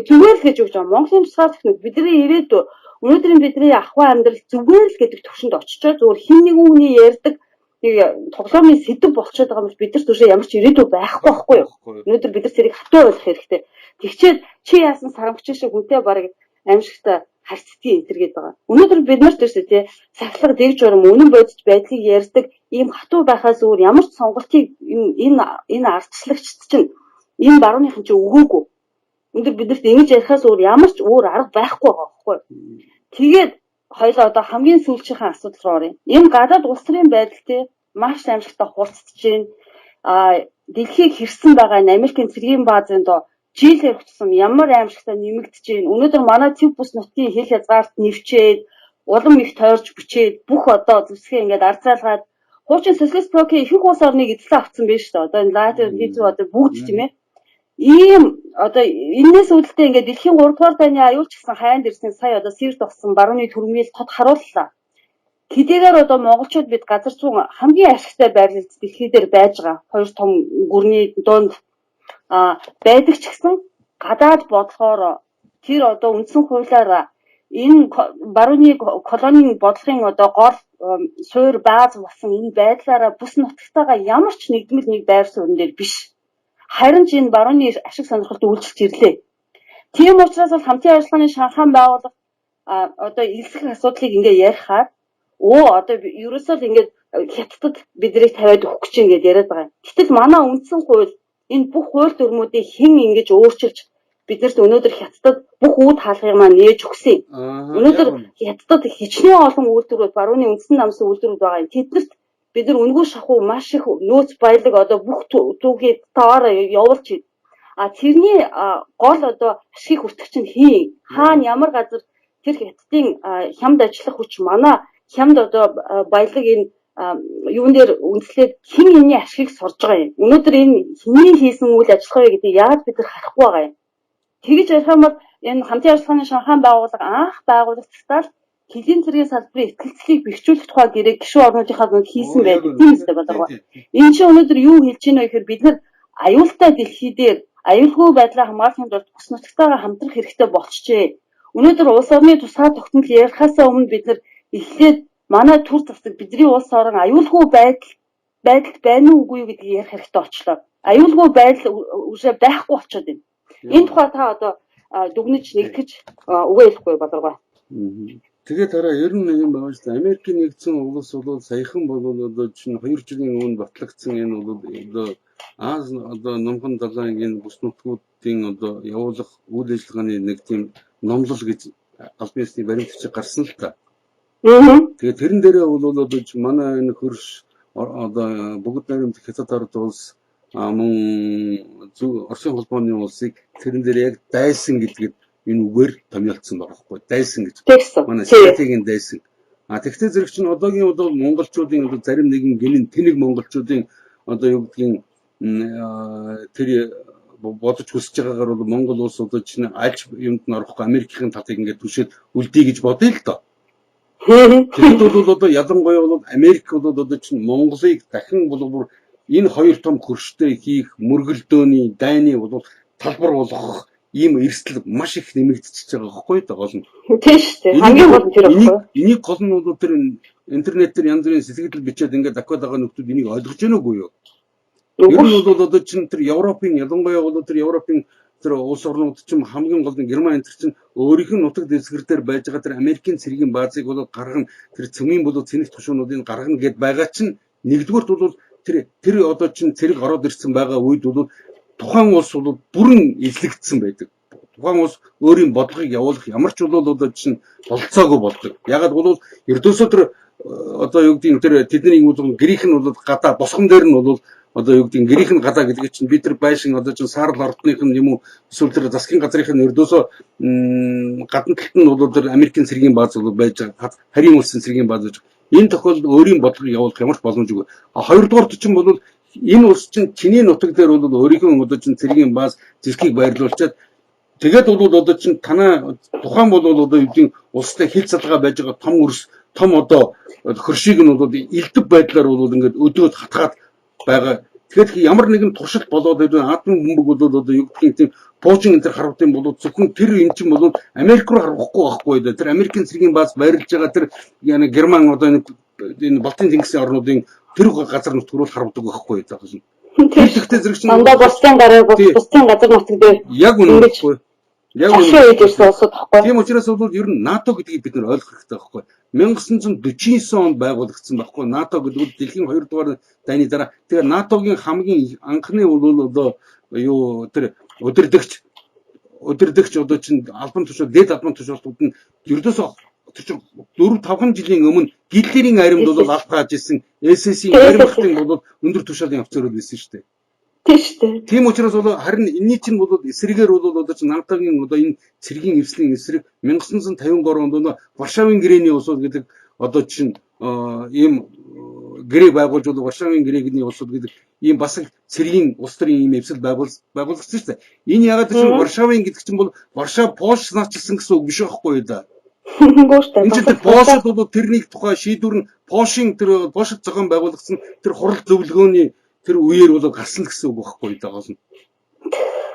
Зүгээр л гэж өгч байгаа. Монголын тусгаар техник бидний ирээд өнөөдрийн бидний ахуй амьдрал зүгээр л гэдэг төвшөнд очичоо зүгээр хин нэг хүний ярьдаг тоглоомын сэдв болчиход байгаа юм бид нар түшээ ямар ч ирээдүй байхгүй байхгүй юу. Өнөөдөр бид нар тэрийг хатуу ойлгох хэрэгтэй. Тэгчээд чи яасан сарамгч шиг хүнтэй барыг аимшигтай харьцдгийг энтер гээд байгаа. Өнөөдөр бид нарт ерөөсөө тий сахилга дэгж урам үнэн бодит байдлыг ярьдаг ийм хатуу байхаас өөр ямар ч сонголтыг энэ ардчлагчд чинь энэ барууныхан чинь өгөөгүй. Өнөөдөр бидэрт ингэж ярихаас өөр ямар ч өөр арга байхгүй байгаа байхгүй. Тэгээд хоёлоо одоо хамгийн сүүлчийнхэн асуудал руу оръё. Энэ гадаад улс төрийн байдалтай маш амжилттай хурцдаж байна. Дэлхийг хэрсэн байгаа энэ Америкийн цэргийн баазын жилээр хүчсэн ямар аимшигтай нэмэгдэж байна. Өнөөдөр манай төв бус нутгийн хил хязгаарт нэвчээд улам их тойрж бичээд бүх одоо зүсгээ ингээд арзаалгаад хуучин социалист блокийн ихэнх улс орныг эзлэн авсан байж шүү дээ. Одоо энэ латер визүү одоо бүгд тийм ээ. Ийм одоо энэс үүдэлтэй ингээд дэлхийн 3 дугаар дайны аюулч гэсэн хайнд ирсэн сая одоо сэрд болсон барууны төрмөл тод харууллаа. Хэдийгээр одоо монголчууд бид газар зүүн хамгийн ашигтай байрлал дэлхий дээр байж байгаа. Хоёр том гүрний донд байдаг ч гэсэн гадаад бодлохоор тэр одоо үндсэн хуулиар энэ барууны колонийн бодлогын одоо гол суур бааз болсон энэ байдлаараа бүс нутагтайгаа ямар ч нэгдмэл нэг байр суурин дээр биш. Харин ч энэ барууны ашиг сонирхолд үйлчлж ирлээ. Тийм учраас бол хамтын ажиллагааны Шанхай байгууллага одоо элсэх асуудлыг ингээ ярихаар одоо ерөөсөө л ингээд хятадд бидрийг тавиад өгөх гэж ингээд яриад байгаа. Гэтэл манай үндсэн хууль энэ бүх хууль дүрмүүдийг хэн ингэж өөрчилж биднэрт өнөөдөр хятадд бүх үүд хаалгыг маань нээж өгсөн. Өнөөдөр хятадд хичнээн олон үйлдвэрүүд барууны үндсэн намсын үйлдвэрүүд байгаа юм. Тэднэрт бид нар үнгүй шахуу маш их нөөц баялаг одоо бүх түүхийг таар явуулж байна. Тэрний гол одоо ашиг хүртэгч нь хийн. Хаана ямар газар тэр хятадын хямд ажиллах хүч манай хямд одоо баялаг энэ юун дээр үндэслээд хэн энэний ашигыг сорж байгаа юм. Өнөөдөр энэ хэний хийсэн үйл ажиллагаа вэ гэдэг яагаад бид нар харахгүй байгаа юм. Тэгэж ярих юм бол энэ хамтын ажиллагааны Шанхай байгууллага анх байгуулагдсаар хэдийн цэргийн салбарын ихтгэлцлийг бэхжүүлэх тухай гэрээ гишүүн орнуудынхаа дүнд хийсэн байдаг. Тийм үстэй болов. Энэ чинь өнөөдөр юу хэлж байна вэ гэхээр бид нар аюултай дэлхий дээр аюулгүй байдлаа хамгаалахын тулд бус нутагтайгаа хамтрах хэрэгтэй болчихжээ. Өнөөдөр улс орны тусгай тогтнол ярихаас өмнө бид нар эхлээд манай төр засаг бидний улс орон аюулгүй байдалд байна уугүй юу гэдгийг ярих хэрэгтэй болчлоо. Аюулгүй байдал үгүй байхгүй болчиход байна. Энэ тухай та одоо дүгнэж нэгтгэж үгээ хэлэхгүй болов. Тэгээд хараа ер нь юм байгаа шүү дээ. Америкийн нэгдсэн улс бол саяхан бол одоо чинь 2 жилийн өмнө батлагдсан энэ бол одоо Аз одоо номхон далайн энэ бүс нутгуудын одоо явуулах үйл ажиллагааны нэг тийм номлол гэж албан ёсны баримтчиг гарсан л та. Тэгээд тэрэн дээрээ бол одоо манай энэ хөрш одоо бүгд найрамдах хятад ард улс мөн Оросын холбооны улсыг тэрэн дээр яг дайсан гэдгээд энэ үгээр томьёолцсон байгаа хгүй дайсан гэж. Манай стратегийн дайсан. Тэгтээ зэрэг чинь одоогийн одоо монголчуудын одоо зарим нэгэн гинэн тэнэг монголчуудын одоо юу гэдгийг тэр бодож хүсэж байгаагаар бол Монгол улс одоо чинь альч юмд нь орохгүй Америкийн татыг ингээд түшээд үлдээ гэж бодъё л доо. Тэгэхэд бол одоо ялангуяа бол Америк бол одоо чинь Монголыг дахин бол энэ хоёр том хөрштэй хийх мөргөлдөөний дайны бол талбар болгох ийм эрсдэл маш их нэмэгдчихэж байгаа байхгүй да гол нь. Тийм шүү дээ. Хамгийн гол нь тэр байхгүй. Энийг гол нь бол тэр интернетээр янз бүрийн сэтгэл бичээд ингээд Дакод байгаа нөхдүүд энийг ойлгож байна уугүй юу? Ер нь бол одоо чинь тэр Европын ялангуяа бол тэр Европын тэр улс орнууд чинь хамгийн гол нь Герман энэ чинь өөрийнх нь нутаг дэвсгэр дээр байж байгаа тэр Америкийн цэргийн баазыг бол гаргана, тэр цөмийн бол цэнэг тушуунуудыг гаргана гэд байгаа чинь нэгдүгээрт бол тэр одоо чинь цэрэг ороод ирсэн байгаа үед бол тухайн улс бол бүрэн эзлэгдсэн байдаг. Тухайн улс өөрийн бодлогыг явуулах ямар ч бол одоо чинь болцоогүй болдог. Ягаад бол ердөөсөө тэр одоо юу гэдэг тэр тэдний грек нь бол гадаа босгон дээр нь бол одоо юу гэдэг грек нь гадаа гэдэг чинь би тэр байшин одоо чинь саарл ордных нь юм уу эсвэл тэр засгийн газрынх нь ердөөсөө гадна талд нь бол тэр Америкийн цэргийн бааз бол байж байгаа. Харийн улсын цэргийн бааз байж байгаа. Энэ тохиолдолд өөрийн бодлогыг явуулах ямар ч боломжгүй. Хоёрдугаарт чинь бол энэ улс чинь чиний нутаг дээр бол өөрийнхөө одоо чинь цэргийн бааз зэргийг байрлуулчаад тэгээд бол одоо чинь танаа тухайн бол одоо юу гэдэг улстай хил залгаа байж байгаа том өрс том одоо хөршийг нь бол элдв байдлаар бол ингээд өдөөд хатгаад байгаа. Тэгэхээр ямар нэгэн туршилт болоод байгаа атом бөмбөг бол одоо юу гэдгийг тийм Пуужин энэ төр харагдсан бол зөвхөн тэр эн чинь бол Америк руу харахгүй байхгүй да. Тэр Америкийн цэргийн бааз байрлаж байгаа тэр яна Герман одоо энэ Балтийн тэнгисийн орнуудын тэр газар нутг руу харагддаг байхгүй да. Тэгэхдээ зэрэг чинь дандаа бусдын гараа бусдын газар нутаг дээр яг үнэ байхгүй. Яг үнэ. Тийм учраас бол ер нь НАТО гэдгийг бид нар ойлгох хэрэгтэй байхгүй. 1949 онд байгуулагдсан байхгүй. НАТО гэдэг нь дэлхийн 2 дугаар дайны дараа. Тэгэхээр НАТОгийн хамгийн анхны бол одоо юу тэр өдөрдөгч одоо чинь албан тушаал дэд албан тушаалтууд нь ердөөсөө тэр чинь 4-5 жилийн өмнө Гитлерийн аримд бол алхаж ирсэн СС-ийн аримхтын бол өндөр тушаалын офицерууд байсан шүү дээ. Тийм шүү дээ. Тийм учраас бол харин энэний чинь бол эсрэгээр бол одоо чинь НАТОгийн одоо энэ цэргийн эвслийн эсрэг 1953 онд Варшавын гэрээний улсууд гэдэг одоо чинь ийм гэрээ байгуулж бол Варшавын гэрээний улсууд гэдэг ийм бас цэргийн улс төрийн ийм эвсэл байгуулагдсан шүү дээ. Энэ ягаад ч Варшавын гэдэг чинь бол Варшав Польш наачилсан гэсэн үг биш байхгүй да. Энэ чинь Польшд бол тэрний тухай шийдвэр нь Польшийн тэр Польшд зохион байгуулагдсан тэр хурал зөвлөгөөний тэр үеэр бол гарсан гэсэн үг байхгүй да гол нь.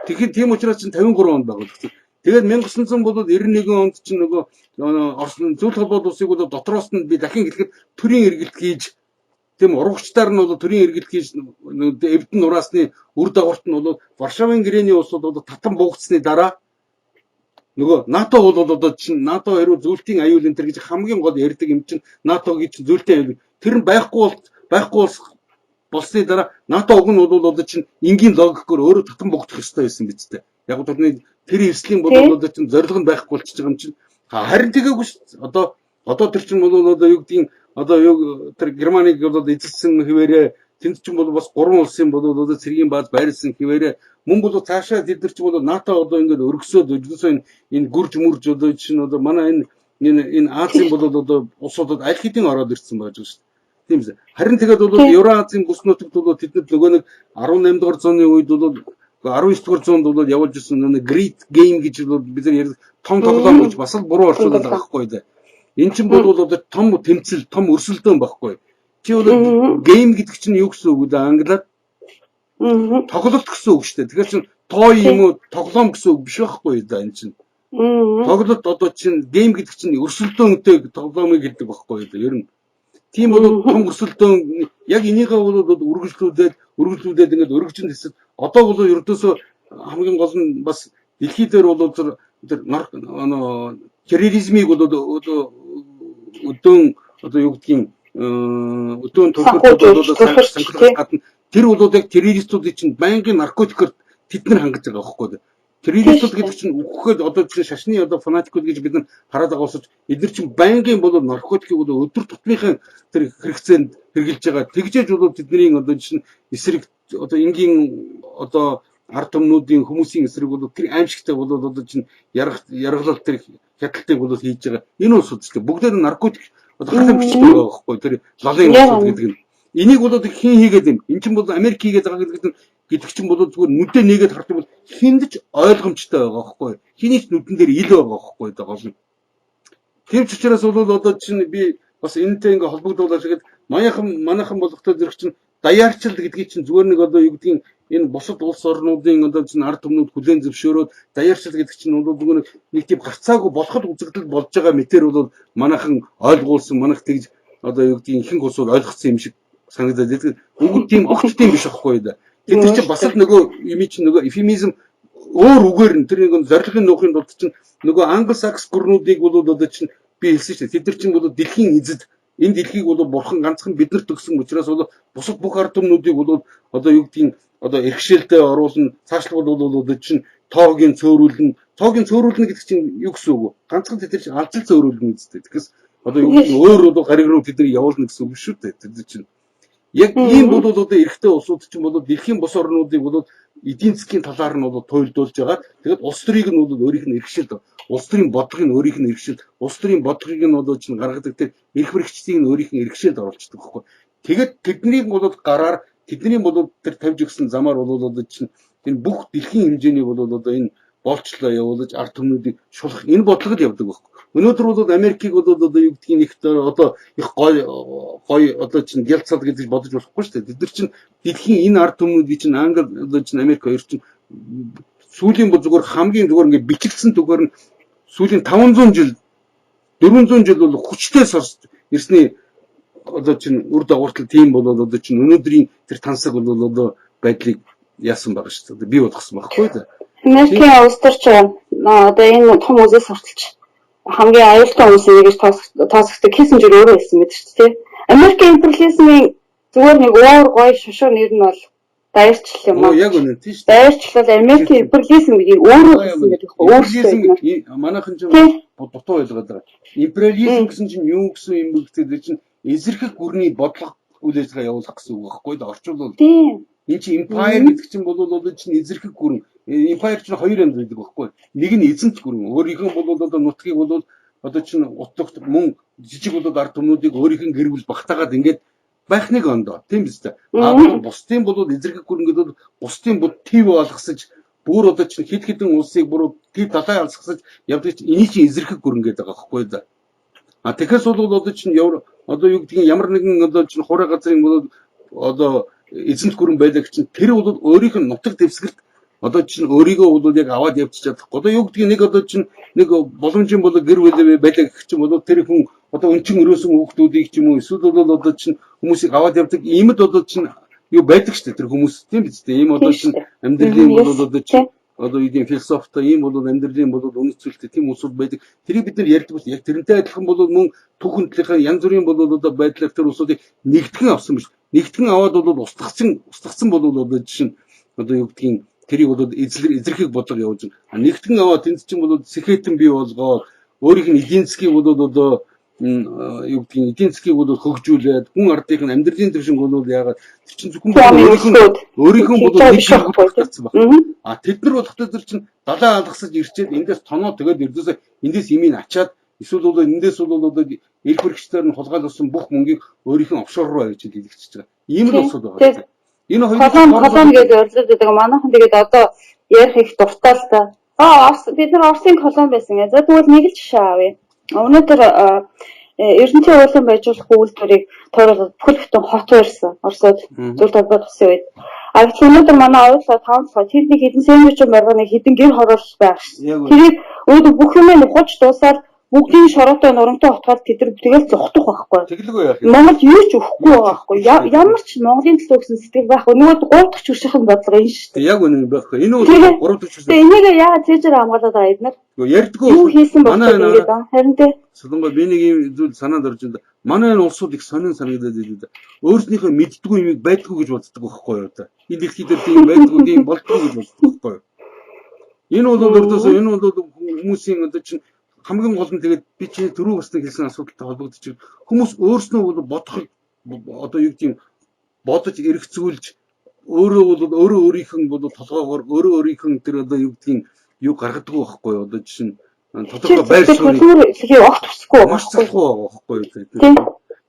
Тэгэхээр тийм учраас чинь 53 онд байгуулагдсан. Тэгээд 1991 онд чинь нөгөө Орсын зөвлөлт холбоот улсыг бол дотроос нь би дахин хэлэхэд төрийн эргэлт хийж тийм урагчдаар нь бол төрийн эргэлт хийж эвдэн нураасны үр дагаварт нь бол Варшавын гэрээний улсууд бол татан буугдсны дараа нөгөө НАТО бол одоо чинь НАТО хариу зөвлөлтийн аюул энэ төр гэж хамгийн гол ярьдаг юм чинь НАТОгийн чинь зөвлөлтийн аюул тэр нь байхгүй болсны дараа НАТО уг нь бол одоо чинь энгийн логикоор өөрөө татан буугдах ёстой байсан биз дээ. Яг тэрний тэр эвслийн бол одоо чинь зорилго нь байхгүй болчихж байгаа юм чинь харин тэгээгүй шүү. Одоо тэр чинь бол одоо юу гэдгийг одоо юу тэр Германыг бол эзэлсэн хэвээрээ тэнд чинь бол бас 3 улсын бол одоо цэргийн бааз байрлсан хэвээрээ мөн бол цаашаа тэд нар чинь бол НАТО одоо ингээд өргөсөөд өдөөсөө энэ гүрж мөрж одоо чинь одоо манай энэ Азийн бол одоо улсуудад аль хэдийн ороод ирсэн байж байгаа шүү. Тийм үү. Харин тэгээд бол Евразийн бүс нутагт бол тэд нөгөө нэг 18 дугаар зууны үед бол 19 дугаар зуунд бол явуулж ирсэн нэг Great Game гэж бол бид нар ярьдаг том тоглоом гэж бас л буруу орчуулдаг байхгүй да. Эн чинь бол одоо том тэмцэл, том өрсөлдөөн байхгүй. Чи бол game гэдэг чинь юу гэсэн үг вэ? Англиар тоглолт гэсэн үг шүү дээ. Тэгэхээр чин тоо юм уу тоглоом гэсэн үг биш байхгүй да энэ чинь. Тоглолт одоо чинь game гэдэг чинь өрсөлдөөнтэй тоглоомыг хэлдэг байхгүй да. Ер нь тийм бол том өрсөлдөөн яг энийгээ бол үргэлжлүүлээд ингээд өргөжин хэсэг одоо бол ердөөсөө хамгийн гол нь бас дэлхий дээр бол тэр терроризмыг бол өдөөн одоо юу гэдгийг өдөөн төлөвлөлт гадна тэр бол яг террористуудын чинь байнгын наркотикээр тэд нар хангаж байгаа байхгүй. Террористууд гэдэг чинь үхэхэд одоо чинь шашны одоо фанатикууд гэж бид нар хараад байгаа боловч эдгээр чинь байнгын бол наркотикийг бол өдөр тутмынхаа тэр хэрэгцээнд хэрэгжилж байгаа. Тэгжээж бол тэдний одоо чинь эсрэг одоо энгийн одоо ард түмнүүдийн хүмүүсийн эсрэг бол тэр аимшигтай бол одоо чинь яргалал тэр хяталтыг бол хийж байгаа. Энэ улсууд ч бүгдээр наркотик одоо халуун бичиг байгаа байхгүй. Тэр лалын улсууд гэдэг нь. Энийг бол хэн хийгээд юм? Эн чинь бол Америк хийгээд байгаа гэдэг чинь бол зүгээр нүдэ нэгээд хардаг бол хиндэж ойлгомжтой байгаа байхгүй. Хиний ч нүдэн дээр ил байгаа байхгүй да гол нь. Тийм ч учраас бол одоо чинь би бас энэтэй ингээ холбогдуулаад тэгээд манайхан болгохтой зэрэг чинь даяарчил гэдгийг чинь зүгээр нэг одоо юу гэдгийг энэ бусад улс орнуудын одоо чинь ард түмнүүд хүлээн зөвшөөрөөд даяарчил гэдэг чинь бол зүгээр нэг тийм гарцаагүй болоход үзэгдэл болж байгаа мэтэр бол манайхан ойлгуулсан манайх тэгж одоо юу гэдгийг ихэнх улсууд ойлгоцсон юм шиг санагдаад. Үгүй тийм огт тийм биш аахгүй да. Тэр чинь бас л нөгөө юм чинь нөгөө эфемизм өөр үгээр нь тэр нэг зорилгын нөхрийн тулд чинь нөгөө англосакс гүрнүүдийг бол одоо чинь би хэлсэн шүү дээ. Тэд нар чинь бол дэлхийн эзэд энэ дэлхийг бол бурхан ганцхан биднэрт өгсөн учраас бол бусад бүх ард түмнүүдийг бол одоо юу гэдгийг одоо эрхшээлдээ оруулна. Цаашлбал бол одоо чинь тоогийн цөөрүүлнэ. Тоогийн цөөрүүлнэ гэдэг чинь юу гэсэн үг вэ? Ганцхан тэд нар чинь алжил цөөрүүлнэ үстэй. Тэгэхээр одоо юу гэдэг өөр бол гариг руу тэд нар явуулна гэсэн үг шүү дээ. Тэд чинь яг ийм бол одоо эрэгтэй улсууд чинь бол дэлхийн бус орнуудыг бол эдийн засгийн талаар нь бол туйлдуулж байгаа. Тэгээд улс төрийг нь бол өөрийнх нь эрхшилд, улс төрийн бодлогыг нь өөрийнх нь эрхшилд, улс төрийн бодлогыг нь бол чинь гаргадаг тэр эрх баригчдыг нь өөрийнх нь эрхшилд оруулчихдаг байхгүй. Тэгээд тэднийг бол гараар тэдний бол тэр тавьж өгсөн замаар бол одоо чинь энэ бүх дэлхийн хэмжээний бол одоо энэ болцлоо явуулж ард түмнүүдийг шулах энэ бодлого л явдаг байхгүй. Өнөөдөр бол Америкийг бол одоо юу гэдгийг их одоо их гоё одоо чинь гялцал гэж бодож болохгүй шүү дээ. Бид нар чинь дэлхийн энэ ард түмнүүдийг чинь Англи одоо чинь Америк хоёр чинь сүүлийн зүгээр хамгийн зүгээр ингээд бичлсэн түгээр нь сүүлийн 500 жил 400 жил бол хүчтэй сорс ирсний одоо чинь үр дагавар тийм бол одоо чинь өнөөдрийн тэр тансаг бол одоо байдлыг яасан байгаа шүү дээ. Би бодгосон байхгүй да. Америкийн улс төр чинь одоо энэ том үзээс сурталч хамгийн аюултай хүмүүсийг гэж тооцогддог Киссинжер өөрөө хэлсэн мэт шүү дээ. Америкийн империализмын зүгээр нэг өөр гоё шошоо нэр нь бол дайрчлал юм аа. Яг үнэн тийм шүү дээ. Дайрчлал Америкийн империализм гэдгийг өөрөө хэлсэн гэдэг нь өөрөөсөө манайхан ч дутуу ойлгоод байгаа. Империализм гэсэн чинь юу гэсэн юм бэ гэдэг чинь эзэрхэх гүрний бодлого үйл ажиллагаа явуулах гэсэн үг байхгүй да. Орчуулбал энэ чинь empire гэдэг чинь бол одоо чинь эзэрхэх гүрэн. Empire чинь хоёр юм байдаг байхгүй. Нэг нь эзэнт гүрэн. Өөрийнх нь бол одоо нутгийг бол одоо чинь утгагт мөн жижиг болоод ард түмнүүдийг өөрийнх нь гэр бүл багтаагаад ингээд байх нэг ондоо. Тийм биз дээ. Бусдын бол эзэрхэх гүрэн гэдэг бусдын төв болгосож бүр одоо чинь хэд хэдэн улсыг бүр төв далай алсгасаж явдаг чинь энийг чинь эзэрхэх гүрэн гэдэг байгаа байхгүй да. Тэгэхээс бол одоо чинь одоо юу гэдгийг ямар нэгэн одоо чинь хураа газрын бол одоо эзэнт гүрэн байдаг чинь тэр бол өөрийнх нь нутаг дэвсгэрт одоо чинь өөрийгөө бол яг аваад явчих чадахгүй. Одоо юу гэдгийг нэг одоо чинь нэг боломжийн бол гэр бүл байдаг гэх чинь бол тэр хүн одоо өнчин өрөөсөн хүүхдүүдийг ч юм уу эсвэл бол одоо чинь хүмүүсийг аваад явдаг иймд одоо чинь юу байдаг шүү дээ тэр хүмүүс тийм биз дээ. Ийм одоо чинь амьдралын бол одоо чинь одоо үеийн философитой ийм бол амьдралын бол үнэт зүйлтэй тийм усуд байдаг. Тэрийг бид нар ярьдаг бол яг тэрнтэй адилхан бол мөн түүхэндлийнхаа янз бүрийн бол одоо байдлаар тэр усуудыг нэгтгэн авсан биш. Нэгтгэн аваад бол устгацсан бол одоо чинь одоо юу гэдгийг тэрийг бол эзэрхийг бодлого явуулж байна. Нэгтгэн аваад тэнд чинь бол сэхэтэн бий болгоод өөрийнх нь эдийн засгийг бол одоо юу гэдгийг эдийн засгийг бол хөгжүүлээд хүн ардынх нь амьдралын төвшинг бол яагаад тэр чинь зөвхөн өөрийнх нь бол нэг хэрэгцсэн байна. Тэд нар болох тэр чинь далай алгасаж ирчээд эндээс тоноо тэгээд ердөөсөө эндээс имийг ачаад эсвэл бол эндээс бол одоо эрх баригчдаар нь хулгайлуулсан бүх мөнгийг өөрийнх нь офшор руу авчиж илгэчихэж байгаа. Ийм л усуд байгаа. Энэ хоёр колон гэдэг өрлөд байдаг. Манайхан тэгээд одоо ярих их дуртай л та. Бид нар Оросын колон байсан. За тэгвэл нэг л жишээ авъя. Өнөөдөр Эрдэнэтийн уулын байжуулах үйлдвэрийг тойруулаад бүхэл бүтэн хот барьсан. Оросод зүйл толгойд тусын үед. Гэтэл өнөөдөр манай оюутлаа 5 цаг тэрний хэдэн сэндвичийн барганы хэдэн гэр хороолол байх шээ. Тэрийг өнөөдөр бүх юм нухаж дуусаад бүгдийн шороотой нурамтай утгаад тэд нар тэгэл зогтох байхгүй. Тэглэгүй яах юм. Монгол юу ч өгөхгүй байгаа байхгүй. Ямар ч Монголын төлөө гэсэн сэтгэл байхгүй. Нөгөө 3 дахь шүршийн бодлого энэ шүү дээ. Яг үнэн байхгүй. Энэ бол 3 дахь шүршийн. Энийг яагаад цээжээр хамгаалаад байгаа эднэр? Ярьдгүй. Юу хийсэн бэ гэдэг юм. Харин тэ. Солонгой би нэг юм зүйл санаад орж байна. Манай энэ улсууд их сонин санагдаад байна да. Өөрснийхөө мэддгүй юмыг байдгүй гэж боддог байхгүй юу та. Энэ дэлхийд тийм байдгүй тийм болдгоо гэж боддог байхгүй юу. Энэ бол өрдөөсөө энэ бол хүмүүсийн одоо чинь хамгийн гол нь тэгээд би чи түрүү басна хэлсэн асуудалтай холбогдож хүмүүс өөрснөө бол бодох одоо юу гэдэг юм бодож эргэцүүлж өөрөө бол өөрийнх нь бол толгоогоор өөрийнх нь тэр одоо юу гэдгийг юу гаргадаг байхгүй одоо жишээ нь тодорхой байр суурийг огт тусахгүй маш залхуу байхгүй юу.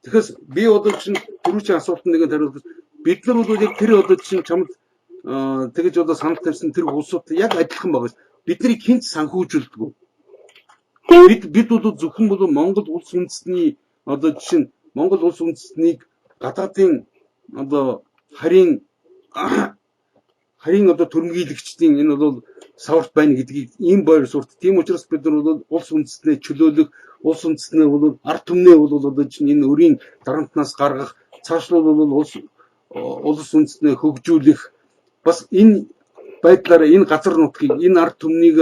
Тэгэхээр би одоо чинь түрүү чи асуултанд нэг хариулт бид нар бол яг тэр одоо чинь чамд тэгэж одоо санал тавьсан тэр улсууд яг адилхан байгаа. Биднийг хинт санхүүжүүлдэг. Бид бол зөвхөн бол Монгол улс үндэстний одоо жишээ нь Монгол улс үндэстнийг гадаадын одоо харийн одоо төрмгийлэгчдийн энэ бол саварт байна гэдгийг ийм бойр сурт. Тийм учраас бид нар бол улс үндэстнээ чөлөөлөх, улс үндэстнээ бол ард түмнээ бол одоо чинь энэ өрийн дарамтнаас гаргах, цаашлуул бол улс үндэстнээ хөгжүүлэх бас энэ байдлаараа энэ газар нутгийг, энэ ард түмнийг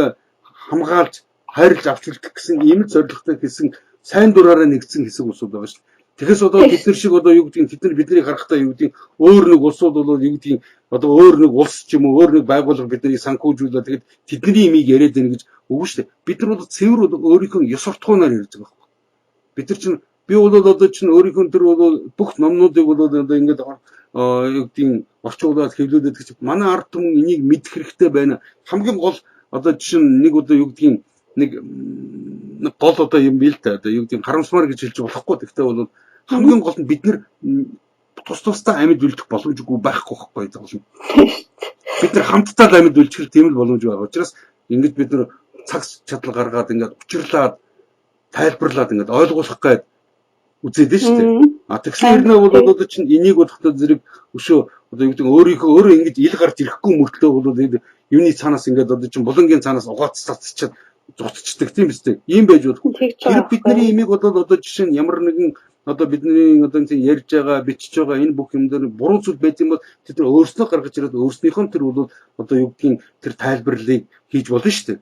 хамгаалж, хайрлж авч үлдэх гэсэн ийм зорилготой гэсэн сайн дураараа нэгдсэн хэсэг усуд байгаа шүү дээ. Тэгэхээс одоо бид нар шиг одоо юу гэдгийг тэд нар бидний харахтаа юу гэдгийг өөр нэг улсууд бол юу гэдгийг одоо өөр нэг улс ч юм уу өөр нэг байгууллага биднийг санхүүжүүлээд тэгээд тэдний имийг яриад байна гэж үгүй шүү дээ. Бид нар бол цэвэр өөрийнхөө ёс суртахуунаар ярьж байгаа байхгүй. Бид нар чинь би бол одоо чинь өөрийнхөө тэр бол бүх номнуудыг бол одоо ингээд юу гэдгийг орчуулаад хэвлүүлээд гэж манай ард түмэн энийг мэдэх хэрэгтэй байна. Хамгийн гол одоо жишээ нь нэг одоо юу гэдгийг нэг гол одоо юм бий л та одоо юу гэдгийг харамсмаар гэж хэлж болохгүй. Гэхдээ бол хамгийн гол нь бид нар тус тусдаа амьд үлдэх боломжгүй байхгүй байхгүй болно. Бид нар хамтдаа амьд үлдэх тийм л боломж байгаа. Учраас ингэж бид нар цаг чадал гаргаад ингээд учирлаад тайлбарлаад ингээд ойлгуулах гээд үзээд нь шүү дээ. А тэгсэн хэрнээ бол одоо чинь энийг бодохдоо зэрэг өшөө одоо юу гэдэг өөрөө ингэж ил гарч ирэхгүй мөртлөө бол энэ юуны цаанаас ингээд одоо чинь булангийн цаанаас угаацчихад зутцдаг тийм биз дээ. Ийм байж болох. Тэр бидний имийг бол одоо жишээ нь ямар нэгэн одоо бидний одоо тийм ярьж байгаа, бичиж байгаа энэ бүх юм дээр буруу зүйл байт юм бол тэд нар өөрснөө гаргаж ирээд өөрснийхөө тэр бол одоо юу гэдгийг тэр тайлбарлалыг хийж болно шүү дээ.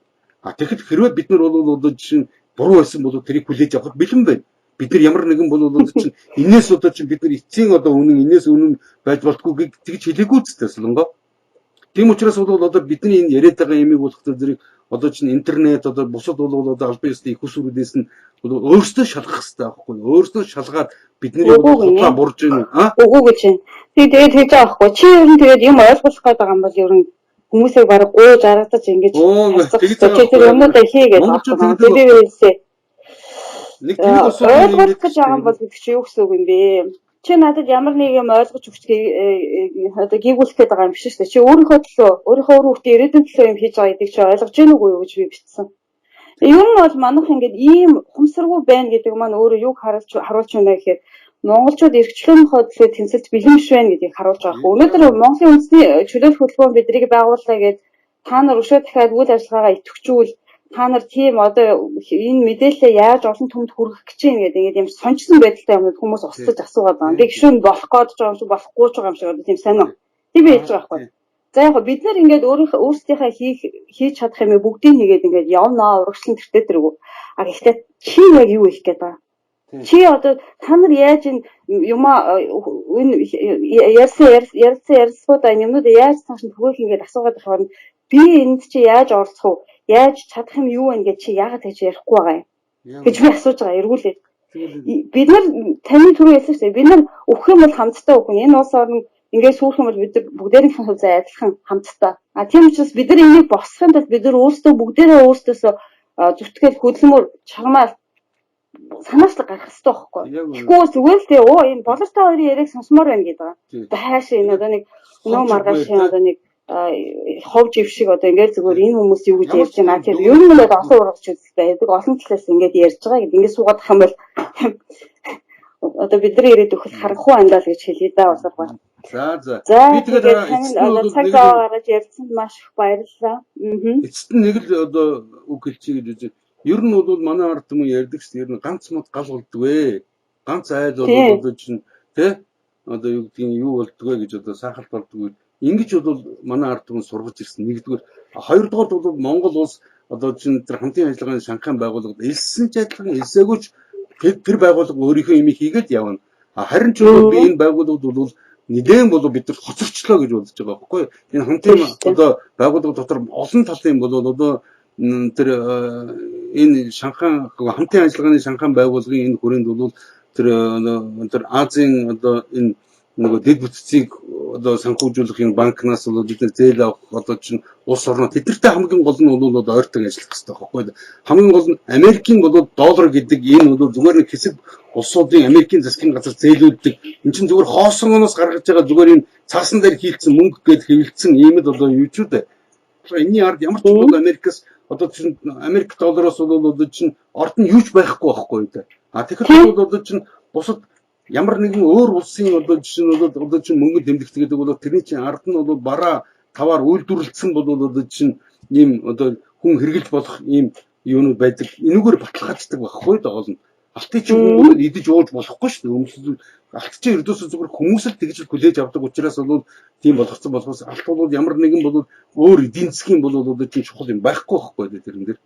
А тэгэхэд хэрвээ бид нар бол одоо жишээ нь буруу байсан бол тэрийг хүлээж авах бэлэн байна. Бид нар ямар нэгэн бол одоо чинь энэс одоо чинь бид нар эцсийн одоо үнэн энэс үнэн байж болтгүй гэж хэлээгүй зүтэй солонго. Тийм учраас бол одоо бидний энэ яриад байгаа юмыг болох зэрэг одоо чинь интернет одоо бусад бол одоо албан ёсны их усруудээс нь өөрсдөө шалгах хэрэгтэй байхгүй юу? Өөрсдөө шалгаад бидний худлаа бурж ийн үгүй гэж байна. Тэгээд хийж байгаа байхгүй. Чи ер нь тэгээд юм ойлгох гээд байгаа юм бол ер нь хүмүүсийг бараг гууж аргадаж ингэж тэр юмнуудаа хийгээд байна. Тэрээсээ нэг тийм ойлгох гэж байгаа юм бол гэдэг чи юу гэсэн үг юм бэ? Чи надад ямар нэг юм ойлгож өгчгийг одоо гүйгүүлэх гээд байгаа юм биш үү? Чи өөрийнхөө хүүхдээ ирээдүйн төлөө юм хийж байгаа гэдгийг чи ойлгож гин үгүй юу гэж би бичсэн. Юм бол манайх ингээд ийм ухамсаргүй байна гэдэг маань өөрөө юг харуулж байна гэхээр монголчууд эрхчлөөнийхөө төлөө тэнцэлж бэлэн биш байна гэдгийг харуулж байгаа хөө. Өнөөдөр Монголын үндэсний чөлөөлөх хөтөлбөөн бидрийг байгууллаа гэд та нар өшөө дахиад үйл ажиллагаагаа идэвхжүүл та нар тийм одоо энэ мэдээлэлээ яаж олон түмэнд хүргэх гэж юм гэдэг ингээд юм сончсон байдалтай юм хүмүүс устж асуугаад байна. Би гişүн болох гээд байгаа юм шиг болохгүй ч байгаа юм шиг одоо тийм сайн уу. Тийм байж байгаа байхгүй. За яг бид нар ингээд өөрсдийнхээ хийж чадах юм бүгдийг нэгээд ингээд явнаа урагшлан тэртээ тэргүү. А гэхдээ чи яг юу хийх гээд байгаа? Чи одоо та нар яаж энэ юмаа энэ ярьсуудаа юмнууд яаж цааш нь төгөөх ингээд асуугаад байгаа юм. Би энд чи яаж орцох вэ? Яаж чадах юм юу вэ гэж чи яагаад гэж ярихгүй байгаа юм гэж би асууж байгаа эргүүлээд бид нар таны түрүү хэлсэн шүү дээ бид нар өгөх юм бол хамтдаа өгөх энэ улс орн ингээд сүрэх юм бол бид нар бүгдээрийнх нь хувьд адилхан хамтдаа тийм учраас бид нар энийг босгохын тулд бид нар өөрсдөө бүгдээрээ өөрсдөөсөө зүтгэл хөдөлмөр чагмаар санаачлаг гарах хэрэгтэй байхгүй. Тэгэхгүй зүгээр л дээ энэ болортой хоёрын яриаг сонсомоор байна гэдэг. Одоо хайшаа энэ одоо нэг нөө маргааш одоо нэг ховж ившиг одоо ингээд зүгээр энэ хүмүүс юу гэж ярьж байна. Тэр ер нь бол олон урагч үзэл байдаг. Олон талаас ингээд ярьж байгаа гэдэг. Ингээд суугаад ах юм бол одоо бидний ирээд өгөх харанхуй андаа л гэж хэлье да боловгоо. За. Би тэгээд цаг зав гаргаж ярьсанд маш их баярлалаа. Эцэст нь нэг л одоо үг хэлчихье гэж үзээ. Ер нь бол манай ард түмэн ярьдаг шүү дээ. Ер нь ганц мод гал болдгоо ээ. Ганц айл бол одоо чинь тэ одоо юу гэдгийг юу болдгоо гэж одоо сахалт болдгоо. Ингэж бол манай ард түмэн сургаж ирсэн. Нэгдүгээр, хоёрдугаар бол Монгол улс одоо чинь тэр хамтын ажиллагааны Шанхай байгууллагад элсэн ч адилхан элсээгүй ч тэр байгууллага өөрийнхөө имийг хийгээд явна. Харин ч би энэ байгууллагууд бол нэгэн бол бид нар хоцорчлоо гэж бодож байгаа байхгүй юу? Энэ хамтын одоо байгууллага дотор олон талын бол одоо тэр энэ Шанхай хамтын ажиллагааны Шанхай байгууллагын энэ хүрээнд бол тэр Азийн одоо энэ нөгөө дэд бүтцийг одоо санхүүжүүлэх энэ банкнаас бол бид нар зээл авах одоо чинь улс орноо тэднэртэй хамгийн гол нь бол одоо ойртон ажиллах хэрэгтэй байхгүй юу? Хамгийн гол нь Америкийн бол доллар гэдэг энэ бол зүгээр нэг хэсэг улсуудын Америкийн засгийн газар зээлүүддэг. Энд чинь зүгээр хоосонгоноос гаргаж байгаа зүгээр энэ цаасан дээр хийлцэн мөнгө гээд хэвлэлцэн ийм л одоо юу ч үү. Энэний ард ямар ч бол Америкаас одоо чинь Америк доллароос бол одоо чинь орд нь юуч байхгүй байхгүй юу? Тэгэхээр бол одоо чинь бусад ямар нэгэн өөр улсын одоо жишээ нь одоо чинь мөнгө тэмдэгт гэдэг бол тэрний чинь ард нь бол бараа таваар үйлдвэрлэсэн бол одоо чинь ийм одоо хүн хэрэгжилж болох ийм юунууд байдаг. Энүүгээр баталгааждаг байхгүй доо гол нь. Алтыг чи хүмүүс идэж ууж болохгүй шүү дээ. Өмсөл алт чи ердөөсөө зүгээр хүмүүс л тэгж хүлээж авдаг учраас бол тийм болгоцсон болохоос алт бол ямар нэгэн бол өөр эдийн засгийн бол одоо тийм чухал юм байхгүй байхгүй тэрэн дээр.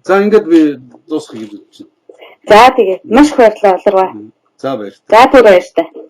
За ингээд би дуусгах гэж бодчих. За тэгээ маш их баярлалаа Уларваа. За баярлалаа. За түр баярлалаа.